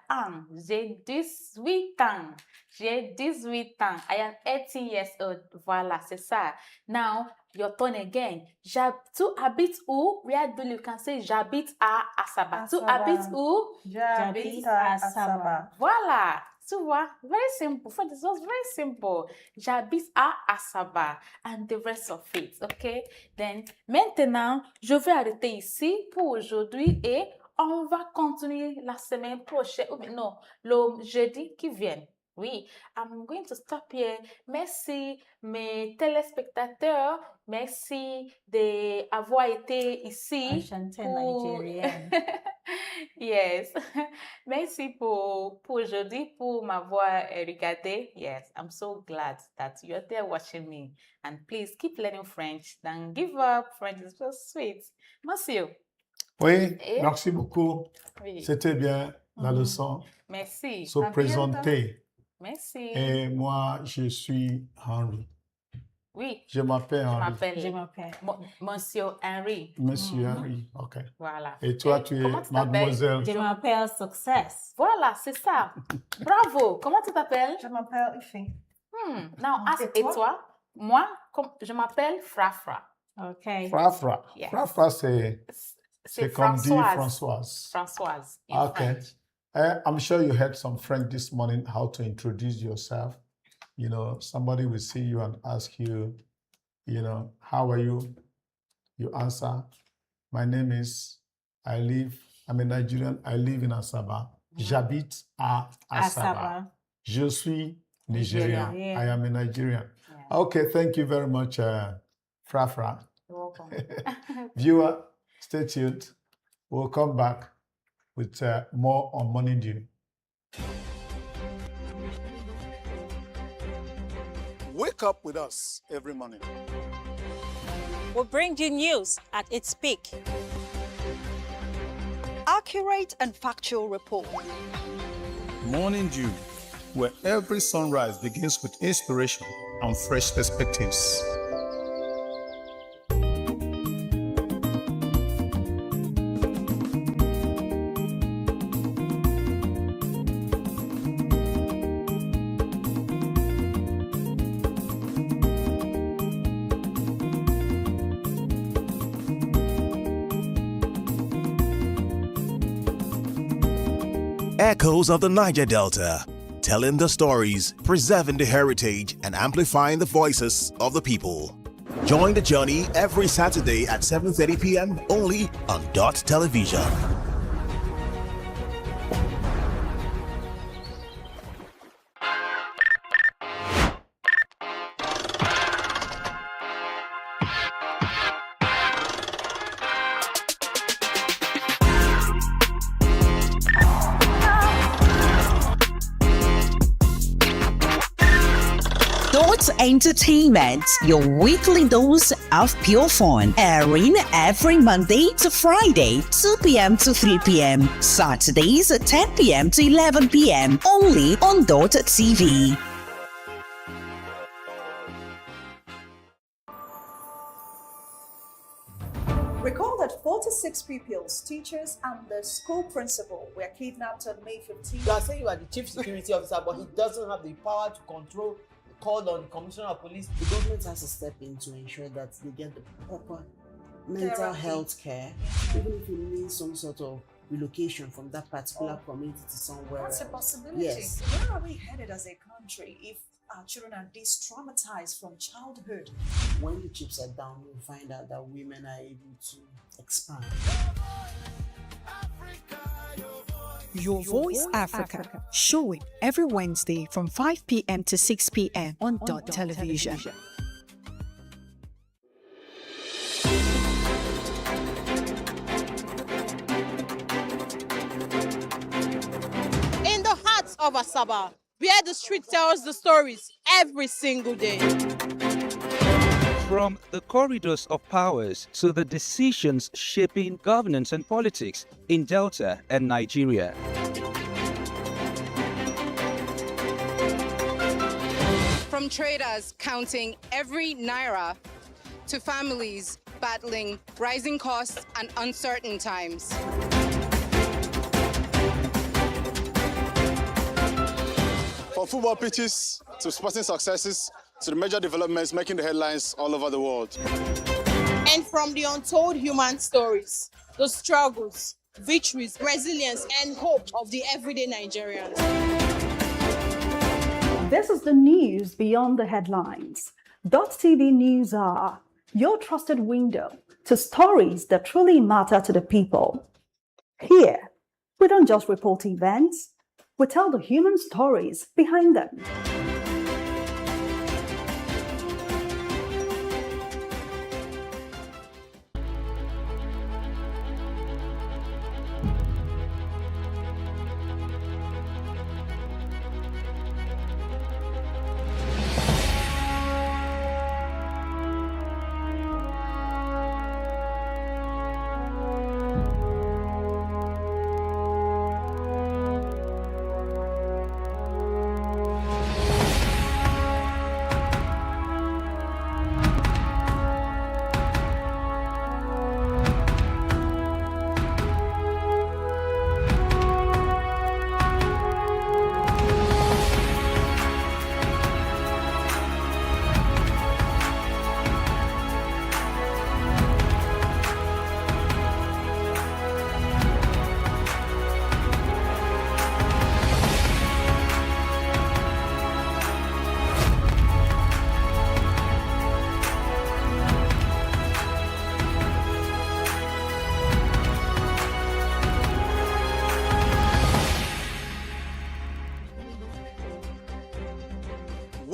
J'ai 18 ans. J'ai 18 ans. I am 18 years old. Voilà, c'est ça. Now, your turn again. Tu habites où? Where do you can say j'habite à Asaba. Tu habites où? J'habite à Asaba. Voilà. Tu vois? Very simple. For this was very simple. J'habite à Asaba. And the rest of it. Okay? Then, maintenant, je vais arrêter ici pour aujourd'hui et on va continuer la semaine prochaine. Non, le jeudi qui vient. Oui, I'm going to stop here. Merci mes téléspectateurs. Merci d'avoir été ici. Nigérienne. Yes. Merci pour aujourd'hui, pour m'avoir regardé. Yes, I'm so glad that you're there watching me. And please keep learning French. Don't give up. French is so sweet. Merci. Oui, merci beaucoup. Oui. C'était bien la leçon. Merci. Se présenter. Merci. Et moi, je suis Henri. Oui. Je m'appelle Henri. Je m'appelle Monsieur Henri. Monsieur Henri, ok. Voilà. Et toi, tu es mademoiselle. Je m'appelle Success. Voilà, c'est ça. Bravo. Comment tu t'appelles? Je m'appelle Ife. Now, ask et toi? Moi, je m'appelle Frafra. Okay. Frafra. Yes. Frafra, c'est comme dit Françoise. Françoise. Françoise in Okay. French. I'm sure you heard some French this morning, how to introduce yourself. You know, somebody will see you and ask you, you know, how are you? You answer, my name is, I'm a Nigerian, I live in Asaba. J'habite à Asaba. Je suis Nigerian. Yeah. I am a Nigerian. Yeah. Okay, thank you very much, Frafra. You're welcome. Viewer, stay tuned. We'll come back with more on Morning Dew. Wake up with us every morning. We'll bring you news at its peak. Accurate and factual report. Morning Dew, where every sunrise begins with inspiration and fresh perspectives. Echoes of the Niger Delta, telling the stories, preserving the heritage, and amplifying the voices of the people. Join the journey every Saturday at 7:30 p.m. only on Dott Television. Dott Entertainment, your weekly dose of pure fun, airing every Monday to Friday, 2 p.m. to 3 p.m. Saturdays, 10 p.m. to 11 p.m. only on Dott TV. Recall that 46 pupils, teachers, and the school principal were kidnapped on May 15. You are saying you are the chief security officer, but he doesn't have the power to control the call on the commissioner of police. The government has to step in to ensure that they get the proper mental health care, even if it means some sort of relocation from that particular community to somewhere That's a else. possibility. Yes. Where are we headed as a country if our children are this-traumatized from childhood? When the chips are down, you'll find out that women are able to expand. Your Voice Africa, showing every Wednesday from 5 p.m. to 6 p.m. on Dott Television. In the heart of Asaba, where the street tells the stories every single day. From the corridors of powers to the decisions shaping governance and politics in Delta and Nigeria. From traders counting every naira to families battling rising costs and uncertain times. From football pitches to sporting successes to the major developments making the headlines all over the world. And from the untold human stories, the struggles, victories, resilience, and hope of the everyday Nigerians. This is the news beyond the headlines. Dott TV News are your trusted window to stories that truly matter to the people. Here, we don't just report events, we tell the human stories behind them.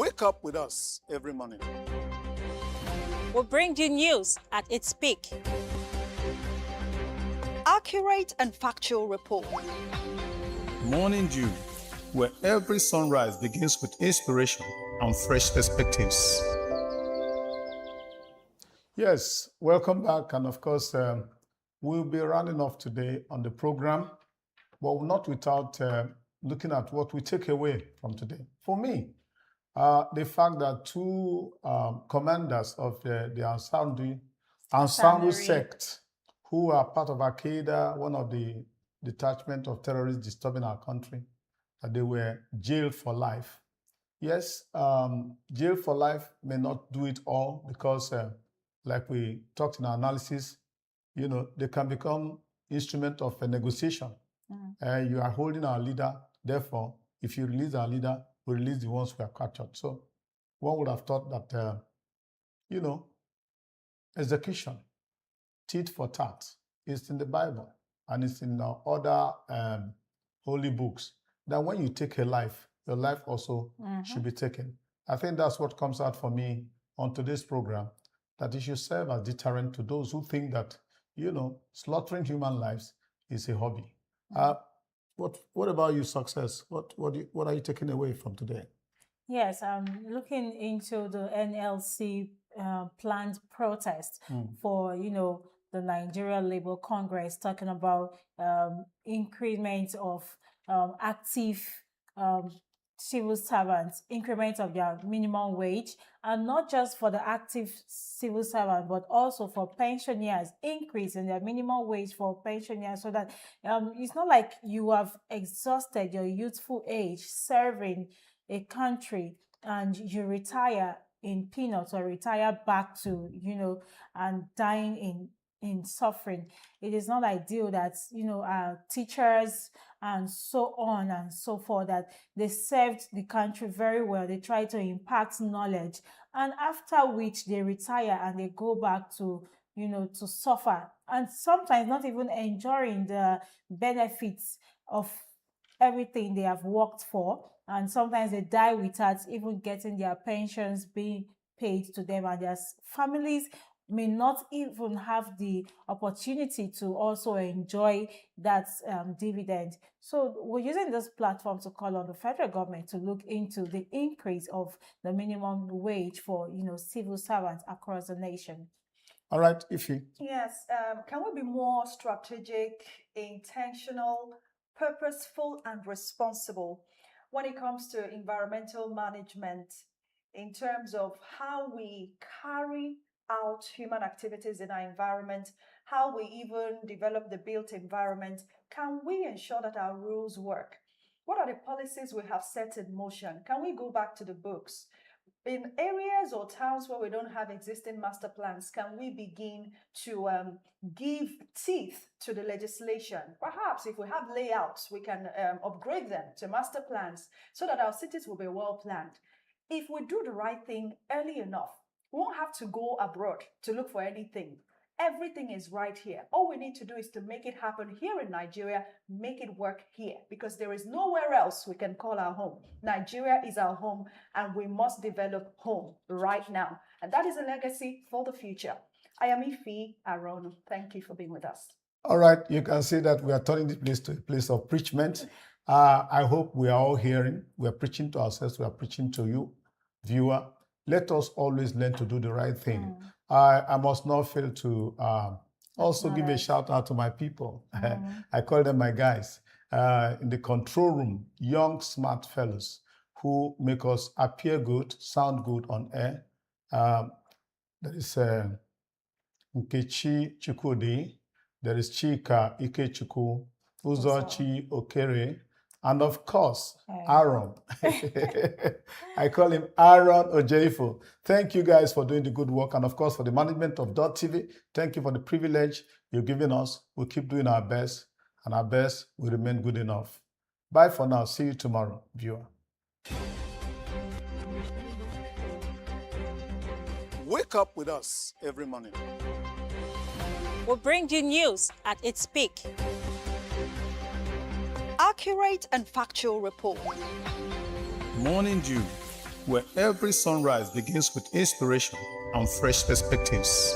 Wake up with us every morning. We'll bring you news at its peak. Accurate and factual report. Morning Dew, where every sunrise begins with inspiration and fresh perspectives. Yes, welcome back. And of course, we'll be rounding off today on the program, but not without looking at what we take away from today. For me, the fact that two commanders of the Ansarud sect, who are part of Al-Qaeda, one of the detachment of terrorists disturbing our country, that they were jailed for life. Yes, jail for life may not do it all because, like we talked in our analysis, you know, they can become instrument of a negotiation. You are holding our leader, therefore, if you release our leader, we release the ones who are captured. So one would have thought that, you know, execution, tit for tat, is in the Bible and it's in other holy books, that when you take a life, your life also should be taken. I think that's what comes out for me on today's program, that it should serve as deterrent to those who think that, you know, slaughtering human lives is a hobby. What about you, Success? What are you taking away from today? Yes, I'm looking into the NLC planned protest for, you know, the Nigeria Labour Congress, talking about increment of active civil servants, increment of their minimum wage, and not just for the active civil servant, but also for pensioners, increase in their minimum wage for pensioners, so that it's not like you have exhausted your youthful age serving a country and you retire in peanuts or retire back to, you know, and dying in suffering. It is not ideal that, you know, teachers and so on and so forth, that they served the country very well. They try to impact knowledge, and after which they retire and they go back to, you know, to suffer, and sometimes not even enjoying the benefits of everything they have worked for. And sometimes they die without even getting their pensions being paid to them, and their families may not even have the opportunity to also enjoy that dividend. So we're using this platform to call on the federal government to look into the increase of the minimum wage for, you know, civil servants across the nation. All right, Ify. Yes, can we be more strategic, intentional, purposeful, and responsible when it comes to environmental management in terms of how we carry out human activities in our environment, how we even develop the built environment? Can we ensure that our rules work? What are the policies we have set in motion? Can we go back to the books? In areas or towns where we don't have existing master plans, can we begin to give teeth to the legislation? Perhaps if we have layouts, we can upgrade them to master plans so that our cities will be well planned. If we do the right thing early enough, we won't have to go abroad to look for anything. Everything is right here. All we need to do is to make it happen here in Nigeria, make it work here, because there is nowhere else we can call our home. Nigeria is our home, and we must develop home right now. And that is a legacy for the future. I am Ify Arono. Thank you for being with us. All right, you can see that we are turning this place to a place of preachment. I hope we are all hearing. We are preaching to ourselves. We are preaching to you, viewer. Let us always learn to do the right thing. I must not fail to also give a shout out to my people. I call them my guys in the control room, young, smart fellows who make us appear good, sound good on air. There is Nkechi Chukwudi, there is Chika Ikechukwu, Uzochi Okere, and of course, Aaron. I call him Aaron Ojeifo. Thank you guys for doing the good work. And of course, for the management of Dott TV, thank you for the privilege you're giving us. We'll keep doing our best, and our best will remain good enough. Bye for now. See you tomorrow, viewer. Wake up with us every morning. We'll bring you news at its peak. Accurate and factual report. Morning Dew, where every sunrise begins with inspiration and fresh perspectives.